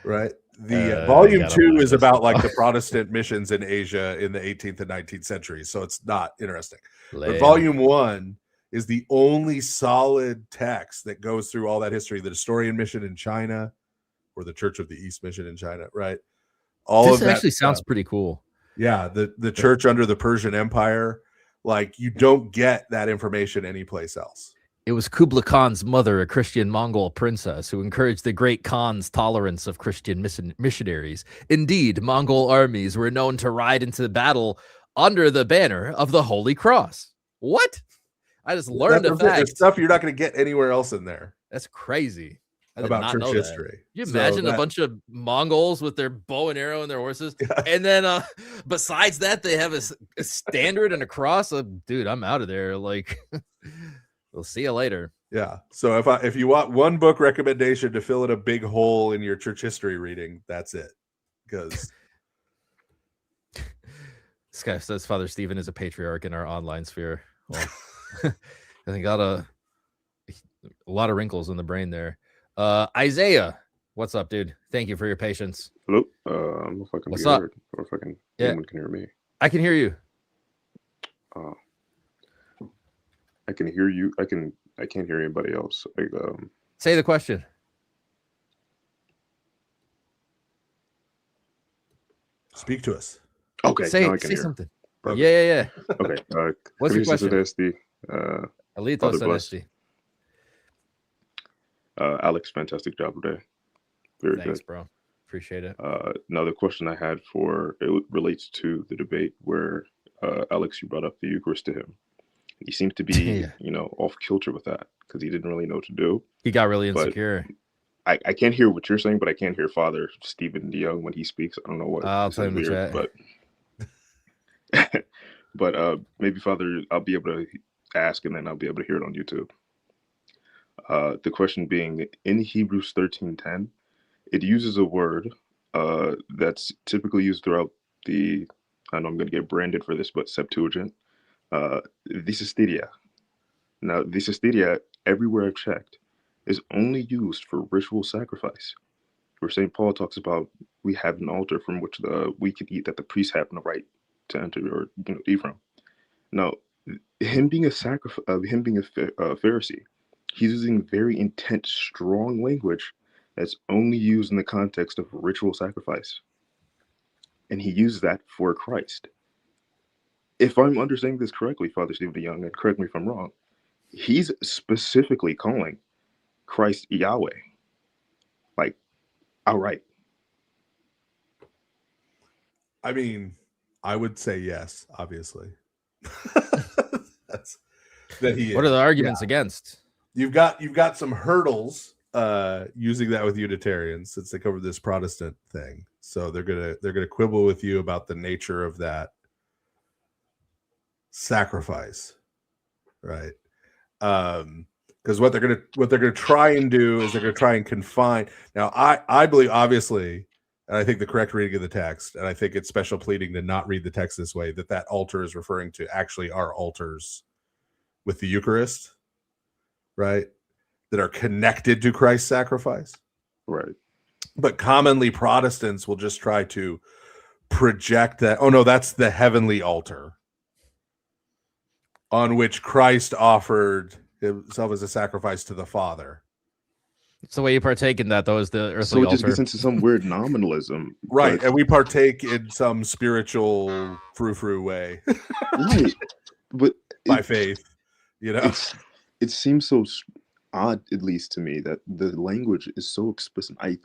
Right. The volume 2 is about like the Protestant missions in Asia in the 18th and 19th centuries. So it's not interesting. But volume 1 is the only solid text that goes through all that history. The Nestorian mission in China, or the Church of the East mission in China, right? All of that actually sounds pretty cool. Yeah, the church under the Persian Empire, like you don't get that information anyplace else. It was Kublai Khan's mother, a Christian Mongol princess, who encouraged the great Khan's tolerance of Christian missionaries. Indeed, Mongol armies were known to ride into battle under the banner of the Holy Cross. What? I just learned a fact. There's stuff you're not going to get anywhere else in there. That's crazy. About church history. Can you imagine a bunch of Mongols with their bow and arrow and their horses? Yeah. And then besides that, they have a standard and a cross. Dude, I'm out of there. Like, we'll see you later. Yeah. So if you want one book recommendation to fill in a big hole in your church history reading, that's it. Because this guy says Father Stephen is a patriarch in our online sphere. Well, I think got a lot of wrinkles in the brain there. Isaiah, what's up, dude? Thank you for your patience. Hello. I'm fucking what's up? Or fucking anyone can hear me. I can hear you. I I can hear you. I can't hear anybody else. Like, Say the question. Speak to us. okay, Say now I can hear. something. Perfect. Yeah. Okay. What's your question? Nasty, Alitos Father bless. Honesty. Alex, fantastic job today. Very Thanks, good. bro. Appreciate it. Now the question I had it relates to the debate where Alex, you brought up the Eucharist to him. He seemed to be, off kilter with that because he didn't really know what to do. He got really But insecure. I can't hear what you're saying, but I can't hear Father Stephen DeYoung when he speaks. I don't know what. I'll this tell is him to weird, chat. but maybe Father, I'll be able to ask, and then I'll be able to hear it on YouTube. The question being, in Hebrews 13:10, it uses a word that's typically used throughout the, I know I'm going to get branded for this, but Septuagint, Disisteria. Now, Disisteria, everywhere I've checked, is only used for ritual sacrifice, where St. Paul talks about we have an altar from which we can eat, that the priests have no right to enter or eat from. Now, him being a Pharisee, he's using very intense, strong language that's only used in the context of ritual sacrifice, and he used that for Christ. If I'm understanding this correctly, Father Stephen DeYoung, and correct me if I'm wrong, he's specifically calling Christ Yahweh, like, outright. I mean, I would say yes, obviously. That's that he. What are the arguments against? You've got some hurdles using that with Unitarians since they cover this Protestant thing. So they're gonna quibble with you about the nature of that sacrifice, right? Because what they're gonna try and do is they're gonna try and confine. Now, I believe, obviously, and I think the correct reading of the text, and I think it's special pleading to not read the text this way, that altar is referring to actually our altars with the Eucharist, right? That are connected to Christ's sacrifice. Right. But commonly Protestants will just try to project that, oh no, that's the heavenly altar on which Christ offered himself as a sacrifice to the Father. It's the way you partake in that, though, is the earthly So it just altar. gets into some weird nominalism. Right. but- And we partake in some spiritual frou-frou way right. But by faith, you know? it seems so odd, at least to me, that the language is so explicit. And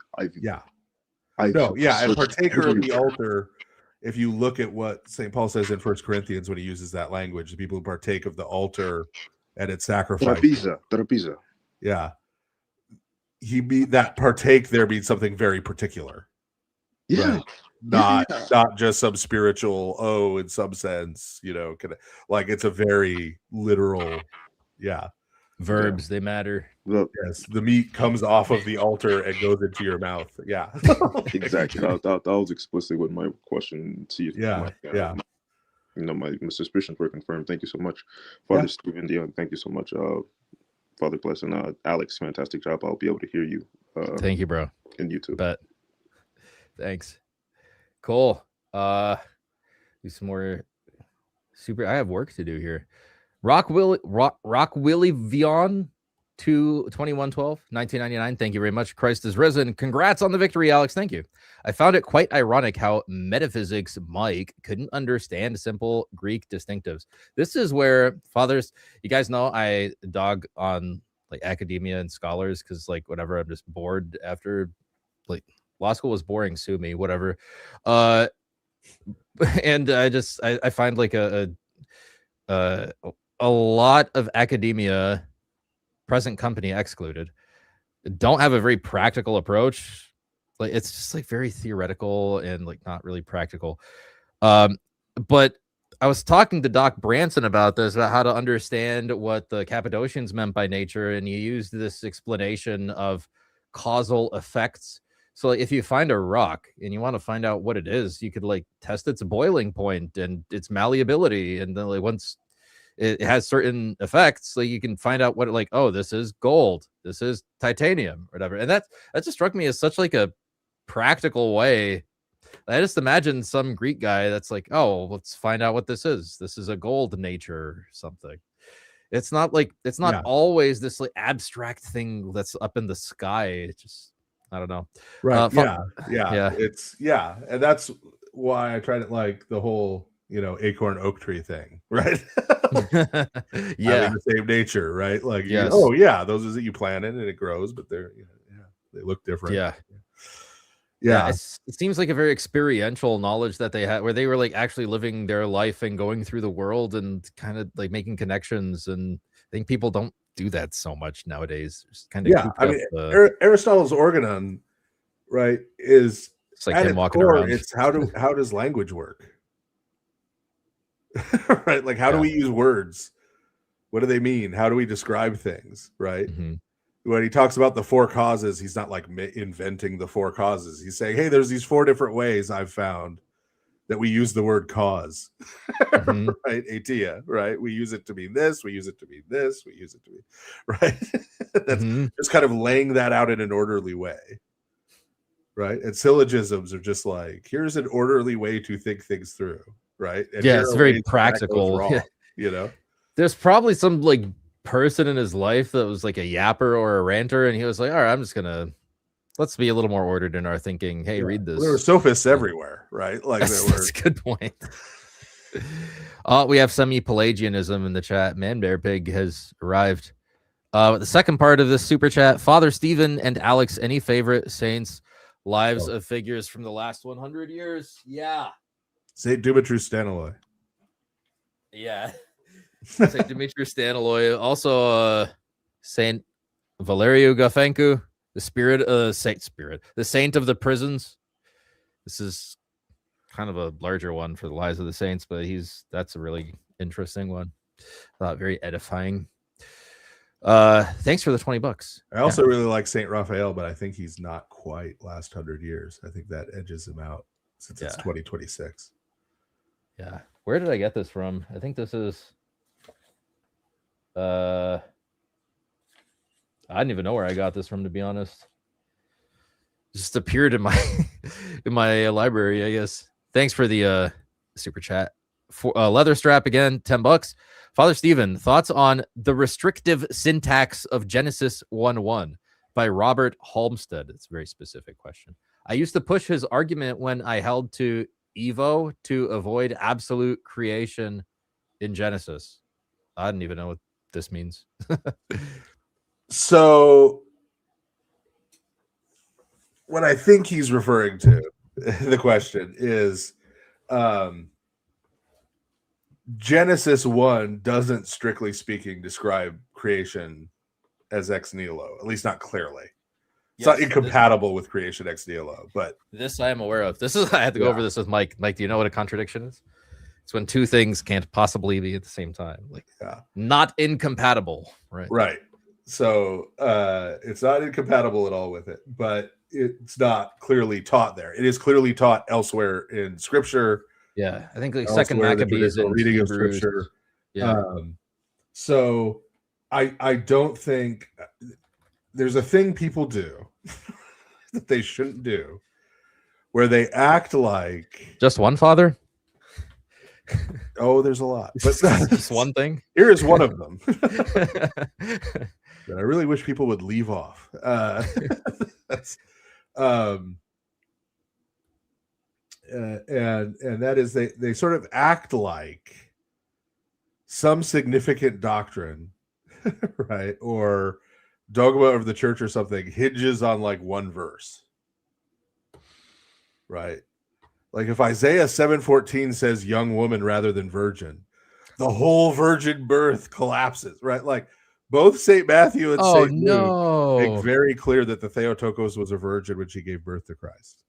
partaker of the altar, if you look at what St. Paul says in 1 Corinthians when he uses that language, the people who partake of the altar and its sacrifice. Trapeza. Yeah. That partake there means something very particular. Yeah. Right? Not just some spiritual, in some sense, like it's a very literal, verbs, they matter. Yes, the meat comes off of the altar and goes into your mouth. Yeah. Exactly. That was explicitly what my question to you. My suspicions were confirmed. Thank you so much, Father Stephen DeYoung. Thank you so much, Father Bless, and Alex. Fantastic job. I'll be able to hear you. Thank you, bro. In YouTube. But thanks. Cool. Do some more super. I have work to do here. Rock Willie Vion 2112 1999. Thank you very much. Christ is risen. Congrats on the victory, Alex. Thank you. I found it quite ironic how metaphysics Mike couldn't understand simple Greek distinctives. This is where fathers, you guys know I dog on like academia and scholars because like whatever, I'm just bored after like law school was boring, sue me, whatever. And I find like a lot of academia, present company excluded, don't have a very practical approach. Like it's just like very theoretical and like not really practical. But I was talking to Doc Branson about this, about how to understand what the Cappadocians meant by nature, and he used this explanation of causal effects. So like, if you find a rock and you want to find out what it is, you could like test its boiling point and its malleability, and then like once it has certain effects, like you can find out what like, oh, this is gold, this is titanium, whatever. And that just struck me as such like a practical way. I just imagine some Greek guy that's like, oh, let's find out what this is. This is a gold nature or something. It's not like it's not Yeah. always this like abstract thing that's up in the sky. It's just I don't know. Right. Fu- Yeah. It's and that's why I tried it like the whole, acorn oak tree thing, right? yeah. Having the same nature, right? Like Yes. oh yeah, those is that you plant it and it grows, but they're they look different. Yeah. Yeah. It seems like a very experiential knowledge that they had, where they were like actually living their life and going through the world and kind of like making connections. And I think people don't do that so much nowadays. Just kind of I mean, Aristotle's organon, right, is it's like at him its walking core, around. it's how does language work? Right? Like how do Yeah. we use words? What do they mean? How do we describe things? Right? Mhm. When he talks about the four causes, he's not like inventing the four causes. He's saying, hey, there's these four different ways I've found that we use the word cause. Mhm. Right? Atia, right? We use it to mean this, we use it to mean this, we use it to mean right. That's Mhm. just kind of laying that out in an orderly way. Right. And syllogisms are just like, here's an orderly way to think things through. Right. And Yeah, here it's are very ways that goes practical. wrong, you know? There's probably some like person in his life that was like a yapper or a ranter, and he was like, all right, I'm just gonna let's be a little more ordered in our thinking. Hey, read this. Well, there were sophists everywhere, right? Like That's a good point. We have semi-Pelagianism in the chat. Man Bear Pig has arrived. The second part of this super chat, Father Stephen and Alex, any favorite saints' lives of figures from the last 100 years? Yeah. Saint Dumitru Staniloi. Yeah. Saint Demetrius Staniloi. Also Saint Valerio Gafencu, the saint of the prisons. This is kind of a larger one for the lives of the saints, but that's a really interesting one. Very edifying. Thanks for the $20. I also really like Saint Raphael, but I think he's not quite last 100 years. I think that edges him out since it's 2026. Yeah. Where did I get this from? I think this is I didn't even know where I got this from, to be honest. It just appeared in my in my library, I guess. Thanks for the super chat. For leather strap again, $10. Father Stephen, thoughts on the restrictive syntax of Genesis 1:1 by Robert Halmstead? It's a very specific question. I used to push his argument when I held to Evo to avoid absolute creation in Genesis. I didn't even know what this means. So what I think he's referring to, the question is, Genesis 1 doesn't, strictly speaking, describe creation as ex nihilo, at least not clearly. It's not incompatible with creation ex nihilo, but this I am aware of. I had to go over this with Mike. Mike, do you know what a contradiction is? It's when two things can't possibly be at the same time. Like, not incompatible, right? Right. So it's not incompatible at all with it, but it's not clearly taught there. It is clearly taught elsewhere in Scripture. Yeah, I think like Second Maccabees and reading of Hebrews. Scripture. Yeah. So I don't think there's a thing people do that they shouldn't do, where they act like just one father. Oh, there's a lot, but just one thing. Here is one of them that I really wish people would leave off. And that is they sort of act like some significant doctrine, right, or dogma of the church or something hinges on like one verse, right? Like if Isaiah 7:14 says young woman rather than virgin, the whole virgin birth collapses, right? Like both St. Matthew and St. Luke make very clear that the Theotokos was a virgin when she gave birth to Christ.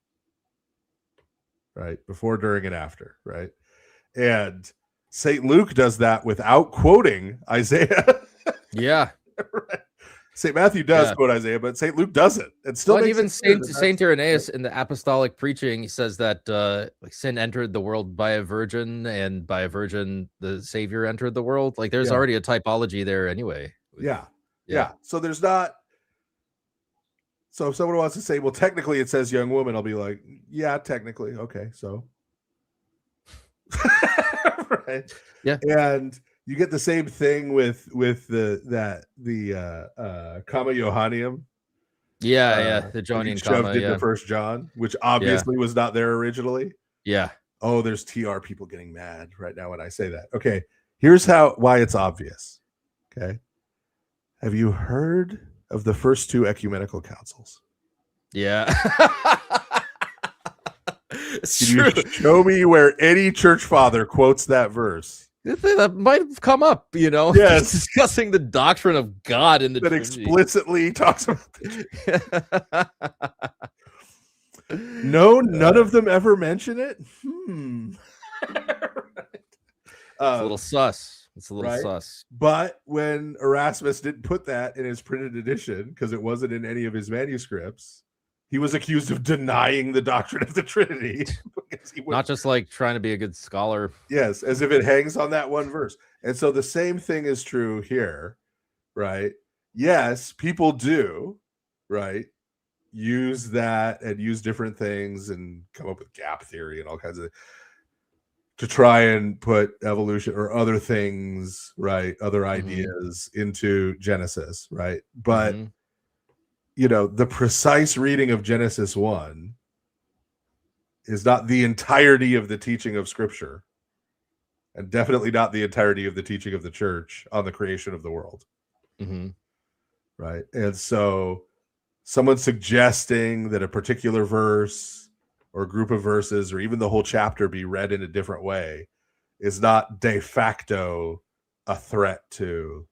Right? Before, during, and after, right? And St. Luke does that without quoting Isaiah. Yeah. Right? St. Matthew does quote Isaiah, but St. Luke doesn't. And still even Saint Irenaeus in the apostolic preaching, he says that like sin entered the world by a virgin, and by a virgin the Savior entered the world. Like there's already a typology there anyway. Yeah. So there's not. So if someone wants to say, well, technically it says young woman, I'll be like, yeah, technically. Okay, so. Right. Yeah. And You get the same thing with the Comma Johannium. Yeah, the that he Johannian shoved comma, into yeah. First John, which obviously was not there originally. Yeah. Oh, there's TR people getting mad right now when I say that. Okay, here's why it's obvious. Okay, have you heard of the first two ecumenical councils? Yeah. It's Can true. you show me where any church father quotes that verse? That might have come up, you know. Yes. Discussing the doctrine of God in the That Trinity. explicitly talks about No, none of them ever mention it. It's a little sus. It's a little right? sus. But when Erasmus didn't put that in his printed edition because it wasn't in any of his manuscripts, he was accused of denying the doctrine of the Trinity. Because he Not just like trying to be a good scholar. Yes, as if it hangs on that one verse. And so the same thing is true here, right? Yes, people do, right? Use that and use different things and come up with gap theory and all kinds of to try and put evolution or other things, right? Other ideas into Genesis, right? But you know, the precise reading of Genesis 1 is not the entirety of the teaching of Scripture, and definitely not the entirety of the teaching of the church on the creation of the world. Right? And so someone suggesting that a particular verse or group of verses or even the whole chapter be read in a different way is not de facto a threat to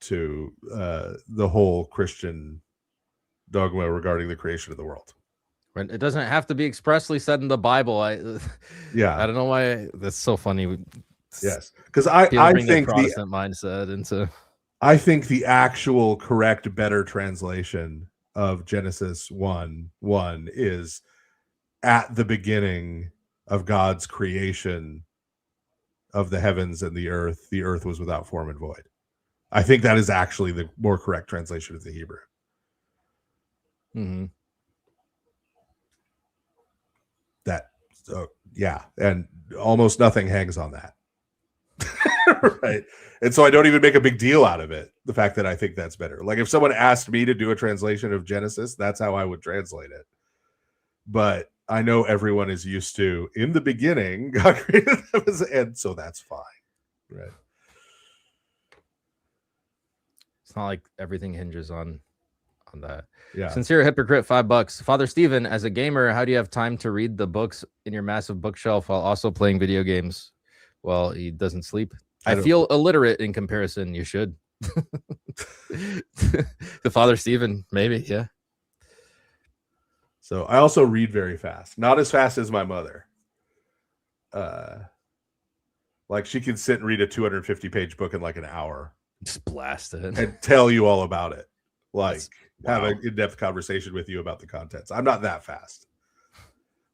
the whole Christian dogma regarding the creation of the world. It doesn't have to be expressly said in the Bible. I don't know why that's so funny. Yes, because I think Protestant mindset into. I think the actual correct, better translation of Genesis 1:1 is at the beginning of God's creation of the heavens and the earth was without form and void. I think that is actually the more correct translation of the Hebrew. And almost nothing hangs on that. Right. And so I don't even make a big deal out of it, the fact that I think that's better. Like if someone asked me to do a translation of Genesis, that's how I would translate it. But I know everyone is used to, in the beginning, God created them, and so that's fine. Right. It's not like everything hinges on that. Yeah. Sincere Hypocrite, $5. Father Stephen, as a gamer, how do you have time to read the books in your massive bookshelf while also playing video games? Well, he doesn't sleep. I feel illiterate in comparison. You should. The Father Stephen, maybe, yeah. So I also read very fast. Not as fast as my mother. Like she can sit and read a 250-page book in like an hour. Just blast it. And tell you all about it. Like wow. Have an in-depth conversation with you about the contents. I'm not that fast.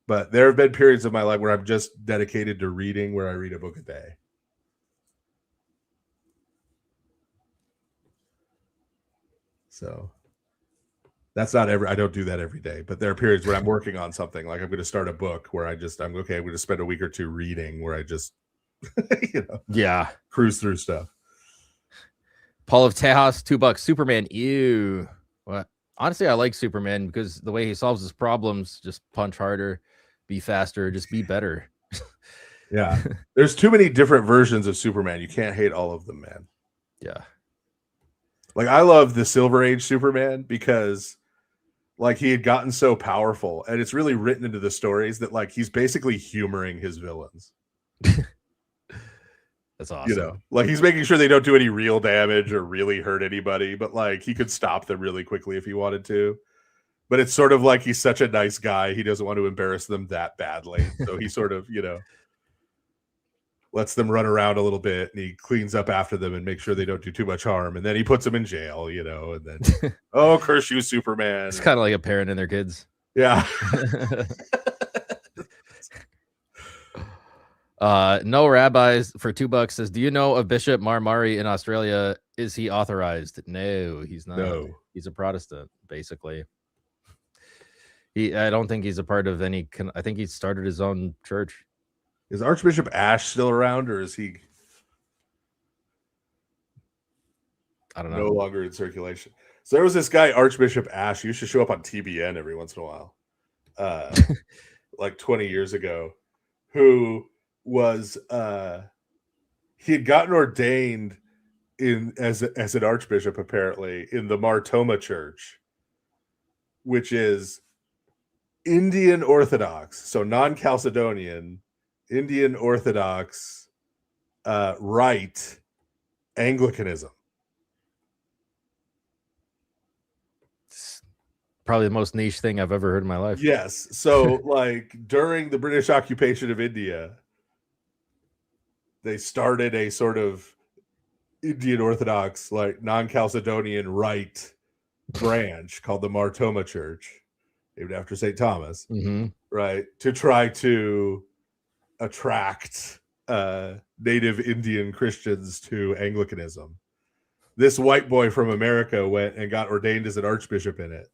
But there have been periods of my life where I'm just dedicated to reading, where I read a book a day. So that's not I don't do that every day, but there are periods when I'm working on something, like I'm going to start a book where I'm going to spend a week or two reading, where I just, cruise through stuff. Paul of Tejas, $2. Superman, ew. What? Honestly, I like Superman because the way he solves his problems, just punch harder, be faster, just be better. Yeah. There's too many different versions of Superman. You can't hate all of them, man. Yeah. Like I love the Silver Age Superman because like he had gotten so powerful, and it's really written into the stories that like he's basically humoring his villains. That's awesome. You know, like he's making sure they don't do any real damage or really hurt anybody, but like he could stop them really quickly if he wanted to. But it's sort of like he's such a nice guy, he doesn't want to embarrass them that badly. So he sort of, lets them run around a little bit, and he cleans up after them and makes sure they don't do too much harm. And then he puts them in jail, and then, oh, curse you, Superman. It's kind of like a parent and their kids. Yeah. No Rabbis for $2 says, do you know of Bishop Marmari in Australia? Is he authorized? No, he's not. No. He's a Protestant, basically. I don't think he's a part of any. I think he started his own church. Is Archbishop Ash still around, or is he? I don't No know. longer in circulation. So there was this guy, Archbishop Ash. He used to show up on TBN every once in a while, like 20 years ago, who was he had gotten ordained as an archbishop, apparently, in the Martoma Church, which is Indian Orthodox, so non-Chalcedonian, Indian Orthodox, Rite Anglicanism. Probably the most niche thing I've ever heard in my life. Yes. So, like, during the British occupation of India, they started a sort of Indian Orthodox, like non-Chalcedonian Rite branch called the Martoma Church, named after St. Thomas, right? To try to attract native Indian Christians to Anglicanism. This white boy from America went and got ordained as an archbishop in it,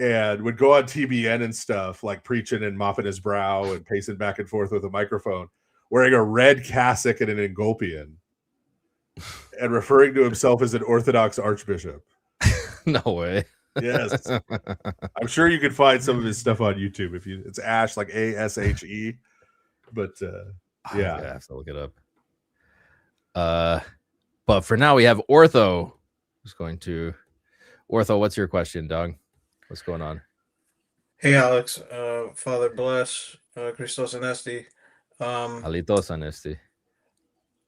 and would go on TBN and stuff, like preaching and mopping his brow and pacing back and forth with a microphone, wearing a red cassock and an engulpian, and referring to himself as an Orthodox archbishop. No way. Yes. I'm sure you could find some of his stuff on YouTube if you. It's Ash, like ASHE, but yeah, I have to look it up. But for now we have Ortho, who's going to. Ortho, what's your question, dog? What's going on? Hey, Alex. Father bless. Christos Anesti. Alitos Anesti.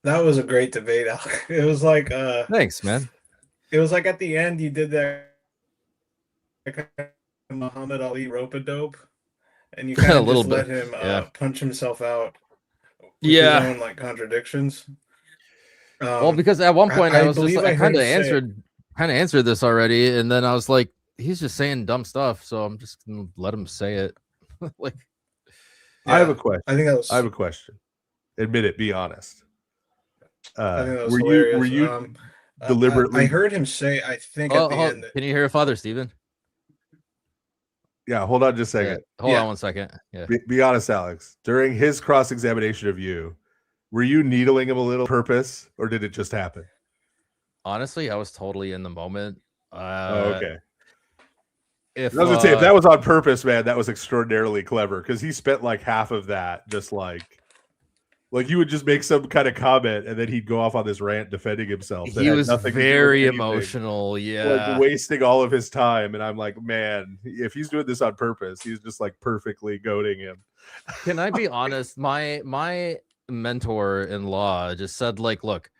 That was a great debate, Alex. It was like Thanks, man. It was like at the end you did that Muhammad Ali rope-a-dope, and you kind A of little just let bit, him yeah. punch himself out with Yeah. his own like contradictions. Well, because at one point I was just believe like, I heard kind of him say- answered this already, and then I was like, he's just saying dumb stuff, so I'm just gonna let him say it. Like, I have a Yeah, question. I think that was. I have a question. Admit it. Be honest. I think that was Were hilarious. you deliberately? I heard him say. I think oh, at the hold- end. can you hear Father Stephen? Yeah. Hold on, just a second. Hold Yeah. on 1 second. Yeah. Be honest, Alex. During his cross-examination of you, were you needling him a little purpose, or did it just happen? Honestly, I was totally in the moment. Okay. If I was gonna say, if that was on purpose, man, that was extraordinarily clever, because he spent like half of that just like you would just make some kind of comment and then he'd go off on this rant defending himself. that he had was nothing to do with very anything, emotional, yeah. like wasting all of his time. And I'm like, man, if he's doing this on purpose, he's just like perfectly goading him. Can I be honest? My mentor in law just said, like, look,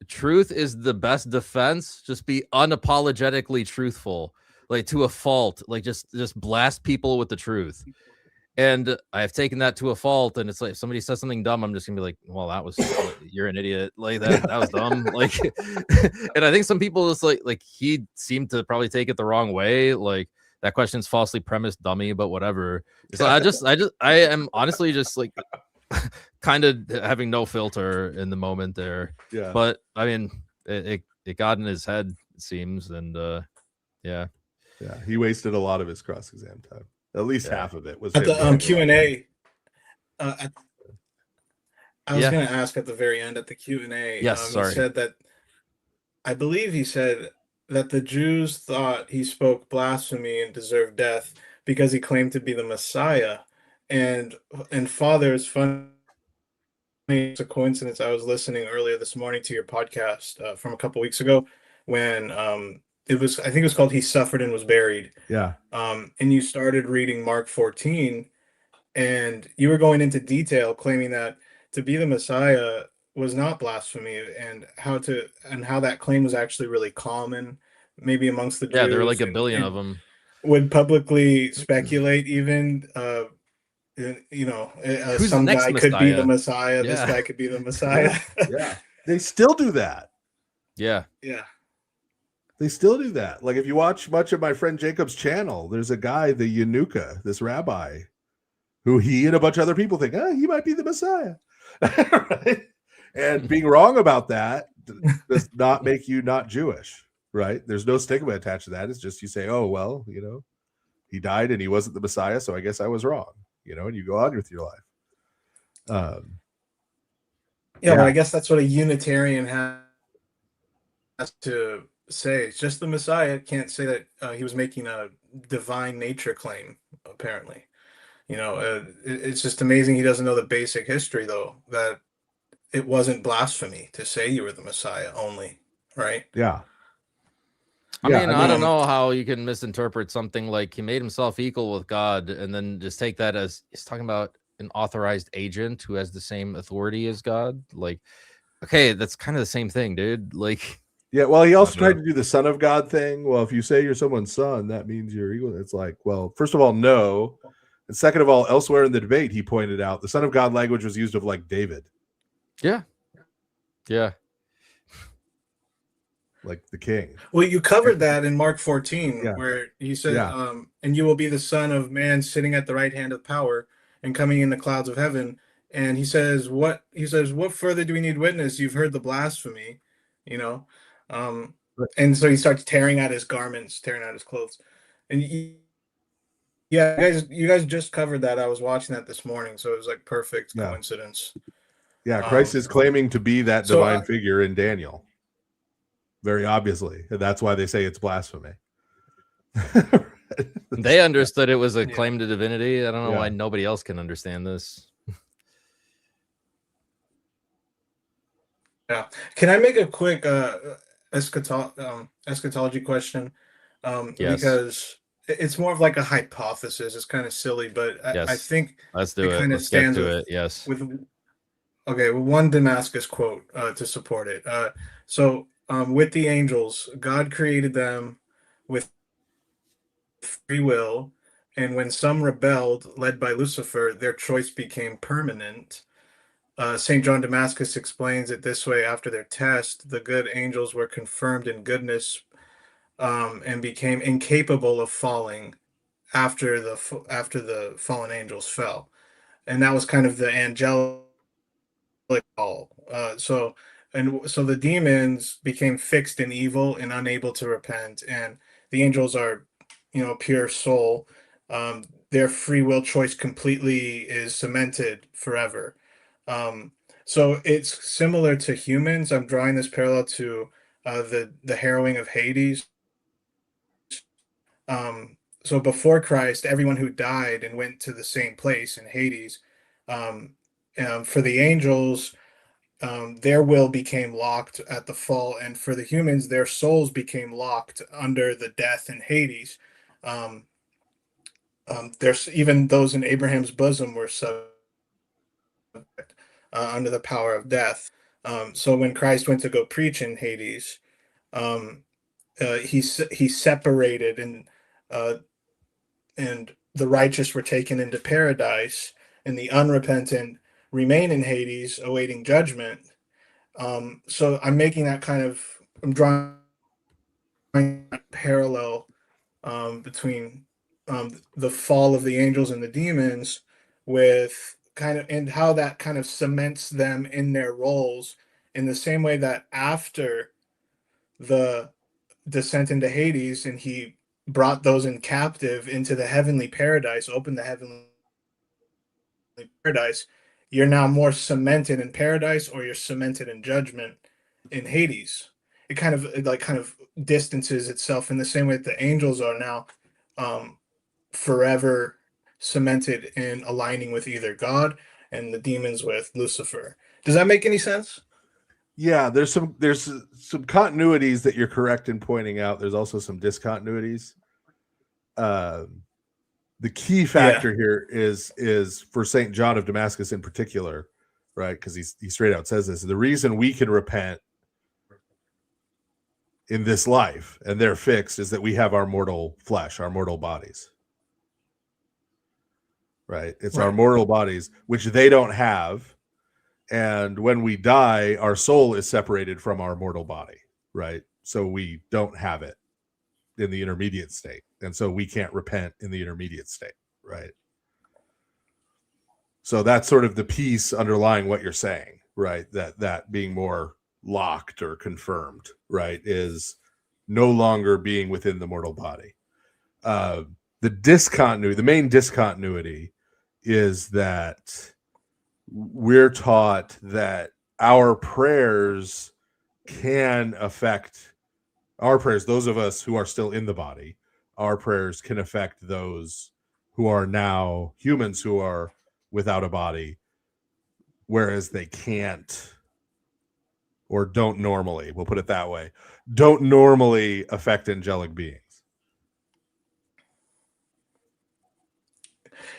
truth is the best defense. Just be unapologetically truthful, like to a fault. Like just blast people with the truth. And I've taken that to a fault. And it's like if somebody says something dumb, I'm just gonna be like, well, that was you're an idiot. Like that was dumb. Like, and I think some people just like he seemed to probably take it the wrong way. Like that question's falsely premised, dummy, but whatever. So I am honestly just like kind of having no filter in the moment there. Yeah. But I mean, it got in his head, it seems, and yeah. Yeah. He wasted a lot of his cross-exam time. At least half of it was At him the going Q&A. I was Yeah. going to ask at the very end at the Q&A. Yes, sorry. He said that. I believe he said that the Jews thought he spoke blasphemy and deserved death because he claimed to be the Messiah. And Father, it's funny. It's a coincidence. I was listening earlier this morning to your podcast from a couple weeks ago when it was, I think it was called "He Suffered and Was Buried." Yeah. And you started reading Mark 14, and you were going into detail, claiming that to be the Messiah was not blasphemy, and how that claim was actually really common, maybe amongst the Jews. Yeah, there were like a billion of them. Would publicly speculate even. Who's Some the next guy could be Messiah? the Messiah. This Yeah. guy could be the Messiah. Yeah. They still do that. Yeah. Yeah. They still do that. Like if you watch much of my friend Jacob's channel, there's a guy, the Yanuka, this rabbi, who he and a bunch of other people think, he might be the Messiah. Right? And being wrong about that does not make you not Jewish, right? There's no stigma attached to that. It's just you say, oh, well, he died and he wasn't the Messiah, so I guess I was wrong, and you go on with your life. Yeah, but I guess that's what a Unitarian has has to say. It's just the Messiah can't say that he was making a divine nature claim, apparently. It's just amazing he doesn't know the basic history, though, that it wasn't blasphemy to say you were the Messiah only, right? Yeah. I mean, I don't mean- know how you can misinterpret something like he made himself equal with God and then just take that as he's talking about an authorized agent who has the same authority as God. Like, okay, that's kind of the same thing, dude. Like, Yeah, well, he also don't tried know. to do the son of God thing. Well, if you say you're someone's son, that means you're equal. It's like, well, first of all, no. And second of all, elsewhere in the debate, he pointed out the son of God language was used of like David, yeah. Yeah. like the king. Well, you covered that in Mark 14, Yeah. where he said, Yeah. and you will be the son of man sitting at the right hand of power and coming in the clouds of heaven. And he says, what further do we need witness? You've heard the blasphemy, you know? And so he starts tearing out his garments, tearing out his clothes. And yeah, you guys just covered that. I was watching that this morning, so it was like perfect Yeah. coincidence. Yeah, Christ is claiming to be that so divine figure in Daniel. Very obviously. And that's why they say it's blasphemy. They understood it was a Yeah. claim to divinity. I don't know Yeah. why nobody else can understand this. Yeah. Can I make a quick eschatology question? Yes. Because it's more of like a hypothesis. It's kind of silly, but I Yes. think Let's do it. kind of Let's get stands to it. Yes. with one Damascus quote to support it. So with the angels, God created them with free will, and when some rebelled, led by Lucifer, their choice became permanent. St. John Damascus explains it this way: after their test, the good angels were confirmed in goodness and became incapable of falling after the fallen angels fell, and that was kind of the angelic call. So the demons became fixed in evil and unable to repent, and the angels are, pure soul. Their free will choice completely is cemented forever. So it's similar to humans. I'm drawing this parallel to the harrowing of Hades. So before Christ, everyone who died and went to the same place in Hades. For the angels, their will became locked at the fall, and for the humans, their souls became locked under the death in Hades. There's even those in Abraham's bosom were subject under the power of death. So when Christ went to go preach in Hades, he separated, and the righteous were taken into paradise, and the unrepentant remain in Hades awaiting judgment. So I'm making that I'm drawing a parallel between the fall of the angels and the demons with and how that kind of cements them in their roles, in the same way that after the descent into Hades and he brought those in captive into the heavenly paradise, opened the heavenly paradise, you're now more cemented in paradise or you're cemented in judgment in Hades. It kind of distances itself in the same way that the angels are now forever cemented in aligning with either God, and the demons with Lucifer. Does that make any sense? Yeah, there's some continuities that you're correct in pointing out. There's also some discontinuities. The key factor here is for St. John of Damascus in particular, right? Because he straight out says this: the reason we can repent in this life and they're fixed is that we have our mortal flesh, our mortal bodies. Right? It's our mortal bodies, which they don't have. And when we die, our soul is separated from our mortal body, right? So we don't have it in the intermediate state. And so we can't repent in the intermediate state, right? So that's sort of the piece underlying what you're saying, right? That being more locked or confirmed, right, is no longer being within the mortal body. The main discontinuity is that we're taught that our prayers can affect our prayers. Those of us who are still in the body, our prayers can affect those who are now humans who are without a body, whereas they can't or don't normally, we'll put it that way, don't normally affect angelic beings.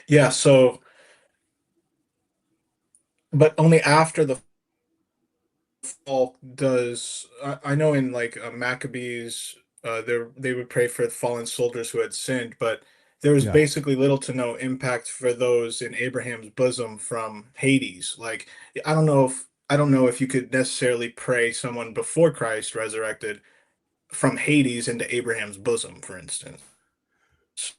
Yeah, so, but only after the fall does I know in like Maccabees, they would pray for fallen soldiers who had sinned, but there was Yeah. basically little to no impact for those in Abraham's bosom from Hades. Like I don't know if you could necessarily pray someone before Christ resurrected from Hades into Abraham's bosom, for instance.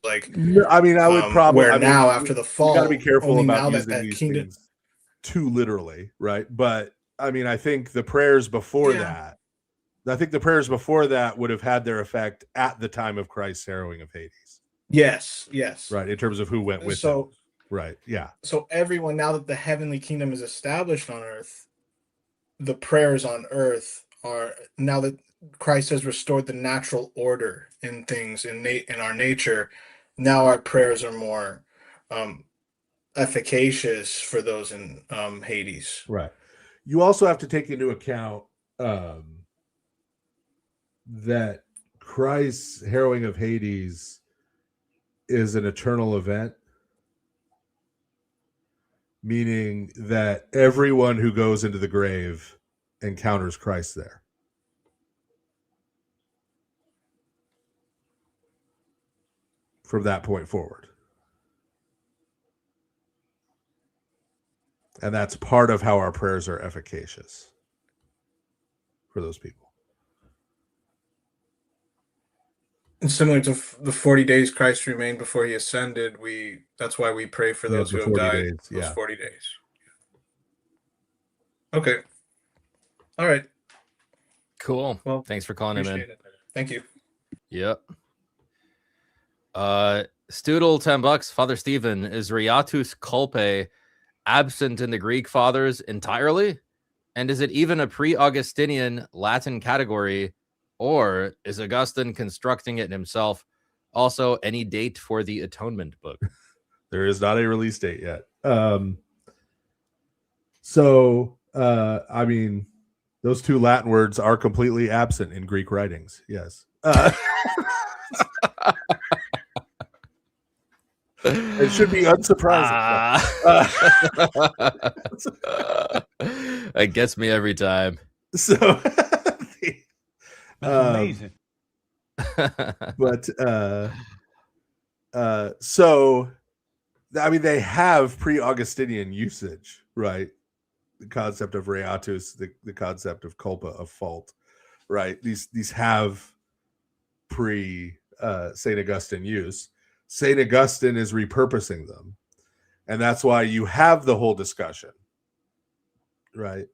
Like I mean, I would probably. where I mean, now after the you got to be fall, careful only about now that using that these kingdom. things too literally, right? But I mean, I think the prayers before Yeah. that would have had their effect at the time of Christ's harrowing of Hades, Yes, yes. right? In terms of who went with him, So right? Yeah, so everyone, now that the heavenly kingdom is established on earth, the prayers on earth are, now that Christ has restored the natural order in things in our nature, now our prayers are more efficacious for those in Hades. right. You also have to take into account that Christ's harrowing of Hades is an eternal event, meaning that everyone who goes into the grave encounters Christ there. From that point forward. And that's part of how our prayers are efficacious for those people. And similar to the 40 days Christ remained before he ascended, that's why we pray for those who have died those 40 days. Okay. All right. Cool. Well, Thanks for calling him in. appreciate it. Thank you. Yep. Stoodle, $10. Father Stephen, is Reatus Culpae absent in the Greek fathers entirely? And is it even a pre-Augustinian Latin category, or is Augustine constructing it himself? Also, any date for the Atonement book? There is not a release date yet. I mean, those two Latin words are completely absent in Greek writings. Yes. It should be unsurprising. It gets me every time. So that's amazing. But so I mean, they have pre-Augustinian usage, right? The concept of reatus, the concept of culpa, of fault, right? These have St. Augustine use. St. Augustine is repurposing them. And that's why you have the whole discussion, right?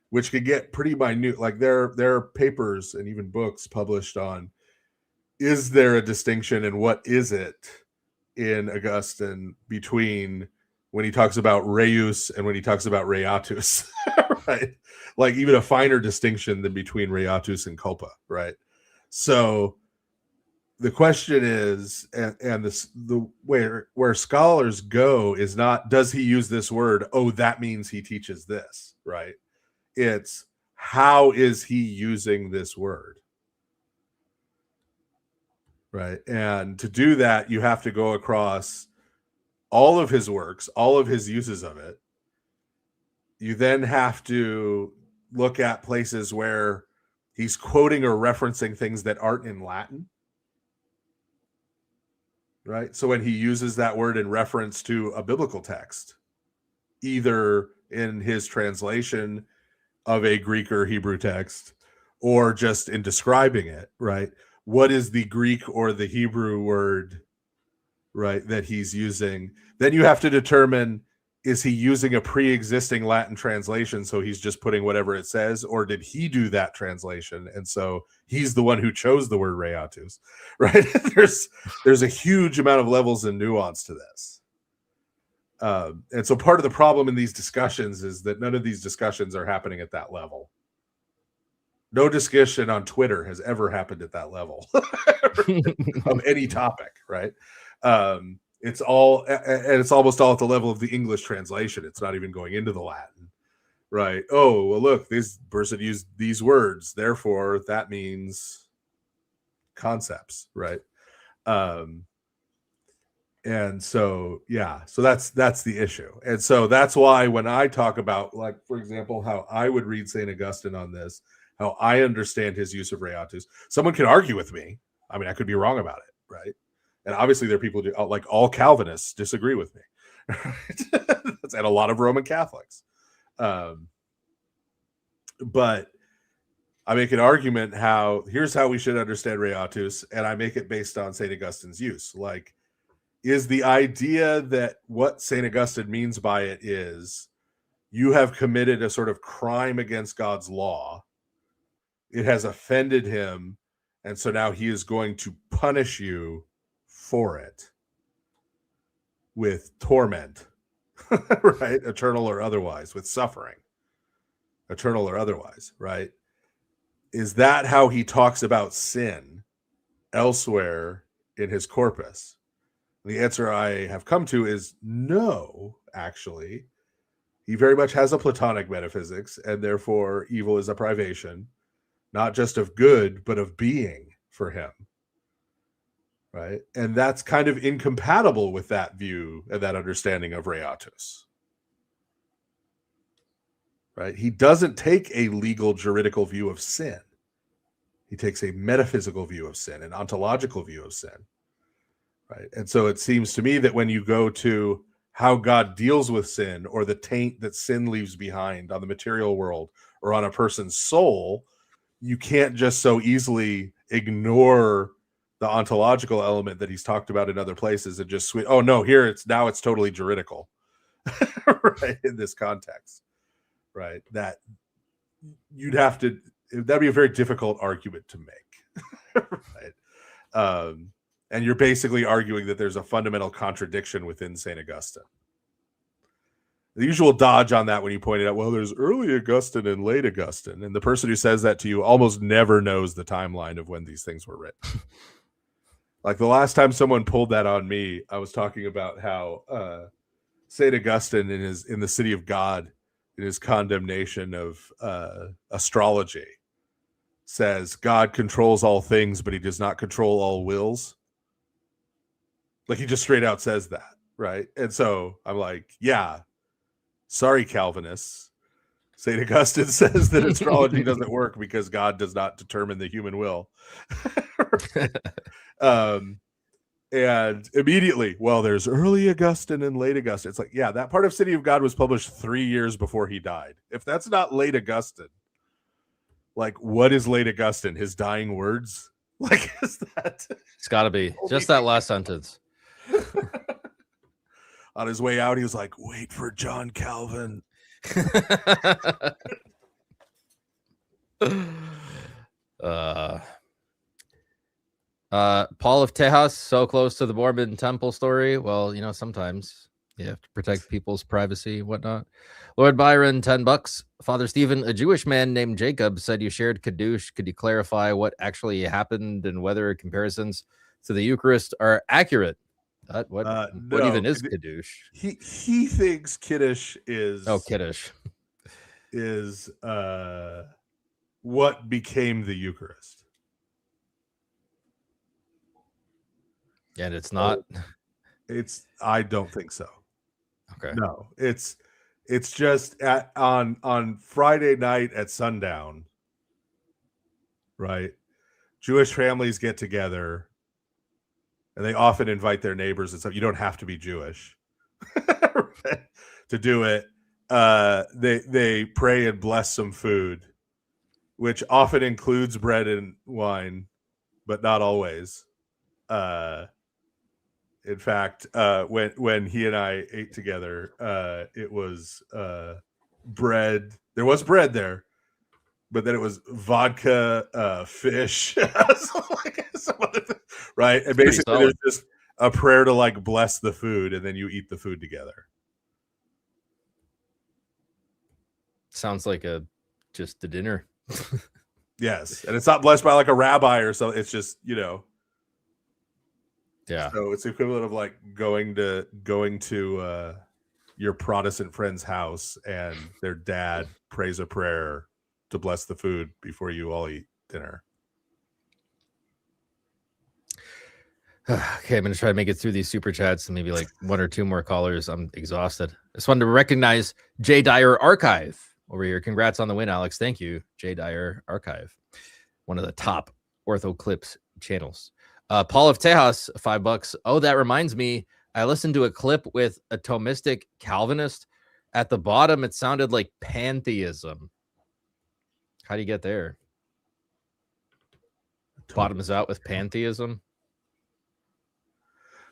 Which could get pretty minute. Like there are papers and even books published on, is there a distinction and what is it in Augustine between when he talks about reus and when he talks about reatus, right? Like even a finer distinction than between reatus and culpa, right? So the question is, and the where scholars go is not, does he use this word? Oh, that means he teaches this, right? It's, how is he using this word? Right. And to do that, you have to go across all of his works, all of his uses of it. You then have to look at places where he's quoting or referencing things that aren't in Latin. Right. So when he uses that word in reference to a biblical text, either in his translation of a Greek or Hebrew text, or just in describing it, right? What is the Greek or the Hebrew word, right, that he's using? Then you have to determine, is he using a pre-existing Latin translation, so he's just putting whatever it says, or did he do that translation, and so he's the one who chose the word reatus, right? There's a huge amount of levels and nuance to this. And so part of the problem in these discussions is that none of these discussions are happening at that level. No discussion on Twitter has ever happened at that level of any topic, right? It's all, and it's almost all at the level of the English translation. It's not even going into the Latin, right? Oh, well, look, this person used these words, therefore that means concepts, right? And so, yeah, so that's the issue. And so that's why when I talk about, like, for example, how I would read St. Augustine on this, how I understand his use of reatus, someone can argue with me. I mean, I could be wrong about it, right? And obviously there are people who do, like all Calvinists disagree with me, right? And a lot of Roman Catholics. But I make an argument here's how we should understand reatus, and I make it based on St. Augustine's use. Like, is the idea that what St. Augustine means by it is you have committed a sort of crime against God's law. It has offended him, and so now he is going to punish you for it with torment, right? Eternal or otherwise, with suffering, eternal or otherwise, right? Is that how he talks about sin elsewhere in his corpus? The answer I have come to is no, actually. He very much has a Platonic metaphysics, and therefore evil is a privation, not just of good, but of being for him. Right? And that's kind of incompatible with that view and that understanding of reatus. Right? He doesn't take a legal juridical view of sin. He takes a metaphysical view of sin, an ontological view of sin. Right. And so it seems to me that when you go to how God deals with sin, or the taint that sin leaves behind on the material world or on a person's soul, you can't just so easily ignore the ontological element that he's talked about in other places and just oh no, here it's totally juridical, right? In this context, right? That that'd be a very difficult argument to make, right? And you're basically arguing that there's a fundamental contradiction within St. Augustine. The usual dodge on that when you pointed out, well, there's early Augustine and late Augustine. And the person who says that to you almost never knows the timeline of when these things were written. Like the last time someone pulled that on me, I was talking about how St. Augustine in the City of God, in his condemnation of astrology, says God controls all things, but he does not control all wills. Like he just straight out says that, right? And so I'm like, yeah, sorry, Calvinists. St. Augustine says that astrology doesn't work because God does not determine the human will. And immediately, well, there's early Augustine and late Augustine. It's like, yeah, that part of City of God was published 3 years before he died. If that's not late Augustine, like, what is late Augustine? His dying words? Like, is that? It's got to be just that last sentence. On his way out, he was like, wait for John Calvin. Paul of Tejas, so close to the Mormon temple story. Well, sometimes you have to protect people's privacy and whatnot. Lord Byron, $10. Father Stephen, a Jewish man named Jacob said you shared Kiddush. Could you clarify what actually happened and whether comparisons to the Eucharist are accurate? What even is Kiddush? He thinks Kiddush is Kiddush is what became the Eucharist. And it's not. I don't think so. Okay. No, it's just on Friday night at sundown, right? Jewish families get together, and they often invite their neighbors and stuff. You don't have to be Jewish to do it. They pray and bless some food, which often includes bread and wine, but not always. In fact, when he and I ate together, it was bread. There was bread there, but then it was vodka, fish, right? And basically, there's just a prayer to like bless the food, and then you eat the food together. Sounds like just a dinner. Yes, and it's not blessed by like a rabbi or something. It's just, you know. Yeah. So it's the equivalent of like going to your Protestant friend's house and their dad prays a prayer to bless the food before you all eat dinner. Okay, I'm gonna try to make it through these super chats and maybe like one or two more callers. I'm exhausted. I just wanted to recognize J Dyer Archive over here. Congrats on the win, Alex. Thank you, J Dyer Archive, one of the top Ortho Clips channels. Paul of Tejas, $5. Oh, that reminds me. I listened to a clip with a Thomistic Calvinist. At the bottom, it sounded like pantheism. How do you get there? Bottom is out with pantheism.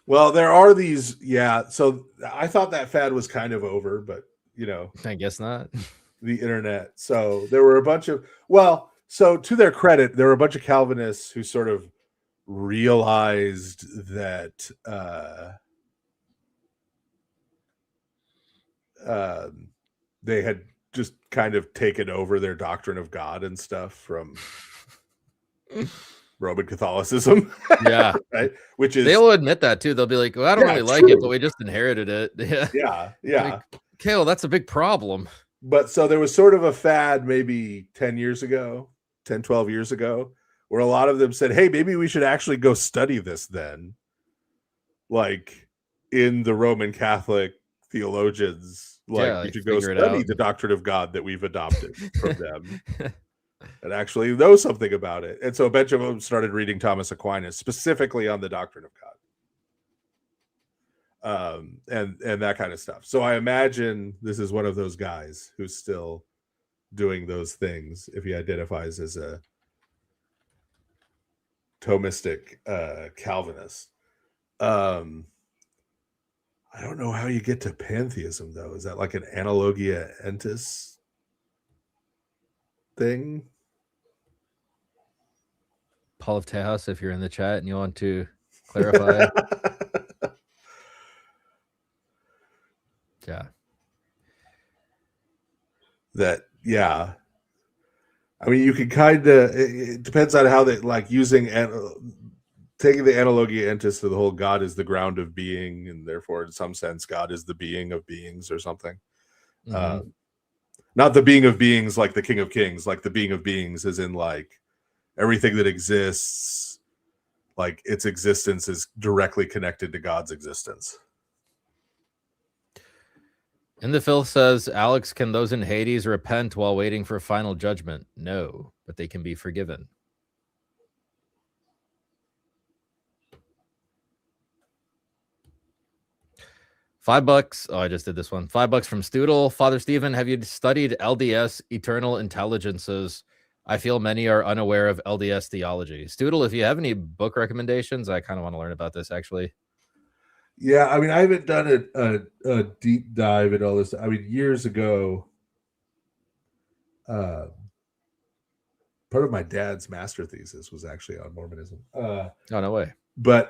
Well, there are these, yeah. So I thought that fad was kind of over, but you know, I guess not. The internet. So there were a bunch of, well, so to their credit, there were a bunch of Calvinists who sort of realized that they had just kind of taken over their doctrine of God and stuff from Roman Catholicism. Yeah. Right. Which is, they'll admit that too. They'll be like, well, I don't Yeah, really like true. it, but we just inherited it. Yeah. yeah, yeah. Like, okay, well, that's a big problem. But so there was sort of a fad maybe 10, 12 years ago, where a lot of them said, hey, maybe we should actually go study this then. Like in the Roman Catholic theologians, like we should go figure it study out. the doctrine of God that we've adopted from them and actually know something about it. And so a bunch of them started reading Thomas Aquinas, specifically on the doctrine of God. And that kind of stuff. So I imagine this is one of those guys who's still doing those things if he identifies as a Thomistic Calvinist. I don't know how you get to pantheism though. Is that like an analogia entis thing? Paul of Tejas, if you're in the chat and you want to clarify. Yeah. That, yeah. I mean, you can kind of, it depends on how they like using, taking the analogia entis to the whole God is the ground of being, and therefore in some sense God is the being of beings or something. Mm-hmm. Not the being of beings like the King of Kings, like the being of beings as in like everything that exists, like its existence is directly connected to God's existence. In the Filth says, Alex, can those in Hades repent while waiting for final judgment? No, but they can be forgiven. $5. Oh, I just did this one. $5 from Stoodle. Father Stephen, have you studied LDS eternal intelligences? I feel many are unaware of LDS theology. Stoodle, if you have any book recommendations, I kind of want to learn about this actually. Yeah, I mean, I haven't done a deep dive in all this. I mean, years ago, part of my dad's master thesis was actually on Mormonism. Oh, no way. But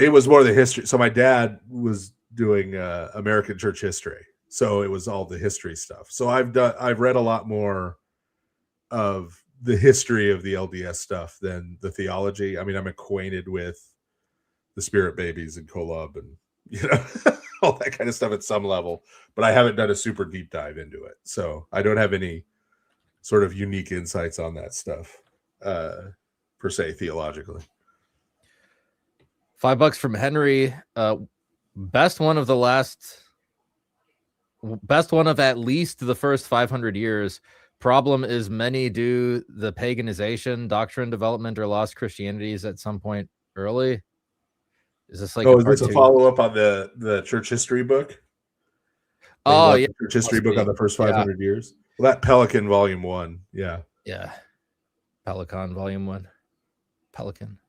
it was more the history. So my dad was doing American church history, so it was all the history stuff. So I've read a lot more of the history of the LDS stuff than the theology. I mean, I'm acquainted with the Spirit Babies and Kolob and, you know, all that kind of stuff at some level, but I haven't done a super deep dive into it. So I don't have any sort of unique insights on that stuff, per se, theologically. $5 from Henry. Best one of at least the first 500 years. Problem is many do the paganization, doctrine development, or lost Christianities at some point early. Is this like is this a follow-up on the church history book? Oh, yeah. Church history book on the first 500 years. Well, that Pelican Volume 1. Yeah. Yeah. Pelican Volume 1. Pelican.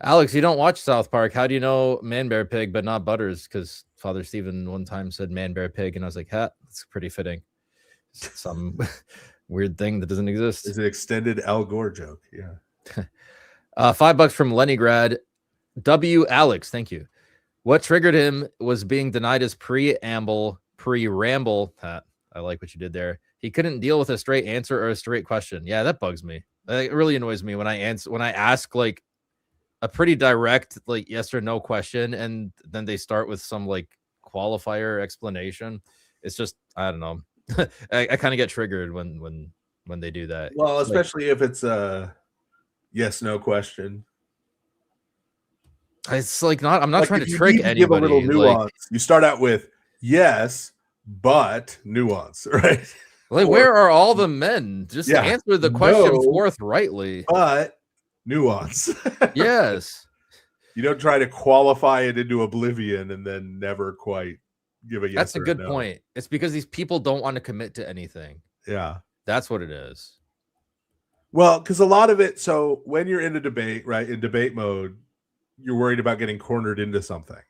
Alex, you don't watch South Park. How do you know Man Bear Pig but not Butters? Because Father Stephen one time said Man Bear Pig, and I was like, that's pretty fitting. Some weird thing that doesn't exist. It's an extended Al Gore joke. Yeah. $5 from Leningrad. W. Alex, thank you. What triggered him was being denied his pre-ramble. I like what you did there. He couldn't deal with a straight answer or a straight question. Yeah, that bugs me. It really annoys me when I ask like a pretty direct like yes or no question, and then they start with some like qualifier explanation. It's just, I don't know. I kind of get triggered when they do that. Well, especially if it's a yes no question. It's like not. I'm not Like, trying if to you trick need to anybody. give a little nuance. Like, You start out with yes, but nuance, right? Like, where are all the men? Just answer the question forthrightly. But nuance. Yes. You don't try to qualify it into oblivion and then never quite give a yes. That's a or good no. point. It's because these people don't want to commit to anything. Yeah. That's what it is. Well, because a lot of it, so when you're in a debate, right, in debate mode, you're worried about getting cornered into something.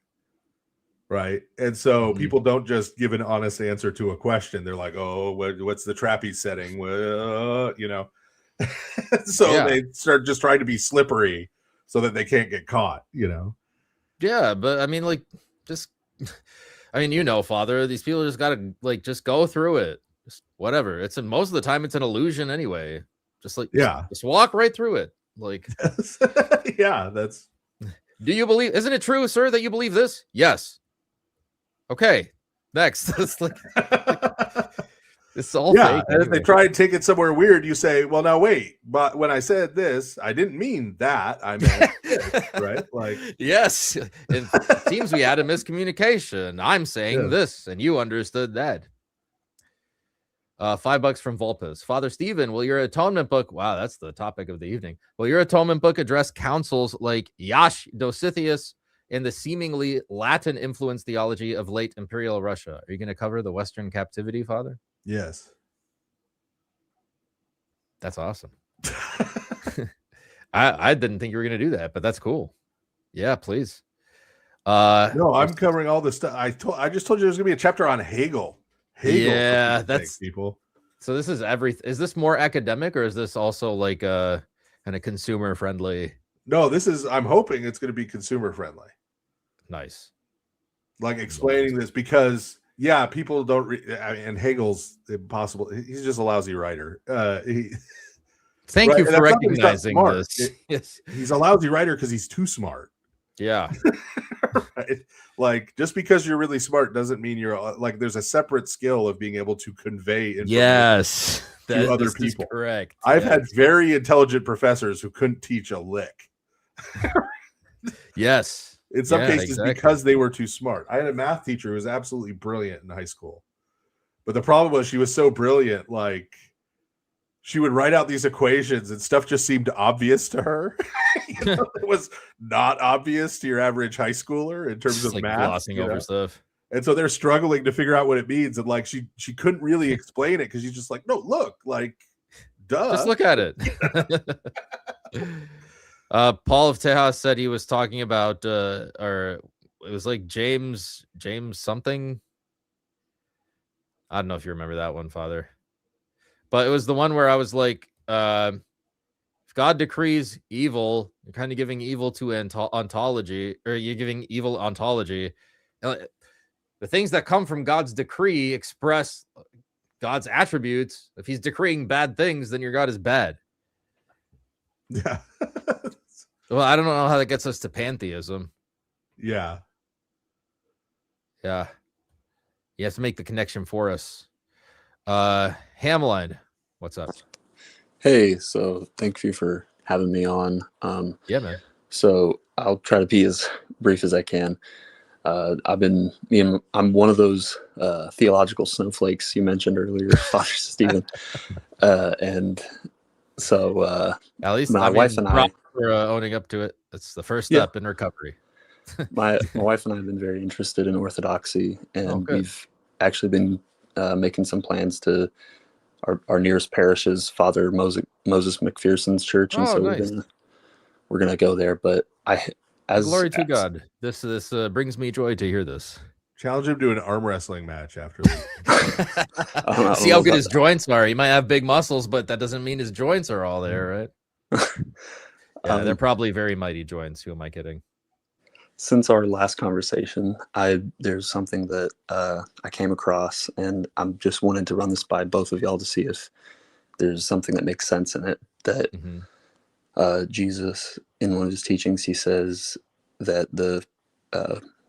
Right. And so people don't just give an honest answer to a question. They're like, oh, what's the trapeze setting? Well, you know, so they start just trying to be slippery so that they can't get caught, you know? Yeah. But I mean, like, just, I mean, you know, Father, these people just got to like, just go through it. Just whatever. Most of the time it's an illusion anyway. Just like, just walk right through it. Like, yeah, that's. Do you believe, isn't it true, sir, that you believe this? Yes. Okay, next. It's like it's all fake. And if they try and take it somewhere weird, you say, well, now wait, but when I said this, I didn't mean that. I meant this, right? Like, yes, it seems we had a miscommunication. I'm saying this, and you understood that. $5 from Volpes. Father Stephen, will your atonement book, wow, that's the topic of the evening. Will your atonement book address councils like Yash Dositheus and the seemingly Latin-influenced theology of late imperial Russia? Are you going to cover the Western captivity, Father? Yes. That's awesome. I didn't think you were going to do that, but that's cool. Yeah, please. No, I'm covering all this stuff. I just told you there's going to be a chapter on Hegel. Yeah, that's people. So this is is this more academic, or is this also like kind of consumer friendly? No, I'm hoping it's going to be consumer friendly. Nice. Like explaining this because people don't and Hegel's impossible. He's just a lousy writer. Thank you for recognizing this. Yes. He's a lousy writer because he's too smart. Yeah. Right? Like, just because you're really smart doesn't mean you're like, there's a separate skill of being able to convey information to other people. Correct. I've had very intelligent professors who couldn't teach a lick. Yes. In some cases, because they were too smart. I had a math teacher who was absolutely brilliant in high school. But the problem was she was so brilliant, like, she would write out these equations and stuff just seemed obvious to her. It was not obvious to your average high schooler in terms of like math. Glossing over stuff. And so they're struggling to figure out what it means. And like, she couldn't really explain it because she's just like, no, look, like, duh. Just look at it. Paul of Tejas said he was talking about, or it was like James something. I don't know if you remember that one, Father. But it was the one where I was like, if God decrees evil, you're kind of giving evil to ontology, or you're giving evil ontology. The things that come from God's decree express God's attributes. If he's decreeing bad things, then your God is bad. Yeah. Well, I don't know how that gets us to pantheism. Yeah. Yeah. You have to make the connection for us. Hamline, what's up? Hey, so thank you for having me on. Yeah, man. So I'll try to be as brief as I can. I'm one of those theological snowflakes you mentioned earlier, Father Stephen. And so at least my wife and I for owning up to it. That's the first step in recovery. my wife and I have been very interested in Orthodoxy, and we've actually been making some plans to our nearest parish is Father Moses McPherson's church, and we're gonna go there. But glory to God. This brings me joy to hear this. Challenge him to an arm wrestling match after. See how good his joints are. He might have big muscles, but that doesn't mean his joints are all there, right? Yeah, they're probably very mighty joints. Who am I kidding? Since our last conversation, there's something that I came across, and I'm just wanting to run this by both of y'all to see if there's something that makes sense in it. That Jesus, in one of his teachings, he says that the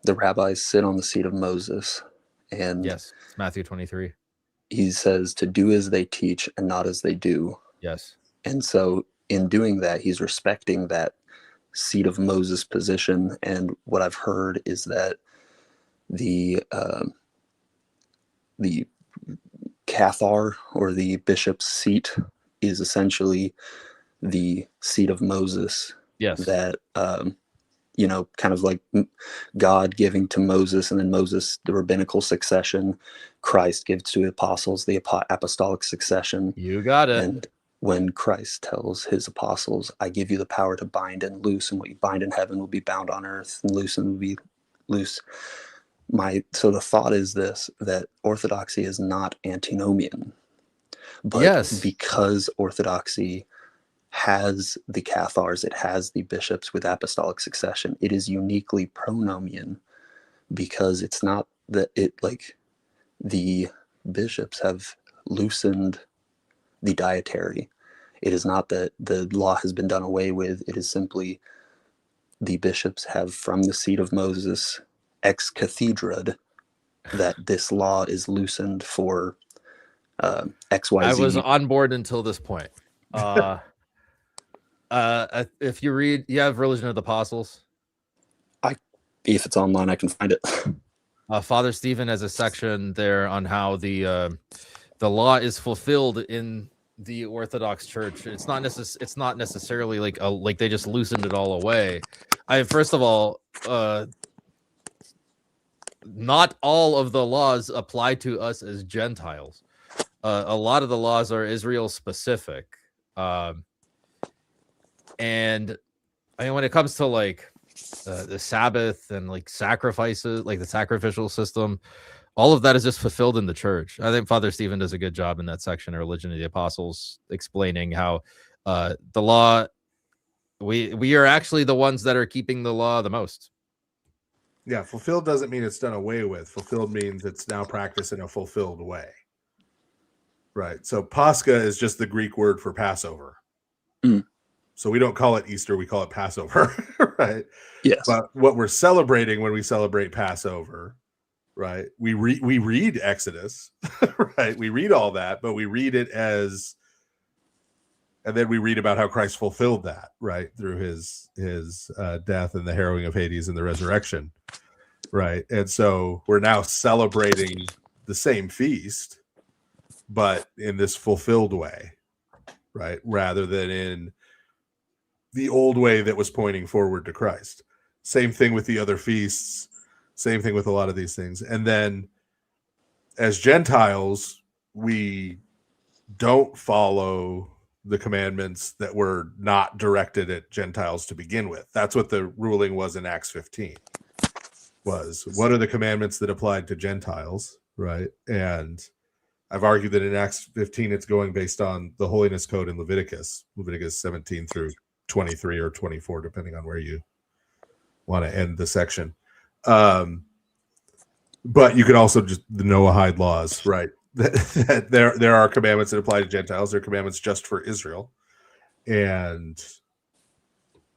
rabbis sit on the seat of Moses, and Yes, it's Matthew 23. he says to do as they teach and not as they do. Yes. And so in doing that, he's respecting that seat of Moses position. And what I've heard is that the Cathar, or the bishop's seat, is essentially the seat of Moses. Yes. That kind of like God giving to Moses, and then Moses, the rabbinical succession, Christ gives to the apostles, the apostolic succession. You got it. And when Christ tells his apostles, I give you the power to bind and loose, and what you bind in heaven will be bound on earth, and loosen will be loose. So the thought is this, that Orthodoxy is not antinomian, but because Orthodoxy has the Cathars, it has the bishops with apostolic succession, it is uniquely pronomian, because it's not that the bishops have loosened the dietary. It is not that the law has been done away with. It is simply the bishops have, from the seat of Moses, ex cathedra, that this law is loosened for XYZ. I was on board until this point. If you read, you have Religion of the Apostles. If it's online, I can find it. Father Stephen has a section there on how the law is fulfilled in the Orthodox Church. It's not necessarily like they just loosened it all away. First of all, not all of the laws apply to us as Gentiles. A lot of the laws are Israel specific. And I mean, when it comes to the Sabbath and sacrifices, the sacrificial system, all of that is just fulfilled in the church. I think Father Stephen does a good job in that section of Religion of the Apostles, explaining how the law, we are actually the ones that are keeping the law the most. Yeah, fulfilled doesn't mean it's done away with. Fulfilled means it's now practiced in a fulfilled way. Right. So Pascha is just the Greek word for Passover. So we don't call it Easter, we call it Passover, right? Yes. But what we're celebrating when we celebrate Passover, right? We read Exodus, right? We read all that, but we read it and then we read about how Christ fulfilled that, right? Through his death and the harrowing of Hades and the resurrection, right? And so we're now celebrating the same feast, but in this fulfilled way, right? Rather than in the old way that was pointing forward to Christ. Same thing with the other feasts, same thing with a lot of these things. And then as Gentiles, we don't follow the commandments that were not directed at Gentiles to begin with. That's what the ruling was in Acts 15, was what are the commandments that applied to Gentiles, right? And I've argued that in Acts 15, it's going based on the holiness code in Leviticus 17 through 23 or 24, depending on where you want to end the section. But you could also just the Noahide laws, right? That there are commandments that apply to Gentiles. There are commandments just for Israel, and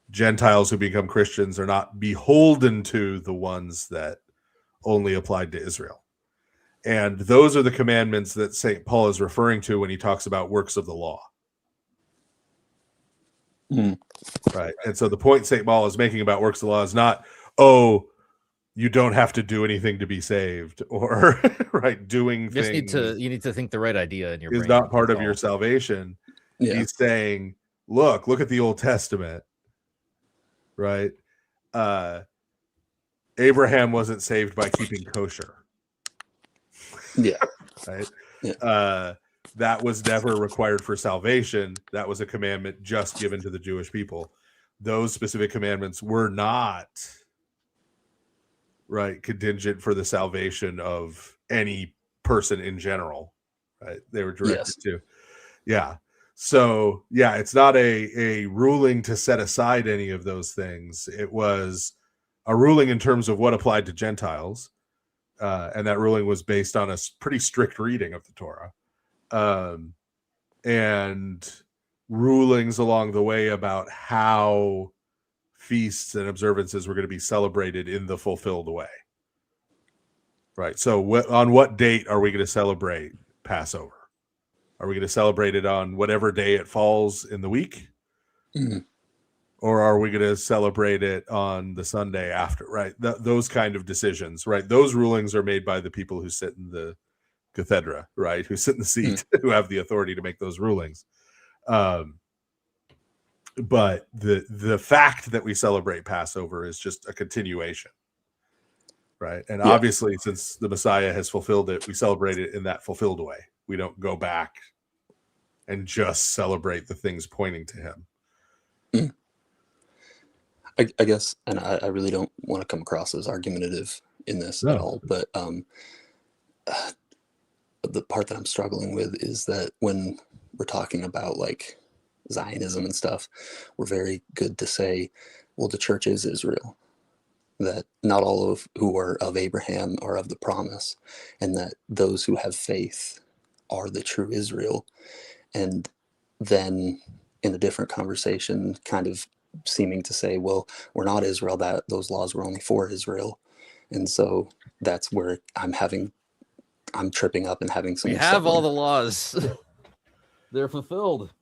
Gentiles who become Christians are not beholden to the ones that only applied to Israel. And those are the commandments that St. Paul is referring to when he talks about works of the law. Right. And so the point St. Paul is making about works of the law is not, you don't have to do anything to be saved, or right, doing things. You need to think the right idea in your brain. Is not part of your salvation. Yeah. He's saying, look at the Old Testament, right? Abraham wasn't saved by keeping kosher. Yeah. Right. Yeah. That was never required for salvation. That was a commandment just given to the Jewish people. Those specific commandments were not contingent for the salvation of any person in general. Right? They were directed to. Yeah. So it's not a ruling to set aside any of those things. It was a ruling in terms of what applied to Gentiles, and that ruling was based on a pretty strict reading of the Torah, and rulings along the way about how feasts and observances were going to be celebrated in the fulfilled way. Right. So on what date are we going to celebrate Passover? Are we going to celebrate it on whatever day it falls in the week? Mm-hmm. Or are we going to celebrate it on the Sunday after? Right. Those kind of decisions. Right. Those rulings are made by the people who sit in the cathedra, right? Who sit in the seat, who have the authority to make those rulings. But the fact that we celebrate Passover is just a continuation. Right. And obviously, since the Messiah has fulfilled it, we celebrate it in that fulfilled way. We don't go back and just celebrate the things pointing to him. I guess, and I really don't want to come across as argumentative in this at all, but the part that I'm struggling with is that when we're talking about like Zionism and stuff, we're very good to say, well, the church is Israel. That not all of who are of Abraham are of the promise, and that those who have faith are the true Israel. And then in a different conversation, kind of seeming to say, well, we're not Israel, that those laws were only for Israel. And so that's where I'm tripping up and having some. We have all the laws. They're fulfilled.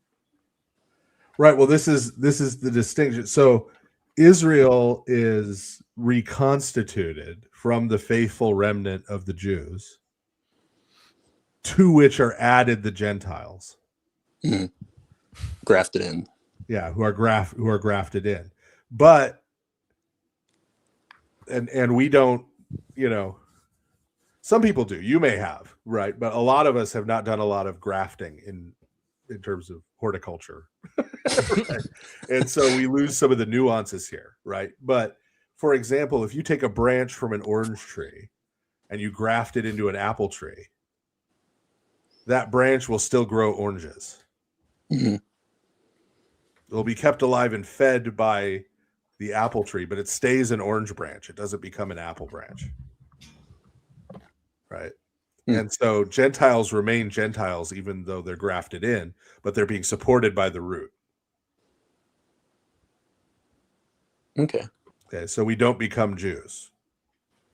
Right. Well, this is the distinction. So Israel is reconstituted from the faithful remnant of the Jews, to which are added the Gentiles. Grafted in. Yeah, who are grafted in. But and we don't, some people do. You may have, right? But a lot of us have not done a lot of grafting in terms of horticulture. Right? And so we lose some of the nuances here, right? But for example, if you take a branch from an orange tree and you graft it into an apple tree, that branch will still grow oranges. It'll be kept alive and fed by the apple tree, but it stays an orange branch. It doesn't become an apple branch. Right? And so Gentiles remain Gentiles even though they're grafted in, but they're being supported by the root. Okay, so we don't become Jews.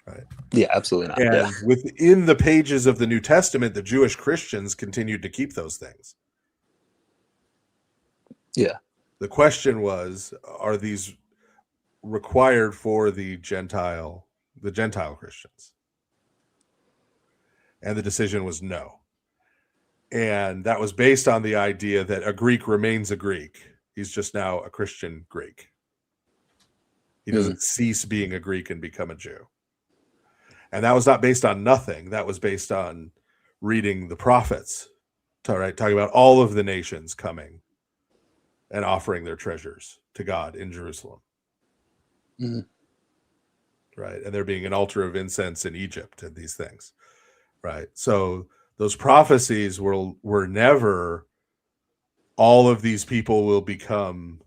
Right? Yeah, absolutely not. And within the pages of the New Testament, the Jewish Christians continued to keep those things. Yeah. The question was, are these required for the Gentile Christians? And the decision was no. And that was based on the idea that a Greek remains a Greek. He's just now a Christian Greek. He doesn't cease being a Greek and become a Jew. And that was not based on nothing. That was based on reading the prophets, talking about all of the nations coming and offering their treasures to God in Jerusalem. Right. And there being an altar of incense in Egypt and these things. Right. So those prophecies were never all of these people will become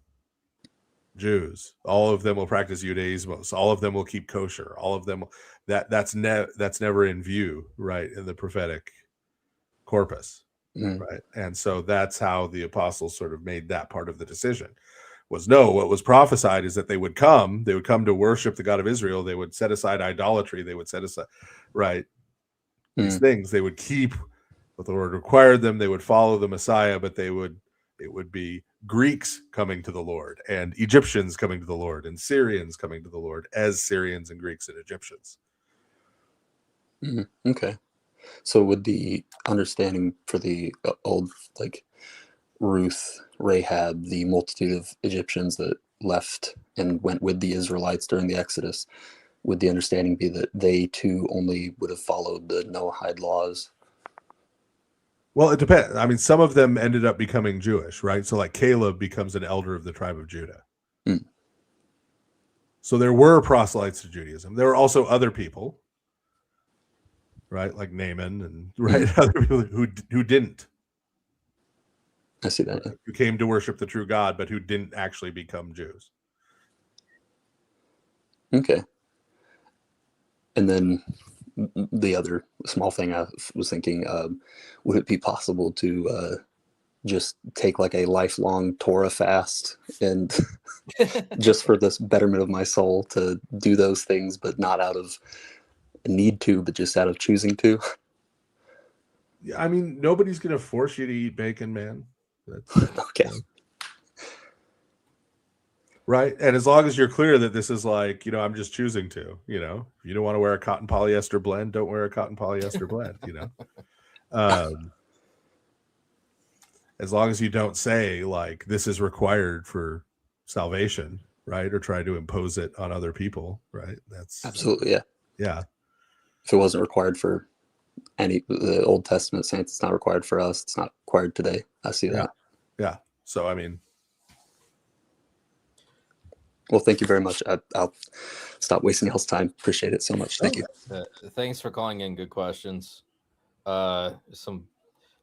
Jews. All of them will practice Judaism. All of them will keep kosher. All of them that's never in view, right, in the prophetic corpus. Right. And so that's how the apostles sort of made that part of the decision. Was no, what was prophesied is that they would come to worship the God of Israel. They would set aside idolatry. They would set aside, right, these things. They would keep what the Lord required them. They would follow the Messiah, but it would be Greeks coming to the Lord and Egyptians coming to the Lord and Syrians coming to the Lord as Syrians and Greeks and Egyptians. Okay. So would the understanding for the old, like Ruth, Rahab, the multitude of Egyptians that left and went with the Israelites during the Exodus, would the understanding be that they too only would have followed the Noahide laws? Well, it depends. I mean, some of them ended up becoming Jewish, right? So like Caleb becomes an elder of the tribe of Judah. So there were proselytes to Judaism. There were also other people, right? Like Naaman and other people who didn't. I see that. Who came to worship the true God, but who didn't actually become Jews. Okay. And then the other small thing I was thinking, would it be possible to just take like a lifelong Torah fast and just for this betterment of my soul to do those things, but not out of need to, but just out of choosing to? Yeah, I mean, nobody's gonna force you to eat bacon, man. Okay. Right. And as long as you're clear that this is like, I'm just choosing to, if you don't want to wear a cotton polyester blend, don't wear a cotton polyester blend, as long as you don't say like this is required for salvation, right? Or try to impose it on other people, right? That's absolutely, yeah. Yeah. If it wasn't required for the Old Testament saints, it's not required for us. It's not required today. I see that. Yeah. So, I mean, well, thank you very much. I'll stop wasting y'all's time. Appreciate it so much. Thank you. Thanks for calling in. Good questions. Some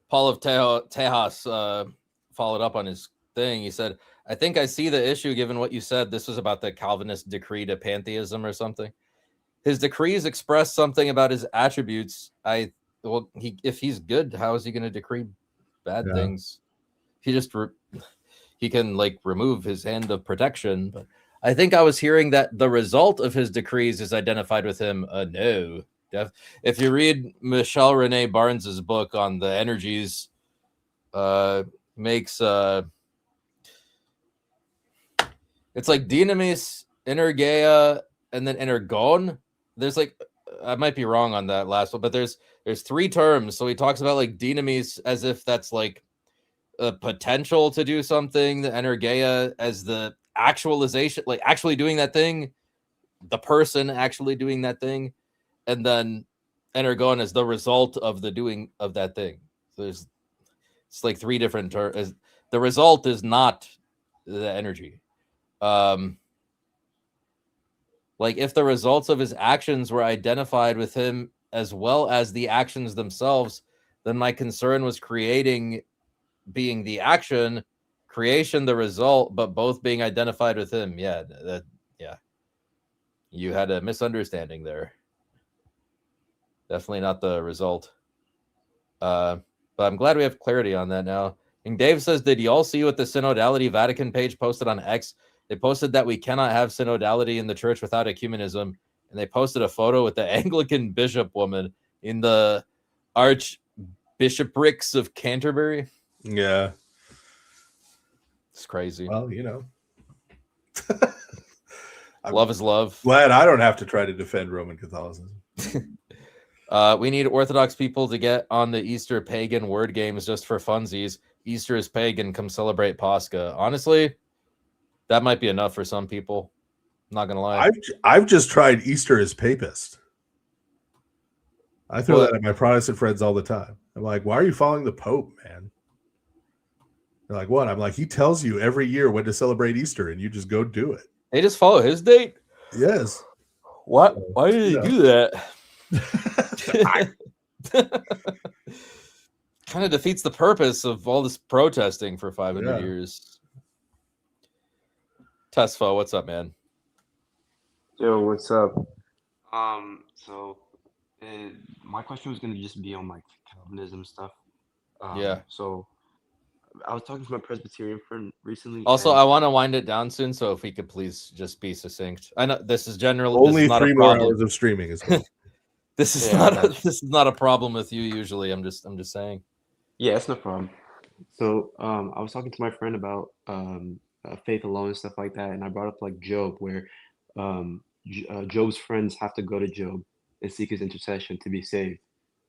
Paul of Tejas followed up on his thing. He said, I think I see the issue given what you said. This was about the Calvinist decree to pantheism or something. His decrees express something about his attributes. If he's good, how is he going to decree bad things? He can like remove his hand of protection, but I think I was hearing that the result of his decrees is identified with him. No. If you read Michelle Renee Barnes's book on the energies, makes it's like dynamis, energeia, and then energon. There's like, I might be wrong on that last one, but there's 3 terms. So he talks about like dynamis as if that's like a potential to do something, the energeia as the actualization, like actually doing that thing, the person actually doing that thing, and then energon is the result of the doing of that thing. So it's like 3 different terms. The result is not the energy. Like if the results of his actions were identified with him as well as the actions themselves, then my concern was creating being the action, creation the result, but both being identified with him. Yeah. You had a misunderstanding there. Definitely not the result. But I'm glad we have clarity on that now. And Dave says, did y'all see what the Synodality Vatican page posted on X? They posted that we cannot have synodality in the church without ecumenism. And they posted a photo with the Anglican bishop woman in the Archbishoprics of Canterbury. Yeah. It's crazy. Well, love is love. Glad I don't have to try to defend Roman Catholicism. We need Orthodox people to get on the Easter pagan word games just for funsies. Easter is pagan. Come celebrate Pascha. Honestly, that might be enough for some people. I'm not gonna lie. I've just tried Easter as papist. I throw that at my Protestant friends all the time. I'm like, why are you following the Pope, man? They're like, what? I'm like, he tells you every year when to celebrate Easter, and you just go do it. They just follow his date. Yes. What? Why did he do that? Kind of defeats the purpose of all this protesting for 500 years. Tesfo, what's up, man? Yo, what's up? So my question was gonna just be on like Calvinism stuff. So I was talking to my Presbyterian friend recently. Also, I want to wind it down soon, so if we could please just be succinct. I know this is generally only not 3 more hours of streaming is well. This is not a problem with you usually. I'm just saying. Yeah, it's no problem. So I was talking to my friend about faith alone and stuff like that, and I brought up like Job, where Job's friends have to go to Job and seek his intercession to be saved.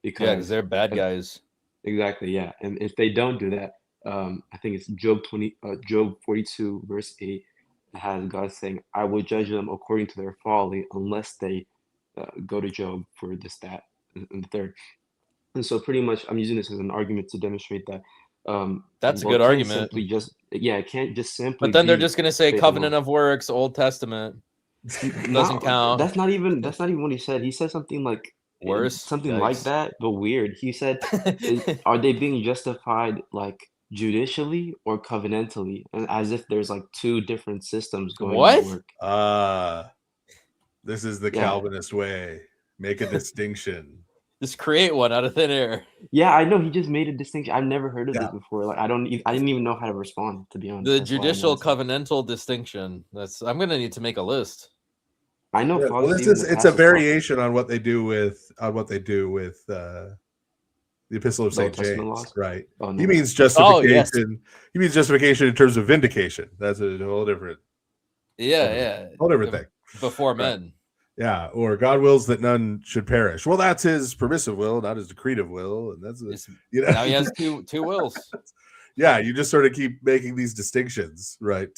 Because they're bad guys. Exactly, yeah. And if they don't do that, I think it's Job 42 verse 8, that has God saying, "I will judge them according to their folly, unless they go to Job for this, that, and the third." And so pretty much I'm using this as an argument to demonstrate that that's a good argument. It can't just simply. But then they're just going to say covenant of works, Old Testament doesn't count. That's not even what he said. He said something like worse, something like that, but weird. He said, "Are they being justified like judicially or covenantally?" And as if there's like 2 different systems going to work. This is the Calvinist way. Make a distinction. Just create one out of thin air. Yeah, I know he just made a distinction. I've never heard of Yeah. this before. Like I didn't even know how to respond, to be honest. The That's why I judicial asked. covenantal distinction. I'm gonna need to make a list. I know. Yeah, well, Father Stephen in the it's past a has variation on what they do with the Epistle of The Old St. Testament James, laws? right? Oh, He no. means justification. yes. He means justification in terms of vindication. That's a whole different, Yeah. whole different thing. Before Right. men. Yeah, or God wills that none should perish. Well, that's his permissive will, not his decretive will, and that's Now he has two wills. Yeah, you just sort of keep making these distinctions, right?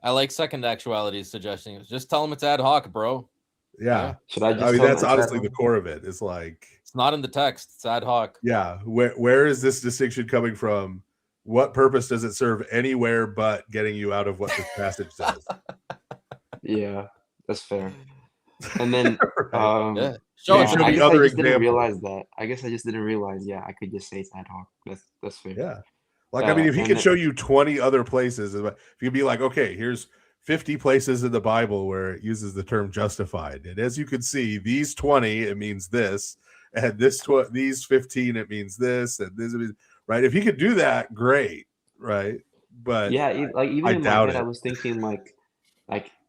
I like second actuality's suggesting. Just tell him it's ad hoc, bro. Yeah. Should I just? I mean, tell him that's it's honestly ad the hoc? core of it. It's like, It's not in the text. It's ad hoc. yeah, where is this distinction coming from? What purpose does it serve anywhere but getting you out of what this passage says? Yeah, that's fair. And then, Right. Yeah. Show yeah, me I guess other I just didn't examples. realize that. I guess I just didn't realize. Yeah, I could just say it's ad hoc. That's fair. Yeah. Like, I mean, if he and could then- show you 20 other places, if you could be like, okay, here's 50 places in the Bible where it uses the term justified. And as you can see, these 20, it means this. And these 15, it means this. And this, right? If he could do that, great. Right. But yeah, like even I in my doubt head, I it. was thinking like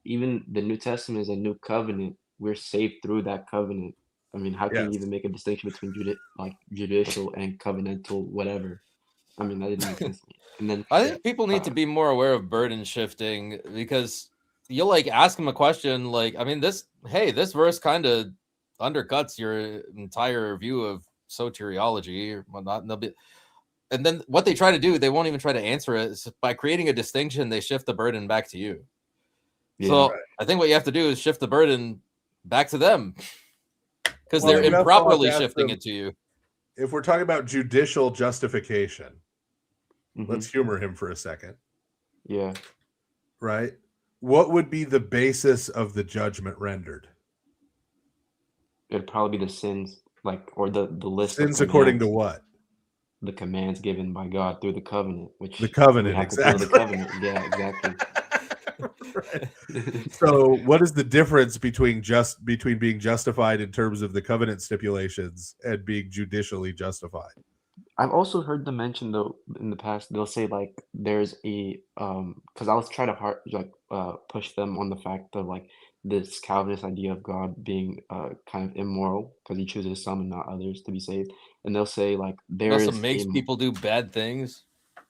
even the New Testament is a new covenant. We're saved through that covenant. I mean, how can you Yes. even make a distinction between judicial and covenantal, whatever? I mean, that didn't make sense to me. And then I think people need to be more aware of burden shifting, because you'll like ask them a question like, I mean, this verse kind of undercuts your entire view of soteriology or whatnot. And then what they try to do, they won't even try to answer it. It's by creating a distinction, they shift the burden back to you. So right. I think what you have to do is shift the burden back to them, because Well, they're then you also have improperly to ask shifting them, it to you. if we're talking about judicial justification, mhm, let's humor him for a second. yeah, Right? What would be the basis of the judgment rendered? it'd probably be the sins, or the list Sins of according to commands, what? the commands given by God through the covenant, which The covenant, we have exactly. to follow the covenant. Yeah, exactly. Right. So what is the difference between being justified in terms of the covenant stipulations and being judicially justified? I've also heard them mention though in the past. They'll say there's a because I was trying to push them on the fact of this Calvinist idea of God being kind of immoral because he chooses some and not others to be saved, and they'll say there Also is makes people do bad things.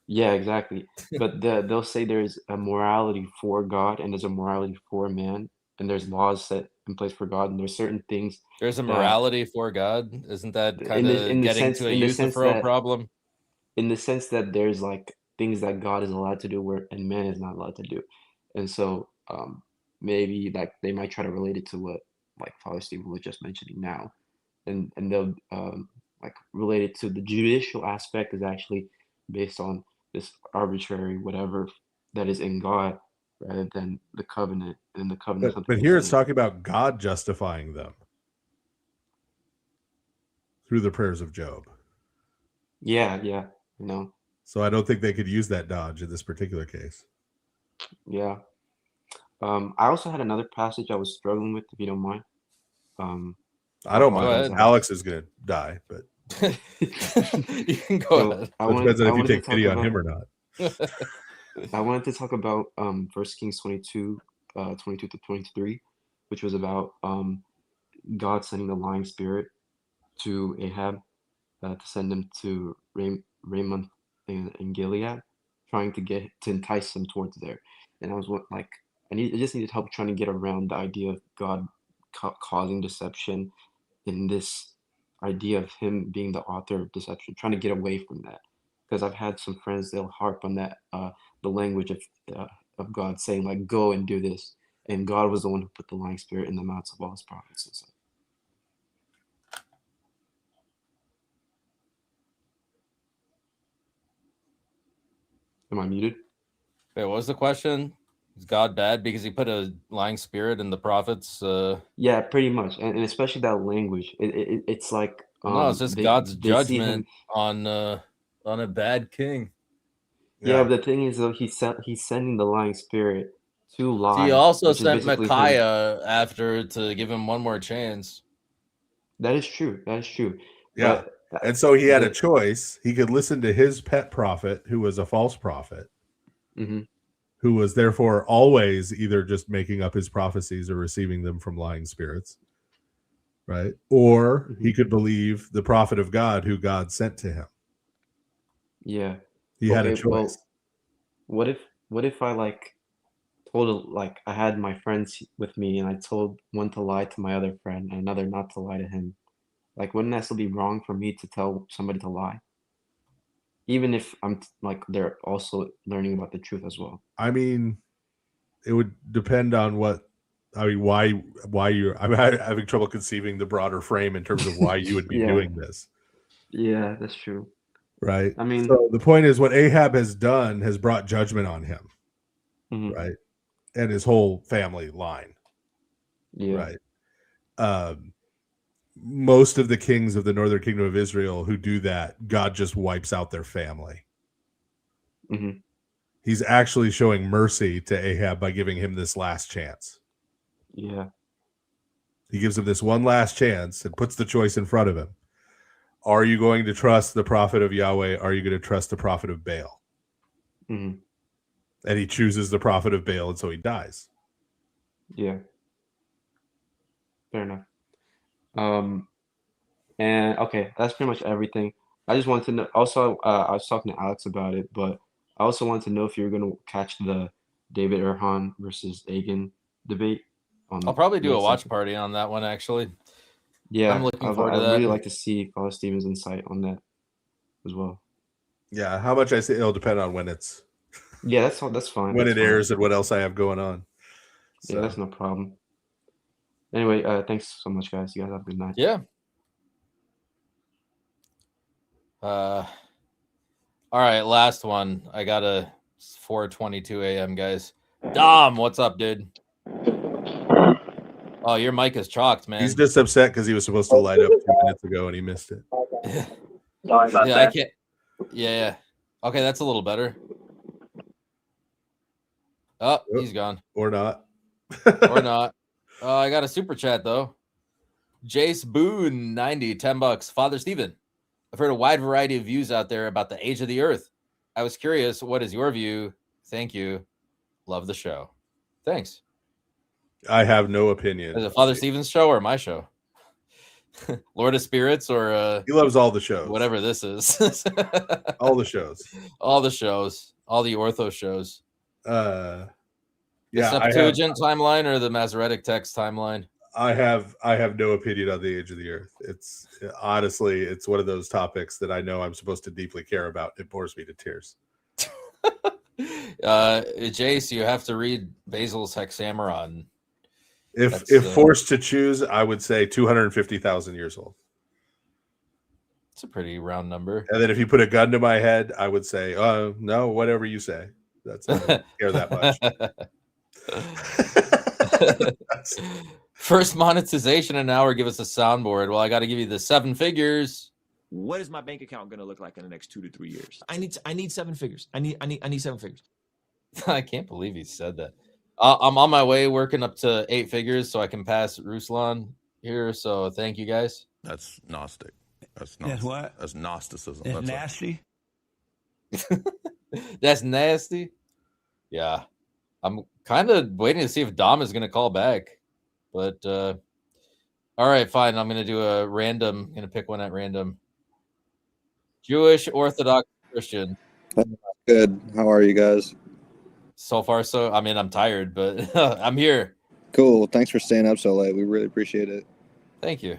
yeah, exactly. But they'll say there's a morality for God and there's a morality for man, and there's laws set in place for God, and there's certain things There's a that morality for God. Isn't that kind in of the getting sense to a in the sense Euthyphro that problem? in the sense that there's things that God is allowed to do and man is not allowed to do, and so maybe they might try to relate it to what Father Stephen was just mentioning now, and they'll relate it to the judicial aspect is actually based on this arbitrary whatever that is in God rather than the covenant, and the covenant. But here it's talking about God justifying them through the prayers of Job. Yeah, So I don't think they could use that dodge in this particular case. yeah. I also had another passage I was struggling with, if you don't mind. I don't Go mind. ahead. Alex is going to die, but You can go So ahead. it depends on if you take pity on him or not. I wanted to talk about 1 Kings 22, 22 to 23, which was about God sending the lying spirit to Ahab to send him to Raymond in Gilead, trying to entice him towards there. And I was I just needed help trying to get around the idea of God causing deception in this idea of him being the author of deception, trying to get away from that. Because I've had some friends, they'll harp on that, the language of God saying go and do this. And God was the one who put the lying spirit in the mouths of all his prophets and stuff. Am I muted? Wait, what was the question? Is God bad because he put a lying spirit in the prophets? Yeah, pretty much. And especially that language. It's like No, it's just they God's see him. judgment on a bad king. Yeah, but the thing is though, he's sending the lying spirit to lie. He also which is sent basically him. Micaiah after to give him one more chance. That is true. That is true. Yeah. But And so he had a the- choice. He could listen to his pet prophet, who was a false prophet, Mhm. who was therefore always either just making up his prophecies or receiving them from lying spirits, right? Or he could believe the prophet of God who God sent to him. Yeah. He had a Okay, well, choice. what if I like told like I had my friends with me and I told one to lie to my other friend and another not to lie to him? Like, wouldn't that still be wrong for me to tell somebody to lie? Even if like they're also learning about the truth as well. I mean, it would depend on why you're. I'm having trouble conceiving the broader frame in terms of why you would be Yeah. doing this. Yeah, that's true. Right. I mean, so the point is, what Ahab has done has brought judgment on him, mhm, right, and his whole family line, yeah. right. Most of the kings of the northern kingdom of Israel who do that, God just wipes out their family. Mhm. He's actually showing mercy to Ahab by giving him this last chance. Yeah. He gives him this one last chance and puts the choice in front of him. Are you going to trust the prophet of Yahweh? Are you going to trust the prophet of Baal? Mhm. And he chooses the prophet of Baal, and so he dies. Yeah. Fair enough. And okay, that's pretty much everything. I just wanted to know. Also, I was talking to Alex about it, but I also wanted to know if you were going to catch the David Erhan versus Agan debate. I'll probably do a next watch episode. party on that one, actually. Yeah, I'm looking forward to I'd that. really like to see Father Stephen's insight on that as well. Yeah, how much I say it'll depend on when it's. Yeah, that's fine. When That's it fine. airs and what else I have going on. Yeah, So. that's no problem. Anyway, thanks so much, guys. You guys have a good night. Yeah. All right, last one. I got a 4:22 a.m. guys. Dom, what's up, dude? Oh, your mic is chalked, man. He's just upset because he was supposed to light up 2 minutes ago and he missed it. Sorry about Yeah, that. I can't. Yeah. Okay, that's a little better. Oh, he's gone. Or not. Or not. I got a super chat though. Jace Boone 90, $10. Father Stephen, I've heard a wide variety of views out there about the age of the earth. I was curious, what is your view? Thank you. Love the show. Thanks. I have no opinion. Is it Father Stephen's show or my show? Lord of Spirits or he loves all the shows. Whatever this is. All the shows. All the shows. All the ortho shows. Yeah, the Septuagint timeline or the Masoretic text timeline? I have no opinion on the age of the earth. It's honestly, it's one of those topics that I know I'm supposed to deeply care about. It bores me to tears. Jace, you have to read Basil's Hexameron. If forced to choose, I would say 250,000 years old. It's a pretty round number. And then if you put a gun to my head, I would say, no, whatever you say. That's I don't care that much. First monetization an hour. Give us a soundboard. Well, I got to give you the 7 figures. What is my bank account going to look like in the next 2 to 3 years? I need 7 figures. I need 7 figures. I can't believe he said that. I'm on my way, working up to 8 figures, so I can pass Ruslan here. So thank you guys. That's Gnostic. That's what? That's Gnosticism. It's That's nasty. That's nasty. Yeah, I'm kind of waiting to see if Dom is going to call back. But all right, fine. I'm going to do a random. I'm going to pick one at random. Jewish, Orthodox, Christian. Good. How are you guys? So far, so I mean, I'm tired, but I'm here. Cool. Thanks for staying up so late. We really appreciate it. Thank you.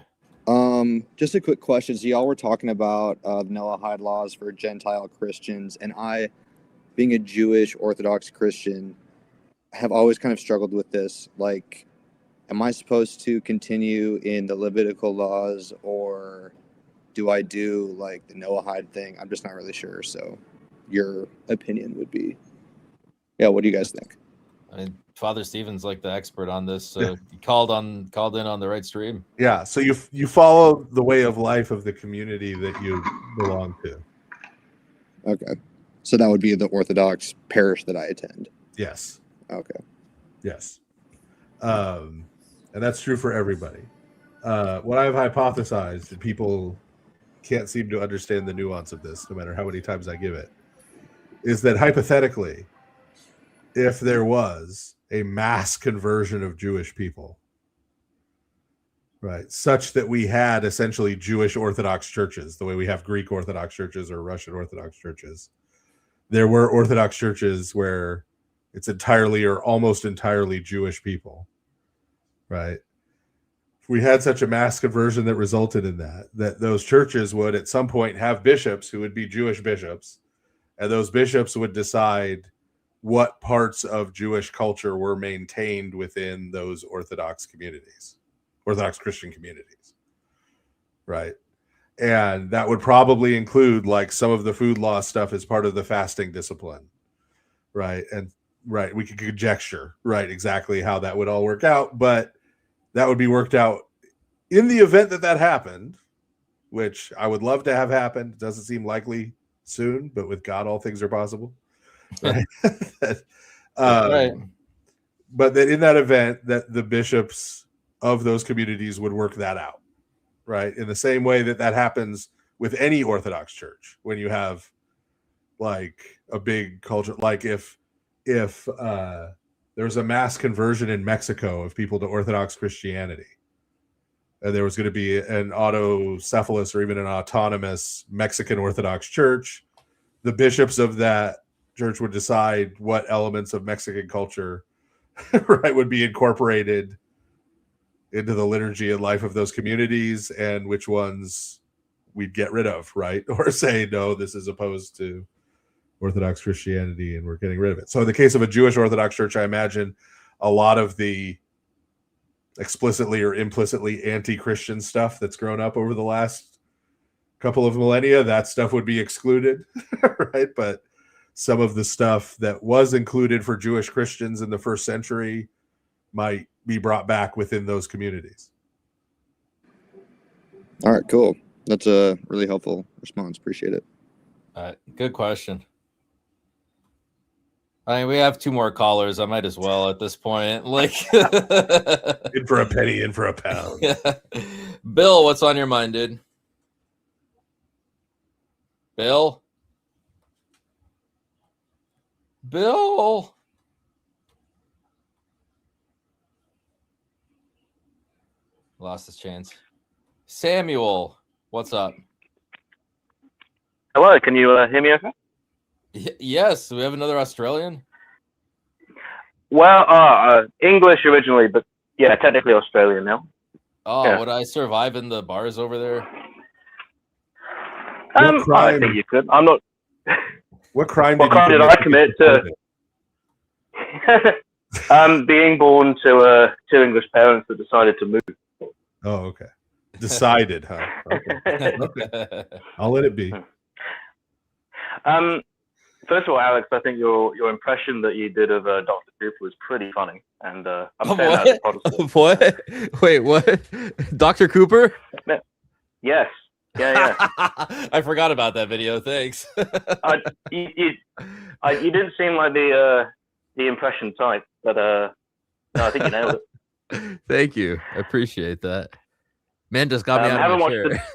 Just a quick question. So y'all were talking about the Noahide laws for Gentile Christians, and I, being a Jewish Orthodox Christian, have always kind of struggled with this. Like, am I supposed to continue in the Levitical laws, or do I do like the Noahide thing? I'm just not really sure. So your opinion would be, yeah, what do you guys think? I mean, Father Stephen's like the expert on this. So he called in on the right stream. Yeah, so you follow the way of life of the community that you belong to. Okay. So that would be the Orthodox parish that I attend. Yes. Okay. Yes. And that's true for everybody. what I've hypothesized, and people can't seem to understand the nuance of this, no matter how many times I give it, is that hypothetically, if there was a mass conversion of Jewish people, right, such that we had essentially Jewish Orthodox churches, the way we have Greek Orthodox churches or Russian Orthodox churches, there were Orthodox churches where it's entirely or almost entirely Jewish people, right? If we had such a mass conversion that resulted in that those churches would at some point have bishops who would be Jewish bishops, and those bishops would decide what parts of Jewish culture were maintained within those Orthodox communities, Orthodox Christian communities, right? And that would probably include like some of the food law stuff as part of the fasting discipline, right? And right, we could conjecture, right, exactly how that would all work out, but that would be worked out in the event that that happened, which I would love to have happened. It doesn't seem likely soon, but with God, all things are possible, right? Right. But that in that event, that the bishops of those communities would work that out, right? In the same way that that happens with any Orthodox church, when you have like a big culture, like if there was a mass conversion in Mexico of people to Orthodox Christianity, and there was going to be an autocephalous or even an autonomous Mexican Orthodox church, the bishops of that church would decide what elements of Mexican culture, right, would be incorporated into the liturgy and life of those communities, and which ones we'd get rid of, right? Or say, no, this is opposed to Orthodox Christianity and we're getting rid of it. So in the case of a Jewish Orthodox church, I imagine a lot of the explicitly or implicitly anti-Christian stuff that's grown up over the last couple of millennia, that stuff would be excluded, right? But some of the stuff that was included for Jewish Christians in the first century might be brought back within those communities. All right, cool. That's a really helpful response. Appreciate it. Good question. I mean, we have two more callers. I might as well at this point. Like, in for a penny, in for a pound. Yeah. Bill, what's on your mind, dude? Bill? Bill? Lost his chance. Samuel, what's up? Hello, can you hear me okay? Yes, we have another Australian. Well, English originally, but yeah, technically Australian now. Oh, Yeah. would I survive in the bars over there? I think you could. I'm not. What crime What crime did I commit to? Being born to two English parents that decided to move. Oh, okay. Decided, huh? Okay. Okay. I'll let it be. First of all, Alex, I think your impression that you did of Dr. Cooper was pretty funny, and I'm saying that as a positive. What? Wait, what? Dr. Cooper? Yes. Yeah. I forgot about that video. Thanks. You didn't seem like the impression type, but no, I think you nailed it. Thank you. I appreciate that. Man just got me out of my chair.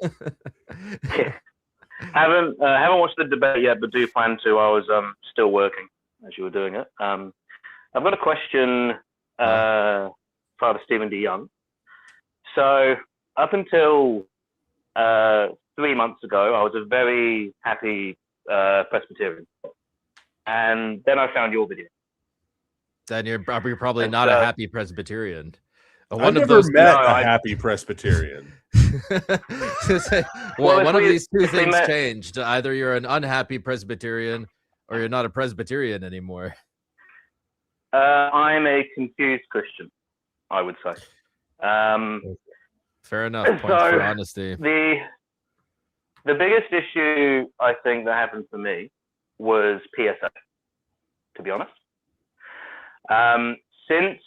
Haven't watched the debate yet, but do plan to. I was still working as you were doing it. I've got a question, Father Stephen DeYoung. So up until 3 months ago, I was a very happy Presbyterian, and then I found your video. Then you're probably not a happy Presbyterian. I've never met a happy Presbyterian. Well, one of these two things changed. Either you're an unhappy Presbyterian or you're not a Presbyterian anymore. I'm a confused Christian, I would say. Fair enough. Points for honesty. The biggest issue I think that happened for me was PSA, to be honest. Since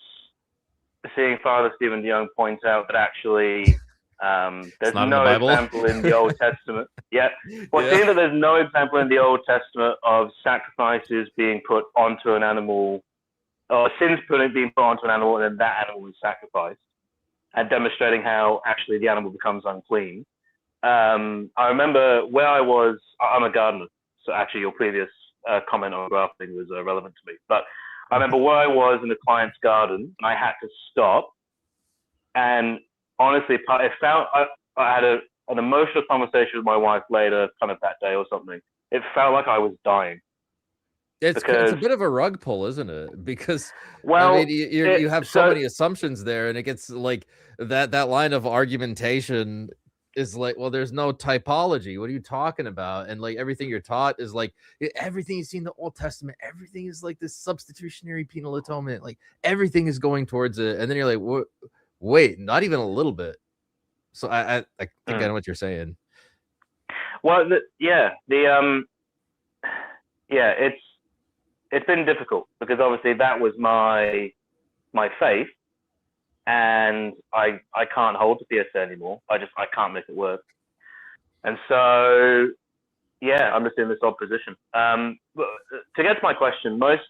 seeing Father Stephen DeYoung point out that actually there's no example in the Old Testament. Seeing that there's no example in the Old Testament of sacrifices being put onto an animal, or sins being put onto an animal, and then that animal was sacrificed. and demonstrating how actually the animal becomes unclean. I remember where I was. I'm a gardener, so actually your previous comment on grafting was relevant to me. But I remember where I was in the client's garden, and I had to stop. And honestly, I had an emotional conversation with my wife later, kind of that day or something. It felt like I was dying. It's a bit of a rug pull, isn't it? Because well, I mean, you have so many assumptions there, and it gets like that line of argumentation is like, well, there's no typology. What are you talking about? And like everything you're taught is like everything you see in the Old Testament, everything is like this substitutionary penal atonement. Like everything is going towards it, and then you're like, wait, not even a little bit. So I think I know what you're saying. Well, it's been difficult because obviously that was my faith, and I can't hold the PSA anymore. I can't make it work, and so I'm just in this odd position. To get to my question, most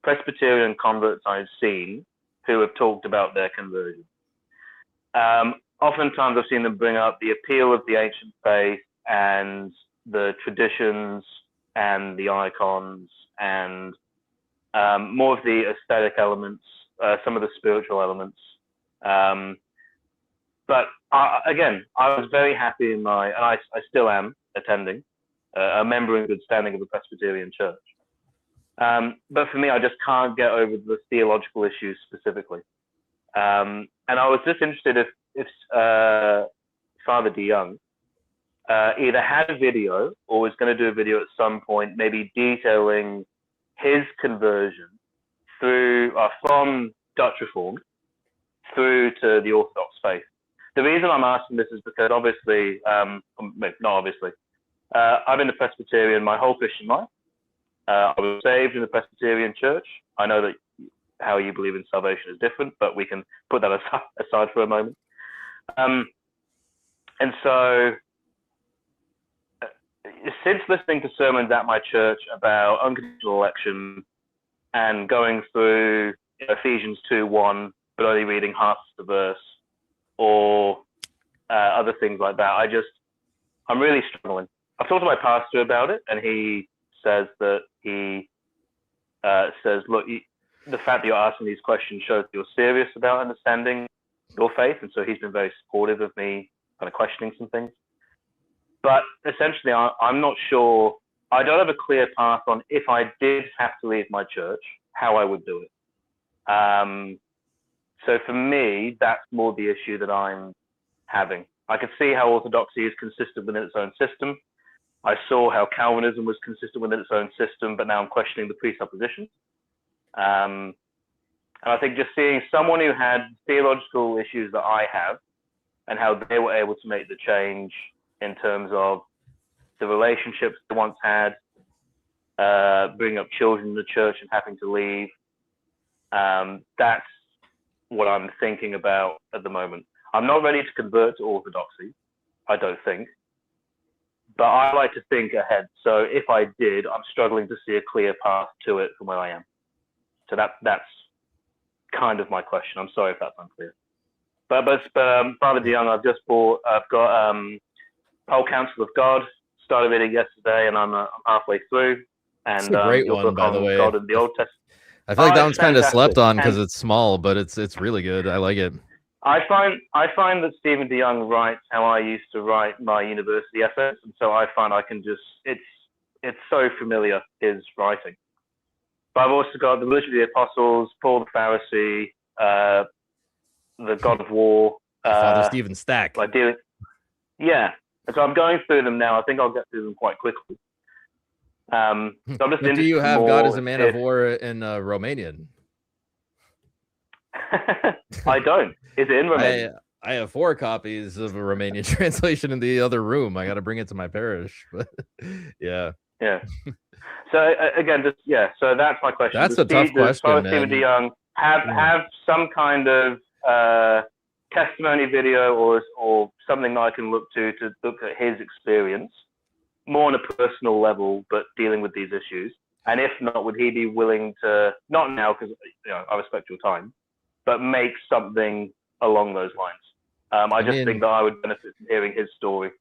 Presbyterian converts I've seen who have talked about their conversion, oftentimes I've seen them bring up the appeal of the ancient faith and the traditions and the icons and more of the aesthetic elements, some of the spiritual elements. But again, I was very happy and I still am attending, a member in good standing of the Presbyterian Church. But for me, I just can't get over the theological issues specifically. And I was just interested if Father DeYoung either had a video or was going to do a video at some point, maybe detailing his conversion from Dutch Reformed through to the Orthodox faith. The reason I'm asking this is because obviously, not obviously, I've been a Presbyterian my whole Christian life. I was saved in the Presbyterian Church. I know that how you believe in salvation is different, but we can put that aside for a moment. And so, since listening to sermons at my church about unconditional election and going through Ephesians 2:1, but only reading half the verse, or other things like that, I'm really struggling. I've talked to my pastor about it, and he says that look, the fact that you're asking these questions shows that you're serious about understanding your faith, and so he's been very supportive of me kind of questioning some things. But essentially, I'm not sure. I don't have a clear path on if I did have to leave my church, how I would do it. So for me, that's more the issue that I'm having. I could see how Orthodoxy is consistent within its own system. I saw how Calvinism was consistent within its own system, but now I'm questioning the presuppositions. And I think just seeing someone who had theological issues that I have and how they were able to make the change in terms of the relationships they once had, bringing up children in the church and having to leave. That's what I'm thinking about at the moment. I'm not ready to convert to Orthodoxy, I don't think, but I like to think ahead. So if I did, I'm struggling to see a clear path to it from where I am. So that's kind of my question. I'm sorry if that's unclear. But Father DeYoung, I've got Whole Counsel of God, started reading yesterday, and I'm halfway through. And it's a great your one, book by the on way. God in the Old Testament. I feel like that it's one's kind of slept fantastic. on because And it's small, but it's really good. I like it. I find that Stephen DeYoung writes how I used to write my university essays, and so I find I can just it's so familiar, his writing. But I've also got the Religion of the Apostles, Paul the Pharisee, the God of War, Father Stephen Stack. Yeah, and so I'm going through them now. I think I'll get through them quite quickly. So I'm just But do you have God as a man of war in Romanian? I don't. Is it in Romanian? I have 4 copies of a Romanian translation in the other room. I got to bring it to my parish. But yeah. So again, so that's my question. That's a tough question, man. Stephen DeYoung have some kind of testimony video or something that I can look to look at his experience more on a personal level, but dealing with these issues. And if not, would he be willing to, not now because I respect your time, but make something along those lines. I just mean, think that I would benefit from hearing his story.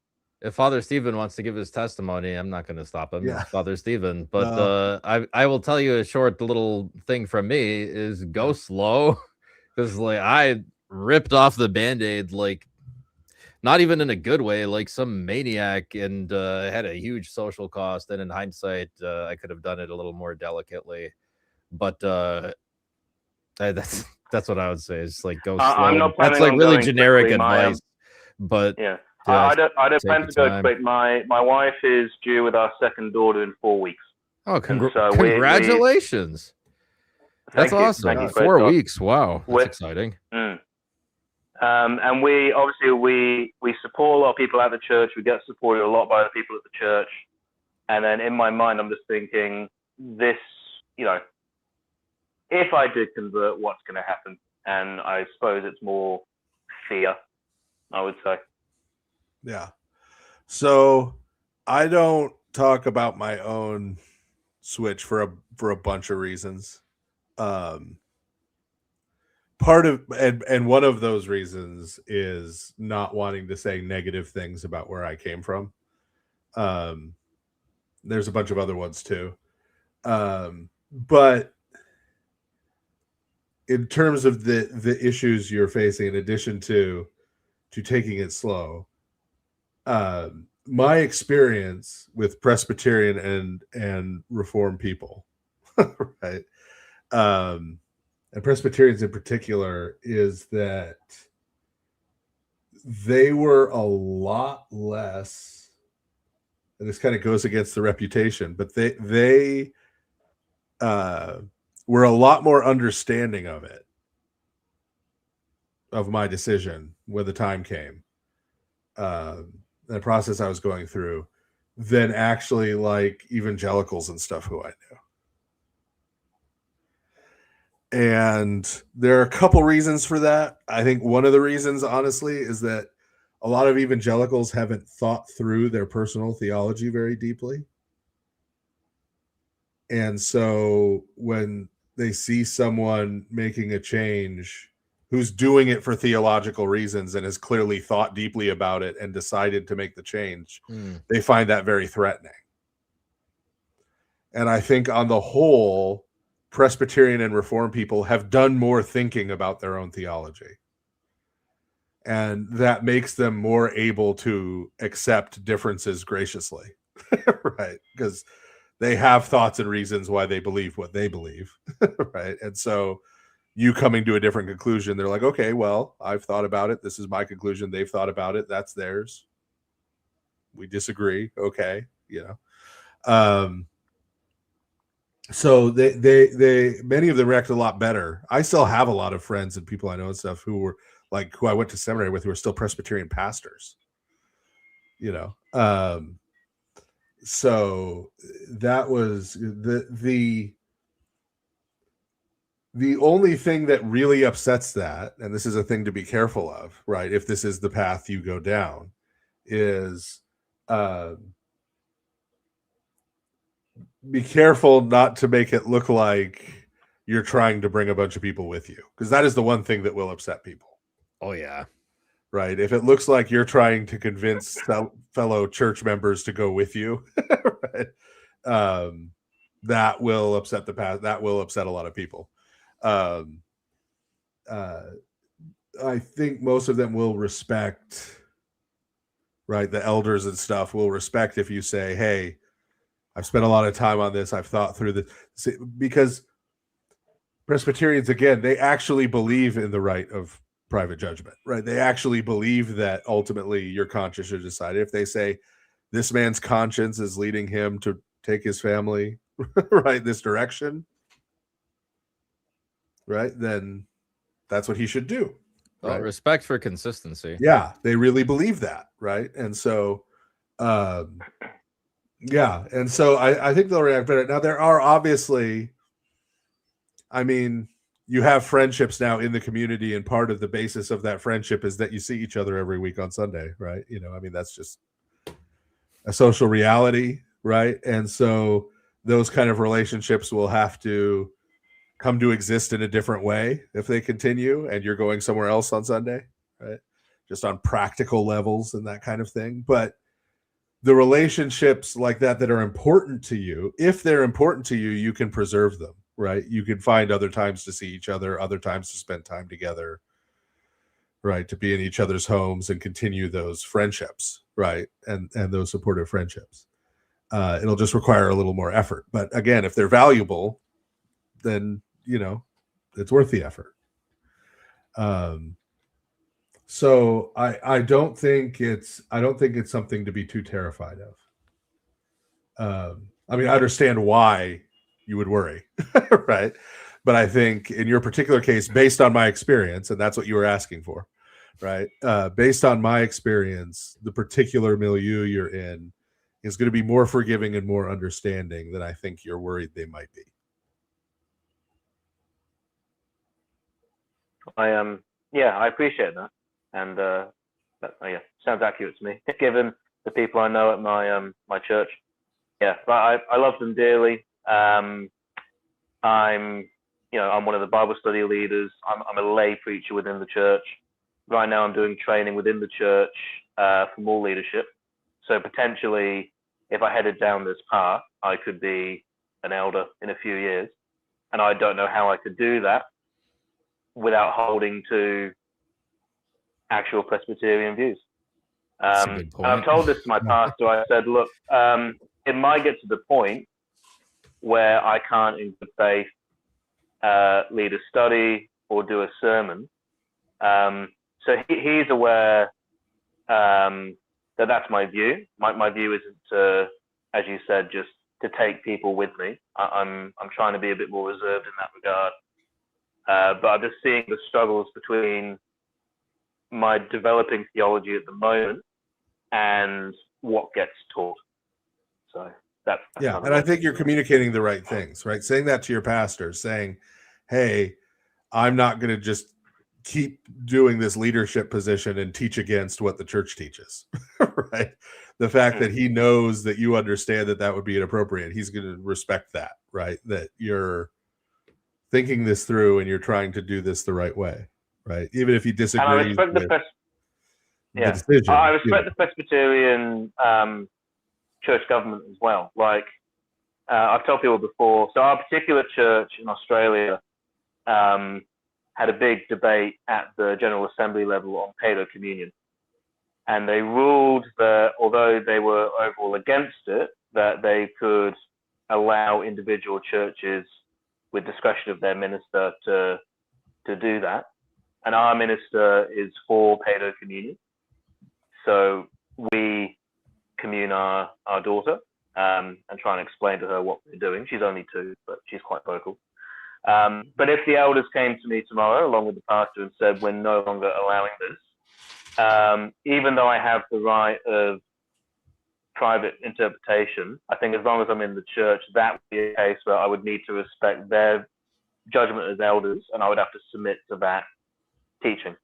If Father Stephen wants to give his testimony, I'm not going to stop him. Yeah. It's Father Stephen. But No. I will tell you a short little thing from me is go slow. Because like I ripped off the Band-Aid, like not even in a good way, like some maniac, and had a huge social cost. And in hindsight, I could have done it a little more delicately. But that's what I would say. Is like go slow. I'm not planning That's like on really going generic quickly. advice. But yeah. I don't take plan your to go time. quick. My wife is due with our second daughter in 4 weeks. Oh, And so congratulations. That's Thank you. awesome. Thank you. 4 weeks. Wow. That's exciting. And we obviously support a lot of people at the church. We get supported a lot by the people at the church. And then in my mind, I'm just thinking this, if I did convert, what's going to happen? And I suppose it's more fear, I would say. Yeah. So I don't talk about my own switch for a bunch of reasons. Part of and one of those reasons is not wanting to say negative things about where I came from. There's a bunch of other ones too. But in terms of the issues you're facing, in addition to taking it slow, my experience with Presbyterian and Reformed people, right, and Presbyterians in particular, is that they were a lot less, and this kind of goes against the reputation, but they were a lot more understanding of it, of my decision when the time came. The process I was going through, than actually like evangelicals and stuff who I knew. And there are a couple reasons for that. I think one of the reasons, honestly, is that a lot of evangelicals haven't thought through their personal theology very deeply. And so when they see someone making a change who's doing it for theological reasons and has clearly thought deeply about it and decided to make the change, they find that very threatening. And I think on the whole, Presbyterian and Reformed people have done more thinking about their own theology. And that makes them more able to accept differences graciously, right? Because they have thoughts and reasons why they believe what they believe, right? And so you coming to a different conclusion, they're like, okay, well, I've thought about it. This is my conclusion. They've thought about it. That's theirs. We disagree. Okay. So they many of them react a lot better. I still have a lot of friends and people I know and stuff who were like, who I went to seminary with, who are still Presbyterian pastors, so that was the only thing that really upsets that, and this is a thing to be careful of, right? If this is the path you go down, is be careful not to make it look like you're trying to bring a bunch of people with you, because that is the one thing that will upset people. Oh, yeah. Right. If it looks like you're trying to convince fellow church members to go with you, right, that will upset the path. That will upset a lot of people. I think most of them will respect, right, the elders and stuff will respect if you say, hey, I've spent a lot of time on this. I've thought through this, because Presbyterians, again, they actually believe in the right of private judgment, right? They actually believe that ultimately your conscience should decide. If they say this man's conscience is leading him to take his family right this direction, right, then that's what he should do. Well, right? Respect for consistency. Yeah, they really believe that, right? And so yeah, and so I think they'll react better. Now there are obviously, I mean, you have friendships now in the community, and part of the basis of that friendship is that you see each other every week on Sunday, right? I mean, that's just a social reality, right? And so those kind of relationships will have to come to exist in a different way if they continue and you're going somewhere else on Sunday, right? Just on practical levels and that kind of thing. But the relationships like that are important to you, if they're important to you, you can preserve them, right? You can find other times to see each other, other times to spend time together, right? To be in each other's homes and continue those friendships, right? And those supportive friendships. It'll just require a little more effort. But again, if they're valuable, then, you know, it's worth the effort. So I don't think it's something to be too terrified of. I mean, I understand why you would worry, right? But I think in your particular case, based on my experience, and that's what you were asking for, right? Based on my experience, the particular milieu you're in is going to be more forgiving and more understanding than I think you're worried they might be. I appreciate that, and that sounds accurate to me, given the people I know at my church. Yeah, but I love them dearly. I'm one of the Bible study leaders. I'm a lay preacher within the church. Right now, I'm doing training within the church for more leadership. So potentially, if I headed down this path, I could be an elder in a few years, and I don't know how I could do that without holding to actual Presbyterian views. And I've told this to my pastor. I said, look, it might get to the point where I can't in good faith lead a study or do a sermon. So he's aware that's my view. My view isn't to, as you said, just to take people with me. I'm trying to be a bit more reserved in that regard. But I'm just seeing the struggles between my developing theology at the moment and what gets taught. So that's yeah, and I think you're communicating the right things, right? Saying that to your pastor, saying, hey, I'm not going to just keep doing this leadership position and teach against what the church teaches, right? The fact that he knows that you understand that would be inappropriate, he's going to respect that, right? That you're thinking this through and you're trying to do this the right way, right? Even if he disagrees. And I respect the decision. I respect the Presbyterian church government as well. Like I've told people before, so our particular church in Australia had a big debate at the General Assembly level on paedo-communion. And they ruled that although they were overall against it, that they could allow individual churches with discretion of their minister to do that. And our minister is for paedo-communion. So we commune our daughter and try and explain to her what we're doing. She's only 2, but she's quite vocal. But if the elders came to me tomorrow, along with the pastor, and said, we're no longer allowing this, even though I have the right of private interpretation, I think as long as I'm in the church, that would be a case where I would need to respect their judgment as elders, and I would have to submit to that teaching.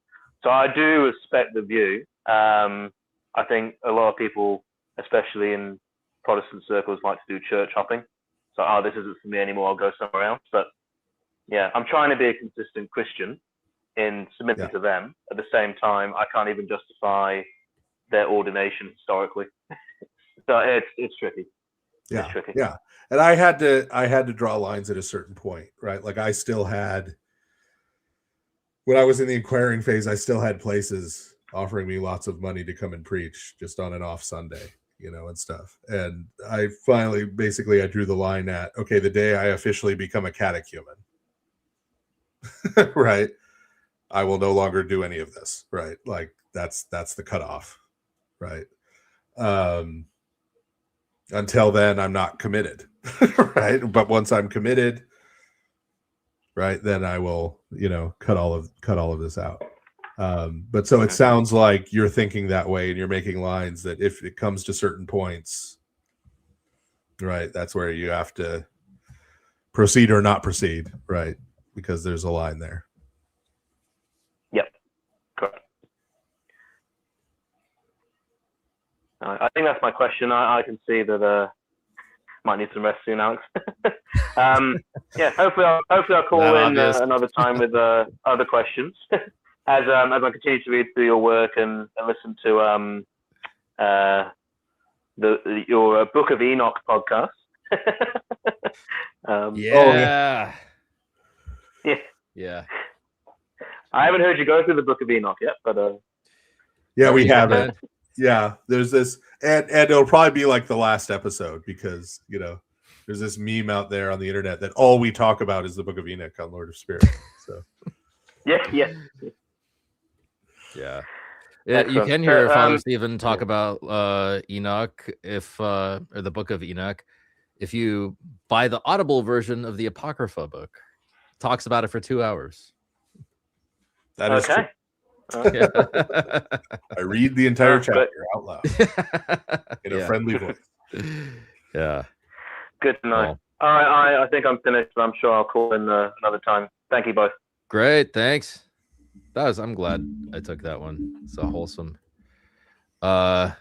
So I do respect the view. I think a lot of people, especially in Protestant circles, like to do church hopping. So, this isn't for me anymore, I'll go somewhere else. But yeah, I'm trying to be a consistent Christian in submitting to them. At the same time, I can't even justify their ordination historically. So it's tricky. Yeah, it's tricky. Yeah. And I had to draw lines at a certain point, right? Like I still had, when I was in the inquiring phase, I still had places offering me lots of money to come and preach just on an off Sunday, and stuff. And I finally, I drew the line at, okay, the day I officially become a catechumen, right? I will no longer do any of this, right? Like that's the cutoff, right? Until then, I'm not committed, right? But once I'm committed, right, then I will, cut all of this out. But so it sounds like you're thinking that way, and you're making lines that if it comes to certain points, right, that's where you have to proceed or not proceed, right? Because there's a line there. Yep, correct. I think that's my question. I can see that might need some rest soon, Alex. Yeah, hopefully I'll call in another time with other questions as I continue to read through your work and listen to your Book of Enoch podcast. Yeah. Yeah. I haven't heard you go through the Book of Enoch yet, but yeah, we haven't. Yeah, there's this, and it'll probably be like the last episode because there's this meme out there on the internet that all we talk about is the Book of Enoch on Lord of Spirit. So yeah. You can hear Father Stephen talk about Enoch or the Book of Enoch if you buy the Audible version of the Apocrypha book. It talks about it for 2 hours. That is okay. I read the entire chapter out loud in a friendly voice. Yeah. Good to know. Well, all right, I think I'm finished, but I'm sure I'll call in another time. Thank you both. Great, thanks. I'm glad I took that one. It's so wholesome. Dom,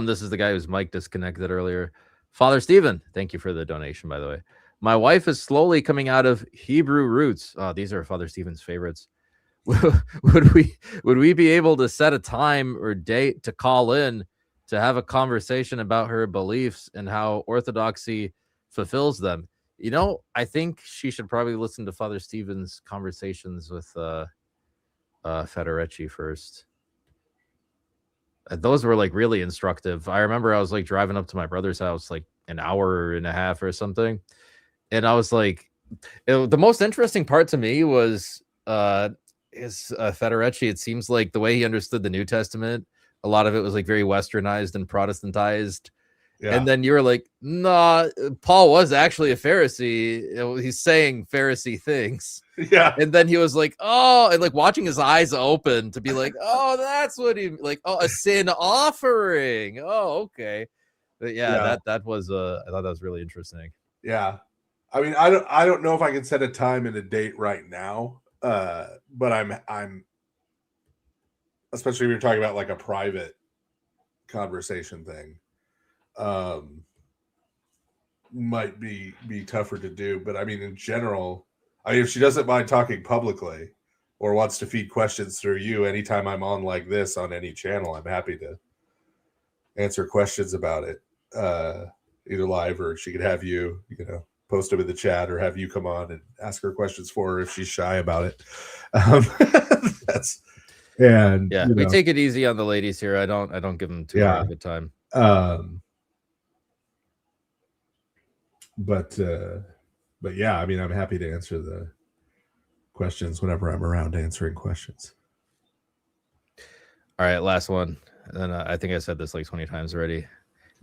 this is the guy whose mic disconnected earlier. Father Stephen, thank you for the donation, by the way. My wife is slowly coming out of Hebrew roots. Oh, these are Father Stephen's favorites. Would we be able to set a time or date to call in to have a conversation about her beliefs and how Orthodoxy fulfills them? I think she should probably listen to Father Stephen's conversations with Federici first. Those were like really instructive. I remember I was like driving up to my brother's house like an hour and a half or something, and I was like, the most interesting part to me was Federici. It seems like the way he understood the New Testament, a lot of it was like very westernized and Protestantized. Yeah. And then you were like, nah, Paul was actually a Pharisee. He's saying Pharisee things. Yeah. And then he was like, oh, and like watching his eyes open to be like, oh, that's what he like. Oh, a sin offering. Oh, okay. But that was I thought that was really interesting. Yeah. I mean, I don't know if I can set a time and a date right now. But I'm especially if you're talking about like a private conversation thing. Might be tougher to do, but I mean, in general, if she doesn't mind talking publicly or wants to feed questions through you anytime I'm on like this on any channel, I'm happy to answer questions about it, either live or she could have you post them in the chat or have you come on and ask her questions for her if she's shy about it. We take it easy on the ladies here. I don't give them too hard of a time. But yeah, I mean, I'm happy to answer the questions whenever I'm around answering questions. All right, last one. And then I think I said this like 20 times already.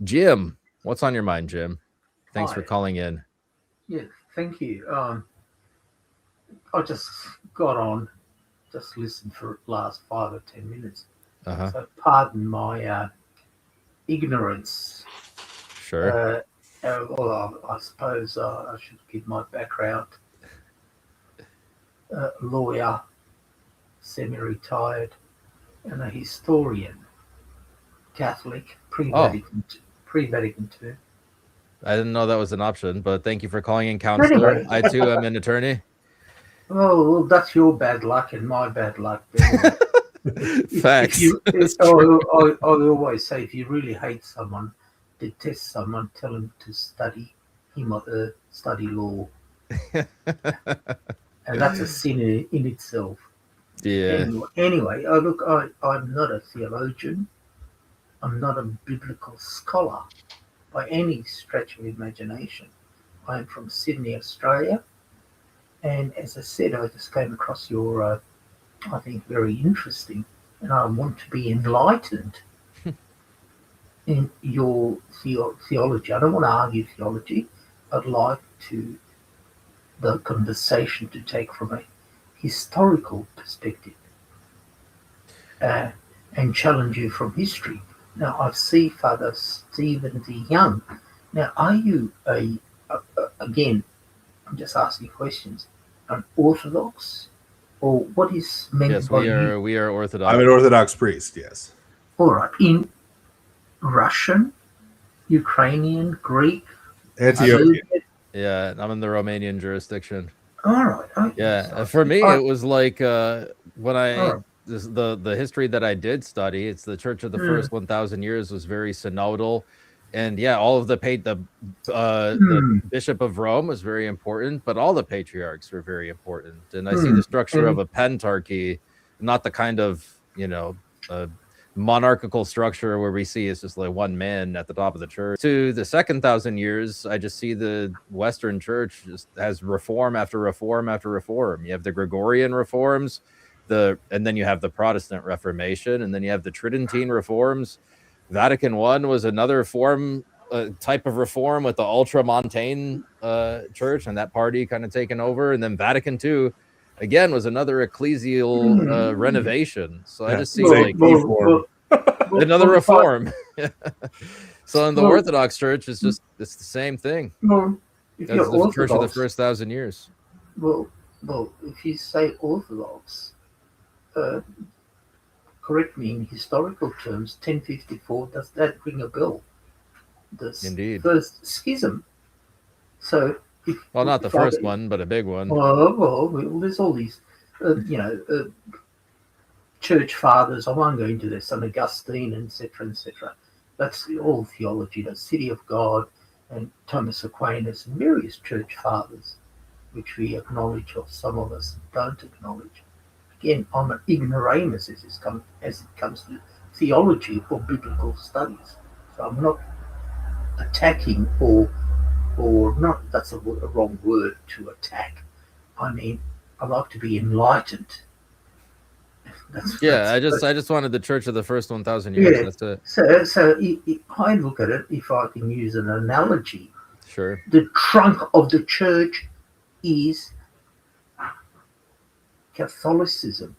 Jim, what's on your mind, Jim? Thanks for calling in. Yeah, thank you. I just got on, just listened for the last 5 or 10 minutes. So pardon my ignorance. Sure. Well, I suppose I should give my background. Lawyer, semi-retired, and a historian, Catholic, pre-Vatican II. I didn't know that was an option, but thank you for calling in, counselor. Anyway. I too am an attorney. Oh, well, that's your bad luck and my bad luck. Facts. I always say, if you really hate someone, detest someone, tell him to study law. And that's a sin in itself. Yeah. Anyway, look, I'm not a theologian. I'm not a biblical scholar by any stretch of imagination. I'm from Sydney, Australia. And as I said, I just came across your, I think, very interesting, and I want to be enlightened in your theology. I don't want to argue theology. I'd like the conversation to take from a historical perspective and challenge you from history. Now, I see Father Stephen D. Young. Now, are you again, I'm just asking questions, an Orthodox, or what is meant by you? Yes, we are Orthodox. I'm an Orthodox priest, yes. All right. In Russian, Ukrainian, Greek, Antioch. Yeah, I'm in the Romanian jurisdiction. All right. Okay, Yeah, so for me, I- it was like when I Alright. the history that I did study. It's the Church of the First 1,000 Years was very synodal, and yeah, all of the the Bishop of Rome was very important, but all the patriarchs were very important. And I see the structure of a pentarchy, not the kind of monarchical structure where we see it's just like one man at the top of the church. To the second 1,000 years, I just see the Western Church just has reform after reform after reform. You have the Gregorian reforms, and then you have the Protestant Reformation, and then you have the Tridentine reforms. Vatican I was another type of reform with the ultramontane church and that party kind of taken over, and then Vatican II again was another ecclesial renovation. So I just see another reform. So in the Orthodox Church, it's the same thing. Well, if That's you're the Church of the Orthodox, first 1,000 years. well, if you say Orthodox, correct me in historical terms, 1054, does that ring a bell? Indeed. First schism. So, Well, not the first one, but a big one. Well, there's all these, church fathers. I won't go into this, St. Augustine, etc., etc. That's all theology. The City of God and Thomas Aquinas and various church fathers, which we acknowledge, or some of us don't acknowledge. Again, I'm an ignoramus as it comes to theology or biblical studies. So I'm not attacking or not. That's a wrong word to attack. I mean, I like to be enlightened. I just wanted the Church of the first 1,000 years. Yeah. That's it. So I look at it, if I can use an analogy. Sure. The trunk of the church is Catholicism,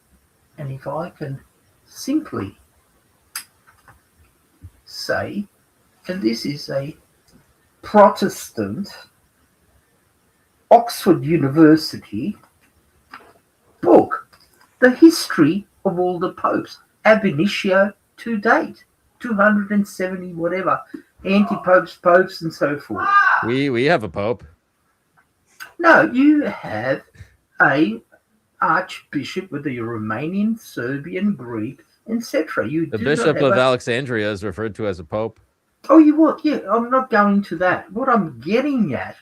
and if I can simply say, and this is a Protestant Oxford University book, the history of all the popes, ab initio to date, 270 whatever, anti-popes, popes, and so forth. We have a pope. No, you have a archbishop, whether you're Romanian, Serbian, Greek, etc. The Bishop of Alexandria is referred to as a pope. Oh, you what? Yeah, I'm not going to that. What I'm getting at,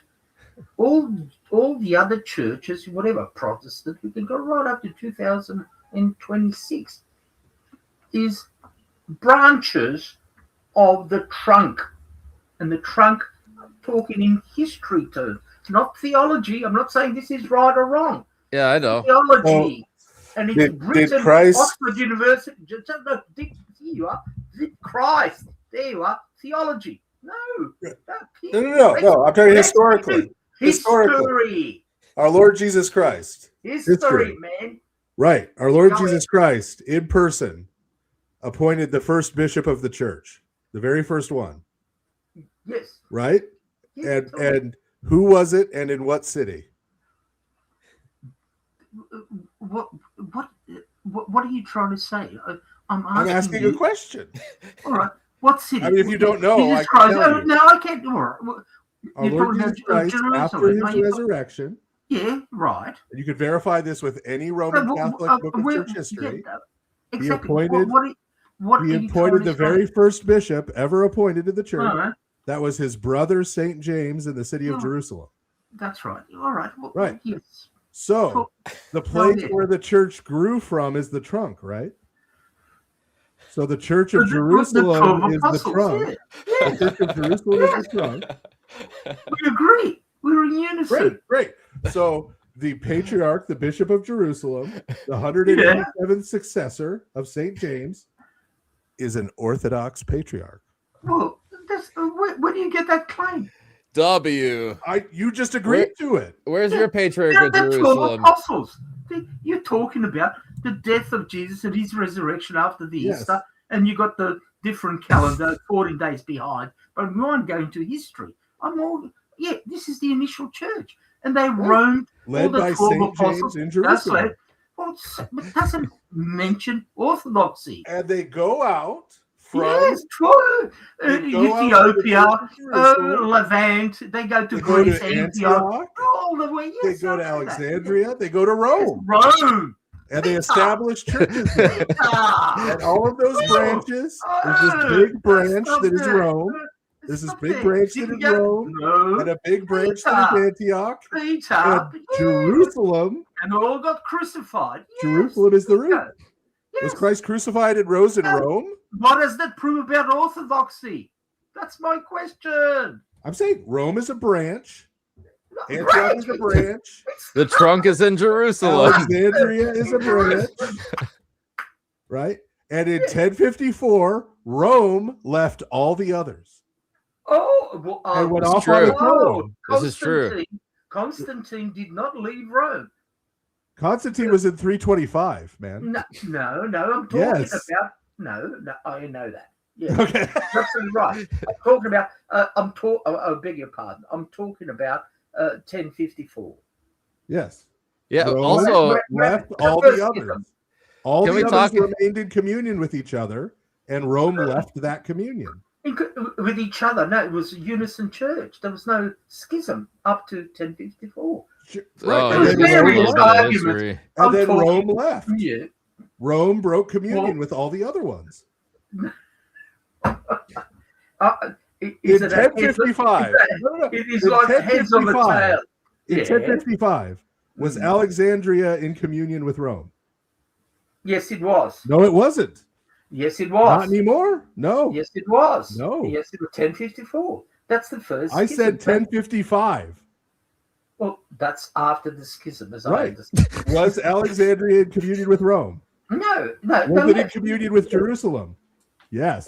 all the other churches, whatever, Protestant, we can go right up to 2026, is branches of the trunk. And the trunk, talking in history terms, not theology. I'm not saying this is right or wrong. Yeah, I know. Theology. And it's did written Christ- Oxford University. Here you are. Christ. There you are. Theology. No. No. I'm talking historically. History. Our Lord Jesus Christ. History, man. Right. Our Lord Go Jesus Christ in person appointed the first bishop of the church, the very first one. Yes. Right? And who was it and in what city? What are you trying to say? I'm asking you a question. All right. What city? I mean, if you don't know, Jesus I can Christ. tell you. No, I can't. All right. Our Lord Jesus Christ, after his resurrection. Yeah, right. And you could verify this with any Roman Catholic book of church history. He appointed, he appointed the very first bishop ever appointed to the church. Right. That was his brother, St. James, in the city of Jerusalem. That's right. All right. Well, Right. Yes. So the place where the church grew from is the trunk, right? So the Church of Jerusalem is the trunk. Yeah. The Church of Jerusalem is the trunk. We agree. We're in unison. Great. So the patriarch, the Bishop of Jerusalem, the 187th successor of St. James, is an Orthodox patriarch. Well, where do you get that claim? You just agreed to it. Where's your patriarch of That's 12 Jerusalem? apostles. You're talking about the death of Jesus and his resurrection after the Easter, and you got the different calendar 14 days behind. But I'm going to history. This is the initial church. And they roamed led all the by 12 St. apostles. James in Jerusalem. That's right. Well, it doesn't mention orthodoxy. And they go out from Yes, true. they go out to the Ethiopia, church of Jerusalem, Levant. They go to they go Greece, to Antioch, Antioch, all the way. they Yes, go to I know that. Alexandria, they go to Rome, Rome. and they establish churches there. And all of those branches, there's this big branch that is Rome. There's this big branch that is Rome, and a big branch that is Antioch, and Jerusalem. And they all got crucified. Jerusalem is the root. Yes. Was Christ crucified and rose in Rome? What does that prove about orthodoxy? That's my question. I'm saying Rome is a branch. Antioch is a branch. The trunk is in Jerusalem. Alexandria is a branch. Right? And in 1054, Rome left all the others. Oh, well, And went off on its own. This is true. Constantine did not leave Rome. Constantine was in 325, man. No, I'm talking Yes. about no, I know that. Yeah, Okay. absolutely right. I'm talking about. I beg your pardon. I'm talking about 1054. Yes. Yeah. Rome Also, left all the Schism. others. All Can the we others talk- remained in communion with each other, and Rome left that communion. With each other. No, it was a unison church. There was no schism up to 1054. Oh, There was yeah, various a little bit of arguments. history. And I'm then talking- Rome left. Yeah. Rome broke communion with all the other ones. Is In it a heads- 1055. It is In like heads of a 1055, tail. In Yeah. 1055, was Alexandria in communion with Rome? Yes, it was. No, it wasn't. Yes, it was. Not anymore. No. Yes, it was. No. Yes, it was 1054. That's the first. I schism. said 1055. Well, that's after the schism, as I Right. understand. Was Alexandria in communion with Rome? No. Was it in communion with Jerusalem? Yes.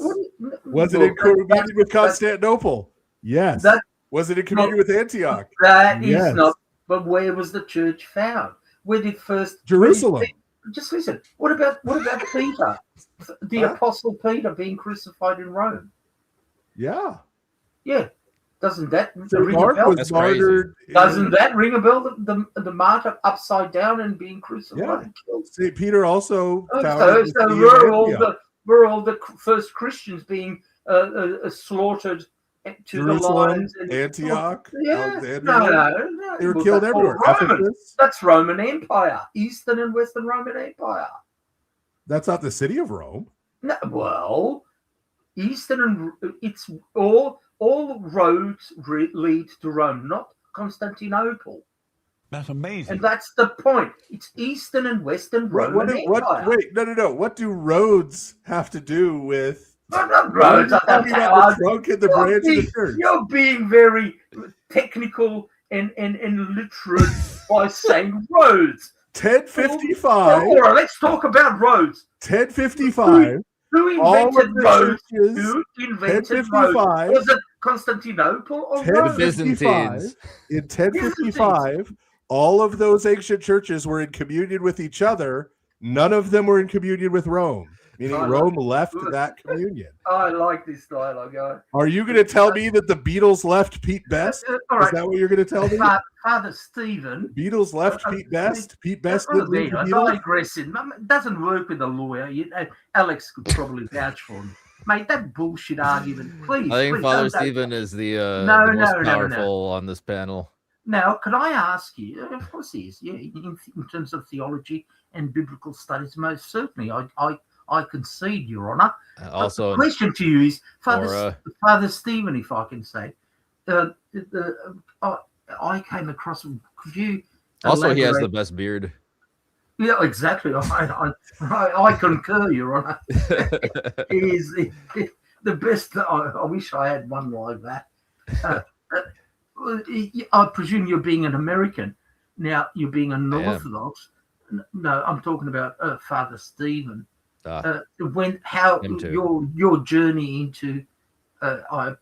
Was it in Well, communion with Constantinople? Yes. Was it in communion with Antioch? That is Yes. not. But where was the church found? Where did first Jerusalem. Just listen. What about Peter, the Apostle Peter being crucified in Rome? Yeah. Yeah. Doesn't that So ring Mark a bell? was martyred. Doesn't that ring a bell? The martyr upside down and being crucified Yeah. and killed. St. Peter also So founded the city of we're all the first Christians being slaughtered to Jerusalem, the lions. And, Antioch, yeah, Alexandria. no. They were Well, killed that's all everywhere. Roman. Ephesus. That's Roman Empire, Eastern and Western Roman Empire. That's not the city of Rome. No, well, Eastern and it's all roads lead to Rome, not Constantinople. That's amazing. And that's the point. It's Eastern and Western Roman Empire. Wait, no. What do roads have to do with? Not roads. You're talking about the trunk and the branch of the church. You're being very technical and literate by saying roads. 1055. All right, let's talk about roads. 1055. Who all of invented the roads? churches. Who invented 1055. roads? Was it Constantinople or Rome? 1055. In 1055, all of those ancient churches were in communion with each other. None of them were in communion with Rome, meaning Rome left that communion. I like this dialogue. Are you going to tell me that the Beatles left Pete Best? all right. Is that what you're going to tell me? Father Stephen. Beatles left Pete Best. Pete Best didn't leave the Beatles. Digressing. It doesn't work with a lawyer. Alex could probably vouch for him. Mate, that bullshit argument, please. I think please, Father don't- Stephen is the No, most no. powerful on this panel. Now, could I ask you? Of course, he is. Yeah, in terms of theology and biblical studies, most certainly, I concede, Your Honour. Also, the question to you is, Laura. Father Stephen, if I can say, I came across. Could you? Also, he has the elaborate- best beard. Yeah, exactly. I concur, Your Honour. He is the best. I wish I had one like that. I presume you're being an American. Now, you're being an Orthodox. No, I'm talking about Father Stephen. How him too. your journey into, I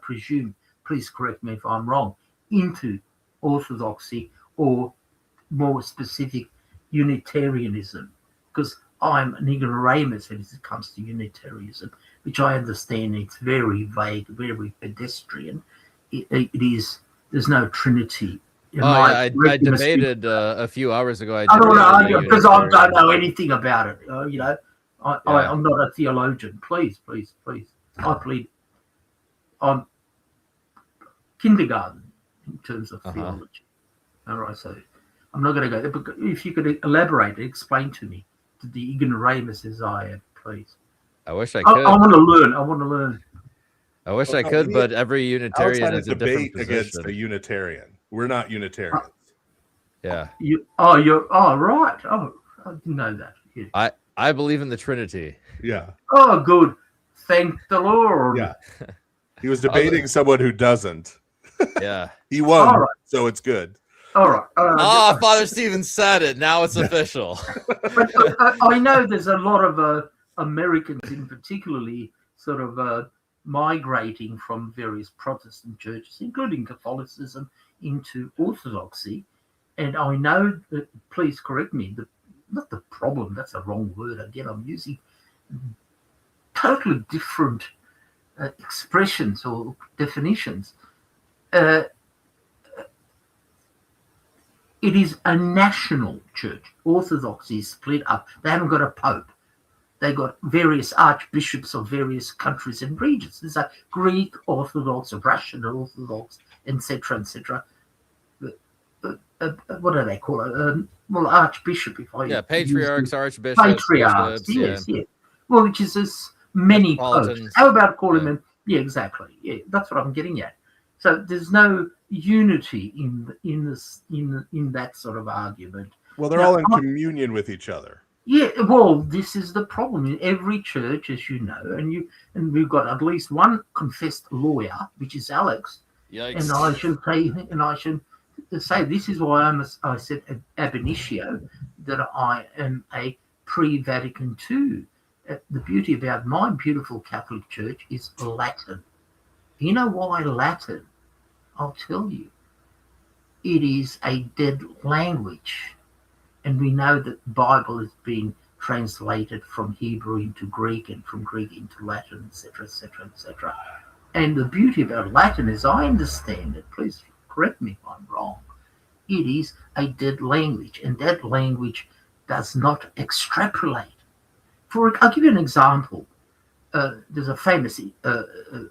presume, please correct me if I'm wrong, into Orthodoxy or more specific Unitarianism, because I'm an ignoramus as it comes to Unitarianism, which I understand it's very vague, very pedestrian. It is. There's no Trinity. I debated a few hours ago. I don't want to argue because I don't know anything about it. I'm not a theologian. Please. I plead. I'm kindergarten in terms of theology. All right, so I'm not going to go there. But if you could elaborate, explain to me, to the ignoramus as I am, please. I wish I could. I want to learn. I want to learn. I wish I could, but every Unitarian is a different against position. a Unitarian. We're not Unitarians. Yeah. Right. Oh, I didn't know that. Yeah. I believe in the Trinity. Yeah. Oh, good. Thank the Lord. Yeah. He was debating someone who doesn't. Yeah. He won, All right. so it's good. All right. Father Stephen said it. Now it's official. But I know there's a lot of Americans, in particularly, sort of migrating from various Protestant churches, including Catholicism, into Orthodoxy. And I know that, please correct me, not the problem, that's a wrong word. Again, I'm using totally different expressions or definitions. It is a national church. Orthodoxy is split up. They haven't got a pope. They got various archbishops of various countries and regions. There's a Greek Orthodox, a Russian Orthodox, etc., etc. What do they call it? Well, archbishop. Patriarchs, archbishops, patriarchs. bishops, Yes. Well, which is as many popes. Metropolitans. How about calling them? Yeah, exactly. Yeah, that's what I'm getting at. So there's no unity in that sort of argument. Well, they're all in communion with each other. Yeah, well, this is the problem in every church, as you know, and we've got at least one confessed lawyer, which is Alex. Yikes. And I should say this is why I said ab initio that I am a pre-Vatican II. The beauty about my beautiful Catholic Church is Latin. You know why Latin? I'll tell you. It is a dead language. And we know that the Bible has been translated from Hebrew into Greek and from Greek into Latin, etc., etc., etc. And the beauty about Latin, as I understand it, please correct me if I'm wrong, it is a dead language, and that language does not extrapolate. I'll give you an example. There's a famous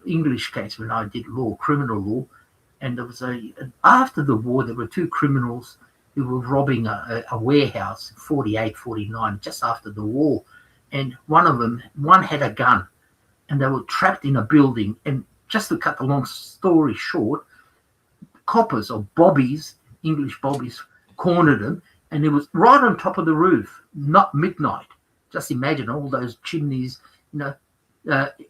English case when I did law, criminal law, and there was after the war, there were two criminals who were robbing a warehouse in 48, 49, just after the war. And one had a gun, and they were trapped in a building. And just to cut the long story short, coppers or bobbies, English bobbies, cornered them, and it was right on top of the roof, not midnight. Just imagine all those chimneys,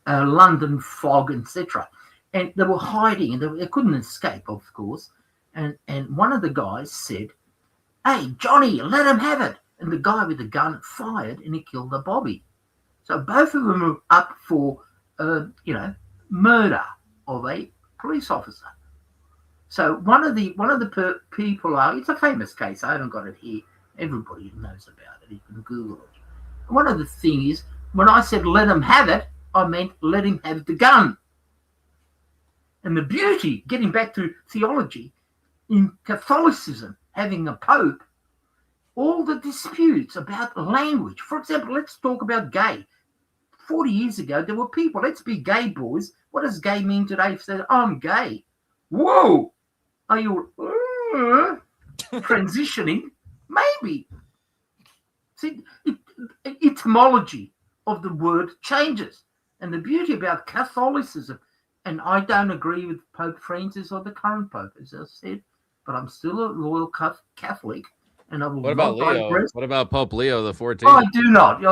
London fog, etc. And they were hiding, and they couldn't escape, of course. And one of the guys said, "Hey, Johnny, let him have it." And the guy with the gun fired, and he killed the bobby. So both of them were up for, murder of a police officer. So one of the people it's a famous case. I haven't got it here. Everybody knows about it. You can Google it. One of the things is, when I said let him have it, I meant let him have the gun. And the beauty, getting back to theology, in Catholicism, having a pope, all the disputes about language. For example, let's talk about gay. 40 years ago, there were people, let's be gay boys. What does gay mean today? If they say, I'm gay. Whoa! Are you transitioning? Maybe. See, etymology of the word changes. And the beauty about Catholicism, and I don't agree with Pope Francis or the current Pope, as I said, but I'm still a loyal Catholic, and I will. What about Leo? digress. What about Pope Leo the 14th? I do not.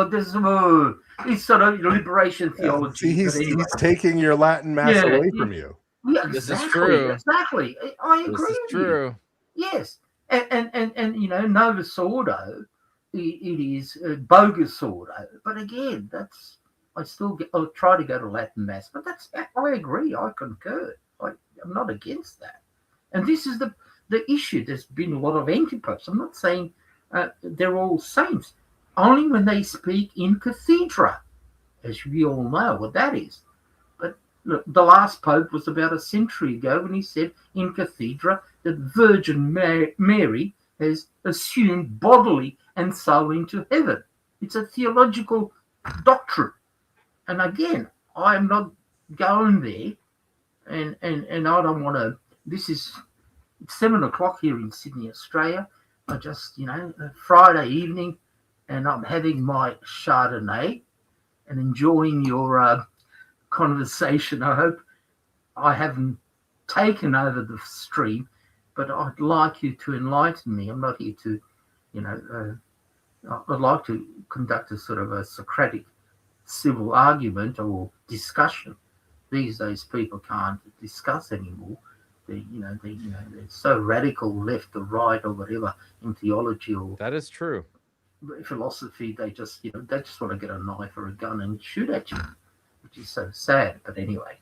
It's sort of liberation theology. See, he's taking your Latin mass away from you. Yeah, exactly, This is true. Exactly. I agree. This is with true. You. Yes, and Novus Ordo, it is bogus Ordo. But again, I'll try to go to Latin mass. But I agree. I concur. I'm not against that. And this is the issue. There's been a lot of antipopes. I'm not saying they're all saints. Only when they speak in cathedra, as we all know what that is. But look, the last pope was about a century ago when he said in cathedra that Virgin Mary has assumed bodily and soul into heaven. It's a theological doctrine. And again, I'm not going there, and I don't want to. This is it's 7 o'clock here in Sydney, Australia. I just, Friday evening, and I'm having my Chardonnay and enjoying your conversation. I hope I haven't taken over the stream, but I'd like you to enlighten me. I'm not here to, I'd like to conduct a sort of a Socratic civil argument or discussion. These days, people can't discuss anymore. They're so radical, left or right or whatever, in theology or that is true. Philosophy. They just want to get a knife or a gun and shoot at you, which is so sad. But anyway,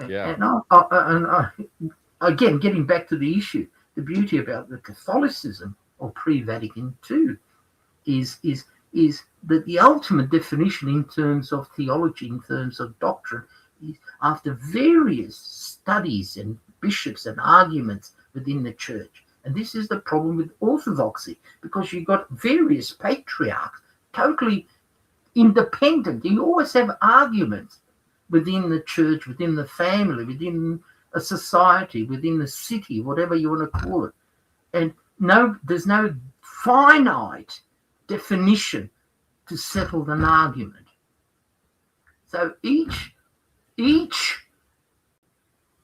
yeah. And again, getting back to the issue, the beauty about the Catholicism or pre-Vatican II is that the ultimate definition in terms of theology, in terms of doctrine, is after various studies and bishops and arguments within the church. And this is the problem with orthodoxy, because you've got various patriarchs totally independent. You always have arguments within the church, within the family, within a society, within the city, whatever you want to call it. And there's no finite definition to settle an argument. So each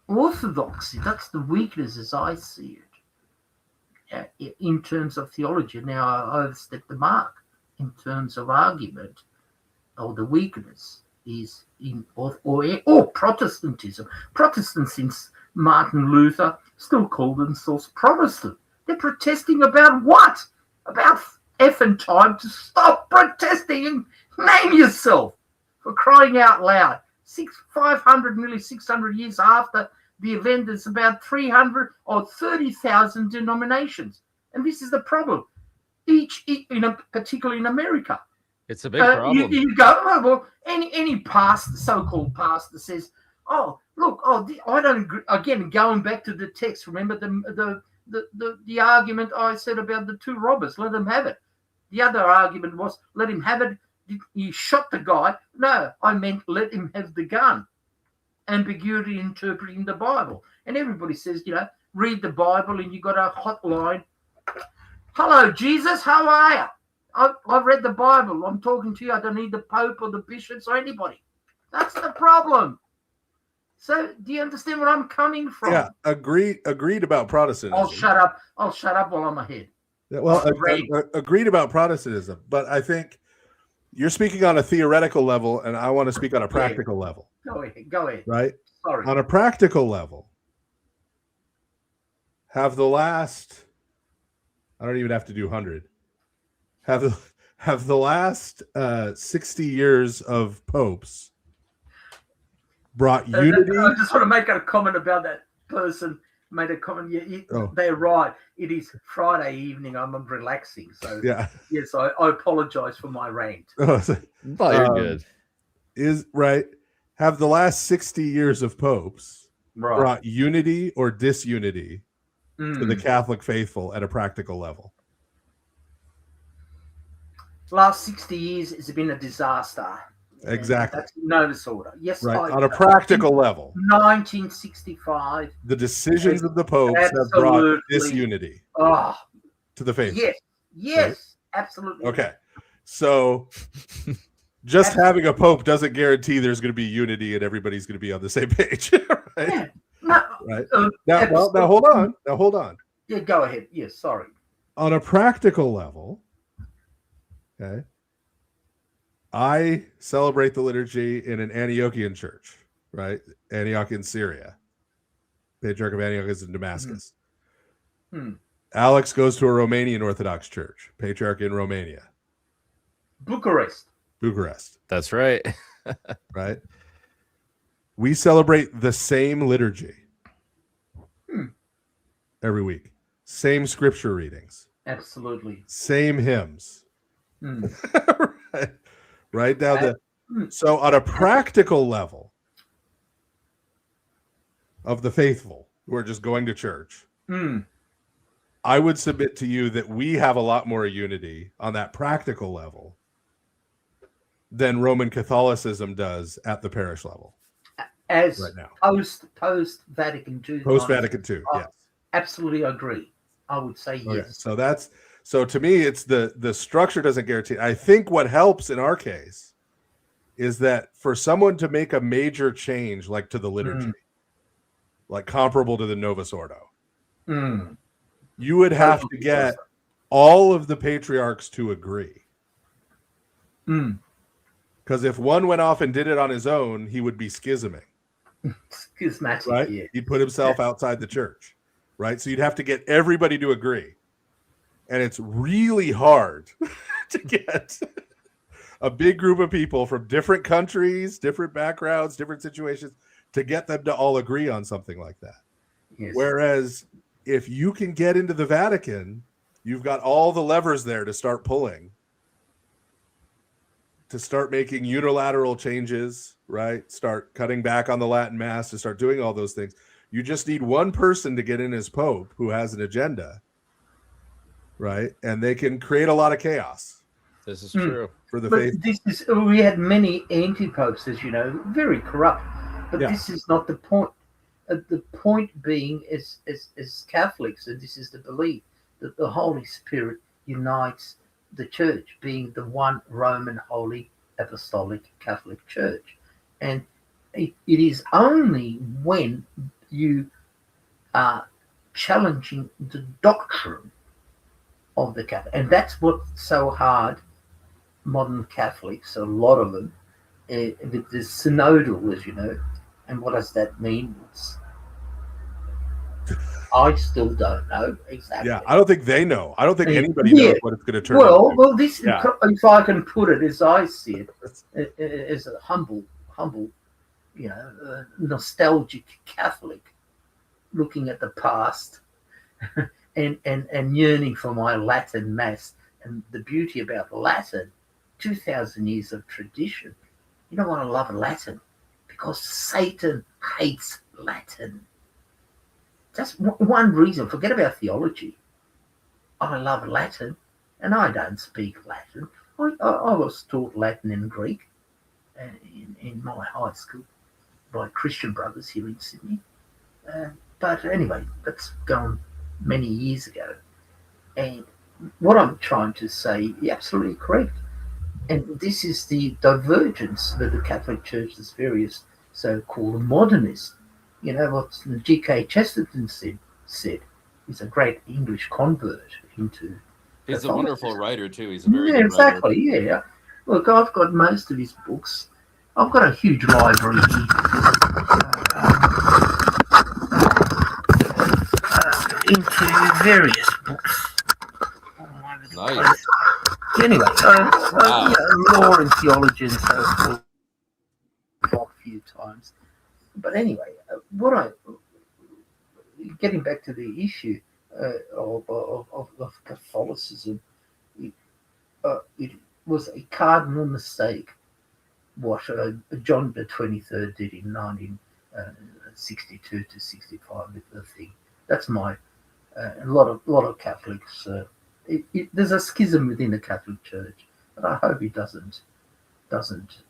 orthodoxy, that's the weakness as I see it, in terms of theology. Now I overstepped the mark in terms of argument, or the weakness is in or Protestantism. Protestants since Martin Luther still call themselves Protestant. They're protesting about what? About effing time to stop protesting and name yourself, for crying out loud. 500, nearly 600 years after the event, there's about 300 or 30,000 denominations. And this is the problem. Particularly in America. It's a big problem. You go, well, any pastor, so-called pastor says, oh, look, I don't agree. Again, going back to the text, remember the argument I said about the two robbers, let them have it. The other argument was, let him have it. He shot the guy. No, I meant let him have the gun. Ambiguity interpreting the Bible. And everybody says, read the Bible and you got a hotline. Hello, Jesus, how are you? I've read the Bible. I'm talking to you. I don't need the Pope or the bishops or anybody. That's the problem. So do you understand where I'm coming from? Yeah, agreed about Protestantism. I'll shut up while I'm ahead. Well, agreed about Protestantism, but I think you're speaking on a theoretical level, and I want to speak on a practical level. Go ahead. Right? Sorry. On a practical level, have the last, I don't even have to do 100, have the last 60 years of popes brought unity? I just want to make a comment about that person. Made a comment. Yeah, they're right. It is Friday evening. I'm relaxing. So yes, I apologize for my rant. You're good. Is right. Have the last 60 years of popes brought unity or disunity to the Catholic faithful at a practical level? Last 60 years has been a disaster. Exactly. That's no disorder. Yes, right. On a practical level. 1965. The decisions of the popes have brought disunity to the faith. Yes, right? Absolutely. Okay. So just having a pope doesn't guarantee there's going to be unity and everybody's going to be on the same page. Right? Yeah. No, right. Now hold on. Yeah, go ahead. Yes, sorry. On a practical level, okay, I celebrate the liturgy in an Antiochian church, right? Antioch in Syria. Patriarch of Antioch is in Damascus. Alex goes to a Romanian Orthodox church. Patriarch in Romania. Bucharest. That's right. Right? We celebrate the same liturgy every week. Same scripture readings. Absolutely. Same hymns. Right now, so on a practical level of the faithful who are just going to church, I would submit to you that we have a lot more unity on that practical level than Roman Catholicism does at the parish level As right now. post Vatican II. Post Vatican II, yes. Absolutely agree. I would say Okay. yes. So to me, it's the structure doesn't guarantee. I think what helps in our case is that for someone to make a major change, like to the liturgy, like comparable to the Novus Ordo, you would have to get all of the patriarchs to agree. Because if one went off and did it on his own, he would be schisming. Schismatic, right? yeah. He'd put himself outside the church, right? So you'd have to get everybody to agree. And it's really hard to get a big group of people from different countries, different backgrounds, different situations to get them to all agree on something like that. Yes. Whereas if you can get into the Vatican, you've got all the levers there to start pulling, to start making unilateral changes, right? Start cutting back on the Latin Mass, to start doing all those things. You just need one person to get in as Pope who has an agenda, right? And they can create a lot of chaos. This is true. For the but faith. We had many anti-popes, as you know, very corrupt. But this is not the point. The point being, as Catholics, and this is the belief, that the Holy Spirit unites the Church, being the one Roman Holy Apostolic Catholic Church. And it is only when you are challenging the doctrine of the Catholic, and that's what's so hard. Modern Catholics, a lot of them, the synodal, as you know, and what does that mean? I still don't know exactly. Yeah, I don't think they know. I don't think anybody knows what it's going to turn into. Well, this, if I can put it as I see it, as a humble, nostalgic Catholic, looking at the past and yearning for my Latin Mass, and the beauty about Latin, 2,000 years of tradition. You know what I love Latin? Because Satan hates Latin. That's one reason. Forget about theology. I love Latin, and I don't speak Latin. I was taught Latin and Greek in my high school by Christian brothers here in Sydney. But anyway, that's gone many years ago. And what I'm trying to say, you're absolutely correct. And this is the divergence that the Catholic Church is various so-called modernists. You know what G.K. Chesterton said. He's a great English convert into. He's a wonderful writer too. He's a very good exactly. writer. Yeah. Look, I've got most of his books. I've got a huge library into various books. Nice. Anyway, law and theology and so forth a few times. But anyway, getting back to the issue of Catholicism, it was a cardinal mistake what John the 23rd did in 1962 to 65 with the thing. That's my a lot of Catholics. There's a schism within the Catholic Church, but I hope it doesn't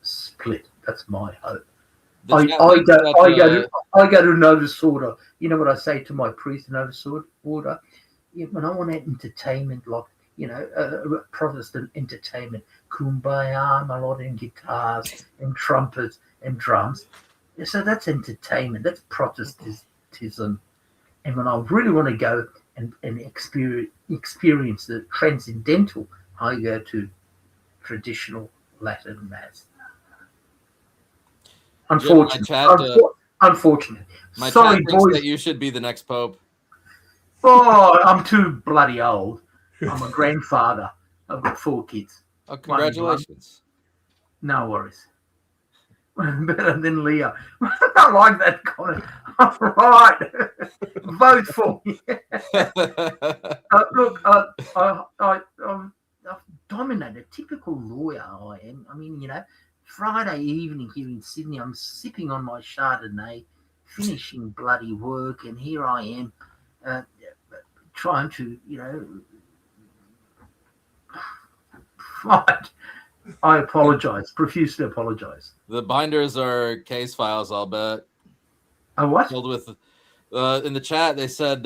split. That's my hope. I go to Novus Ordo. You know what I say to my priest in Novus Ordo? When I want entertainment, like Protestant entertainment, kumbaya, my Lord, and guitars and trumpets and drums. So that's entertainment. That's Protestantism. And when I really want to go and experience the transcendental, I go to traditional Latin Mass. Unfortunately. My Sorry, chat thinks boys. that you should be the next pope. Oh, I'm too bloody old. I'm a grandfather. I've got 4 kids. Oh, congratulations. No worries. Better than Leo. I like that comment. All right. Vote for me. Look, I've dominated. Typical lawyer I am. I mean, Friday evening here in Sydney, I'm sipping on my Chardonnay, finishing bloody work, and here I am trying to, fight I apologize. Profusely apologize. The binders are case files, I'll bet. A what? Filled with, in the chat, they said,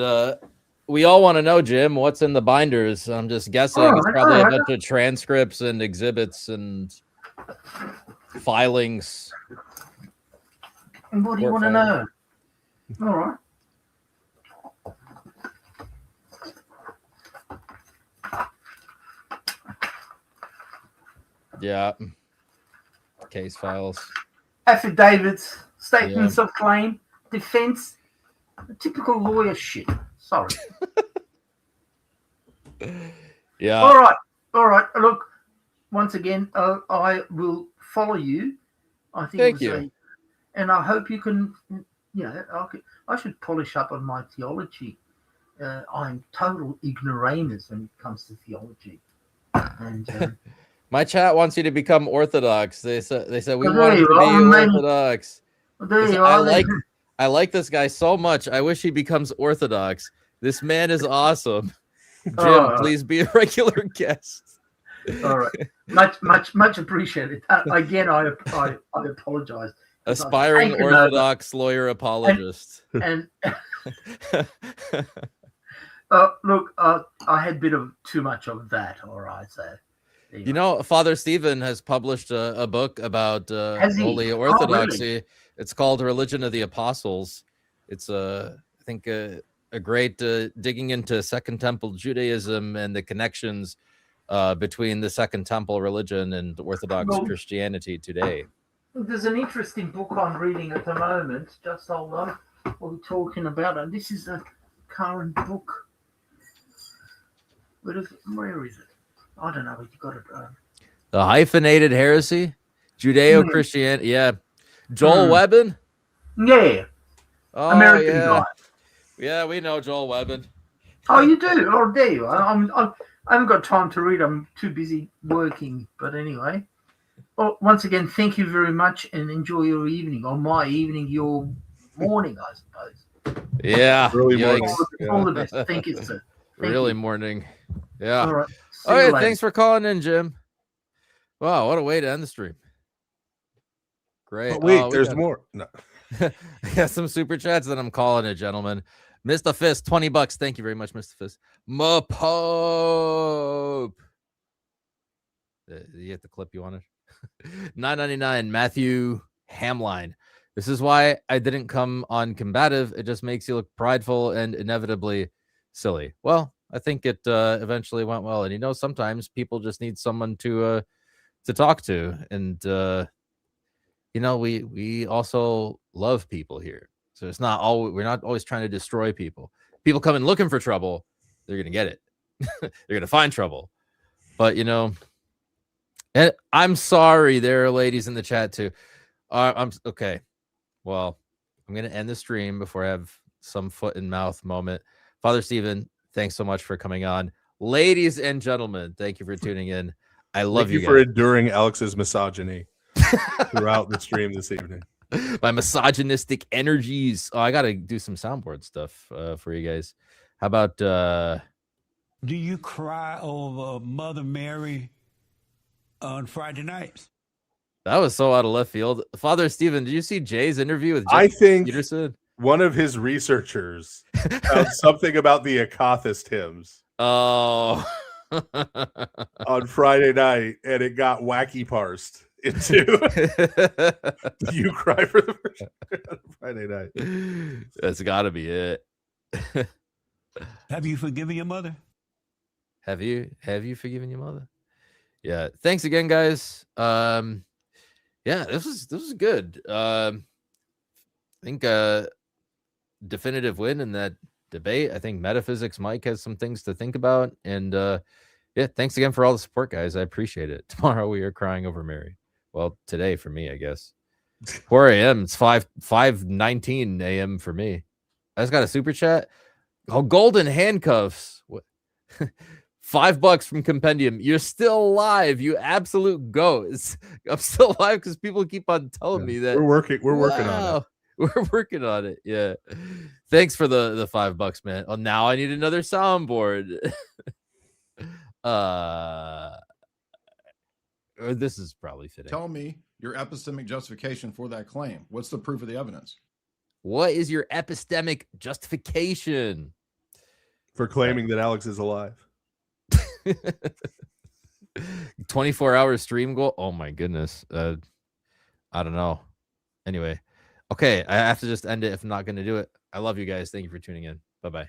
we all want to know, Jim, what's in the binders. I'm just guessing it's probably a bunch of transcripts and exhibits and filings. And what do you want to know? All right. Yeah. Case files. Affidavits, statements of claim, defense, typical lawyer shit. Sorry. Yeah. All right. All right. Look, once again, I will follow you. I think Thank you. And I hope you can, I should polish up on my theology. I'm total ignoramus when it comes to theology. And my chat wants you to become Orthodox. They said we Well, want there you to you be are, Orthodox. there you are. I like this guy so much. I wish he becomes Orthodox. This man is awesome. Jim, please be a regular guest. All right, much appreciated. Again, I apologize. Aspiring Orthodox lawyer apologist. And look, I had a bit of too much of that. All right, so you know, Father Stephen has published a book about Holy Orthodoxy. Really? It's called Religion of the Apostles. It's I think a great digging into Second Temple Judaism and the connections between the Second Temple religion and Orthodox Christianity today. There's an interesting book I'm reading at the moment. Just hold on. What we're talking about, and this is a current book. Where is it? I don't know. You got it. The Hyphenated Heresy, Judeo-Christianity. Yeah, Joel Webbin. Yeah. Oh, American yeah. guy. Yeah, we know Joel Webbin. Oh, you do? Oh, there you are. I haven't got time to read. I'm too busy working. But anyway, once again, thank you very much, and enjoy your evening, or my evening, your morning, I suppose. Yeah, early morning. All the best. Thank you, sir. Thank Really you. morning. Yeah. All right. See All you right. later. Thanks for calling in, Jim. Wow, what a way to end the stream. Great. Oh, wait, we there's got- more. No. I got some super chats, and I'm calling it, gentlemen. Mr. Fist, $20. Thank you very much, Mr. Fist. Ma Pope. You get the clip you wanted. $9.99. Matthew Hamline. This is why I didn't come on combative. It just makes you look prideful and inevitably silly. Well, I think it eventually went well. And sometimes people just need someone to talk to. And we also love people here. So it's not we're not always trying to destroy people. People come in looking for trouble, they're gonna get it. They're gonna find trouble. But and I'm sorry, there are ladies in the chat too. I'm okay. Well, I'm gonna end the stream before I have some foot and mouth moment. Father Stephen, thanks so much for coming on. Ladies and gentlemen, thank you for tuning in. I love Thank you guys. for enduring Alex's misogyny throughout the stream this evening. My misogynistic energies. Oh, I gotta do some soundboard stuff for you guys. How about Do you cry over Mother Mary on Friday nights? that was so out of left field. Father Stephen, did you see Jay's interview with I Jeff think Peterson? one of his researchers found something about the Akathist hymns Oh, on Friday night, and it got wacky parsed into you cry for the first time on Friday night. That's got to be it. Have you forgiven your mother? Have you forgiven your mother? Yeah. Thanks again, guys. Yeah, this was good. I think definitive win in that debate. I think Metaphysics Mike has some things to think about. And yeah, thanks again for all the support, guys. I appreciate it. Tomorrow we are crying over Mary. Well, today for me, I guess. 4 a.m. It's 5:19 a.m. for me. I just got a super chat. Oh, golden handcuffs. What? $5 from Compendium. You're still alive, you absolute goat. I'm still alive because people keep on telling me that We're working on it. We're working on it. Yeah. Thanks for the $5, man. Oh, now I need another soundboard. this is probably fitting. Tell me your epistemic justification for that claim. What's the proof of the evidence? What is your epistemic justification for claiming that Alex is alive? 24-hour stream goal. Oh my goodness. I don't know. Anyway, okay, I have to just end it if I'm not going to do it. I love you guys. Thank you for tuning in. Bye-bye.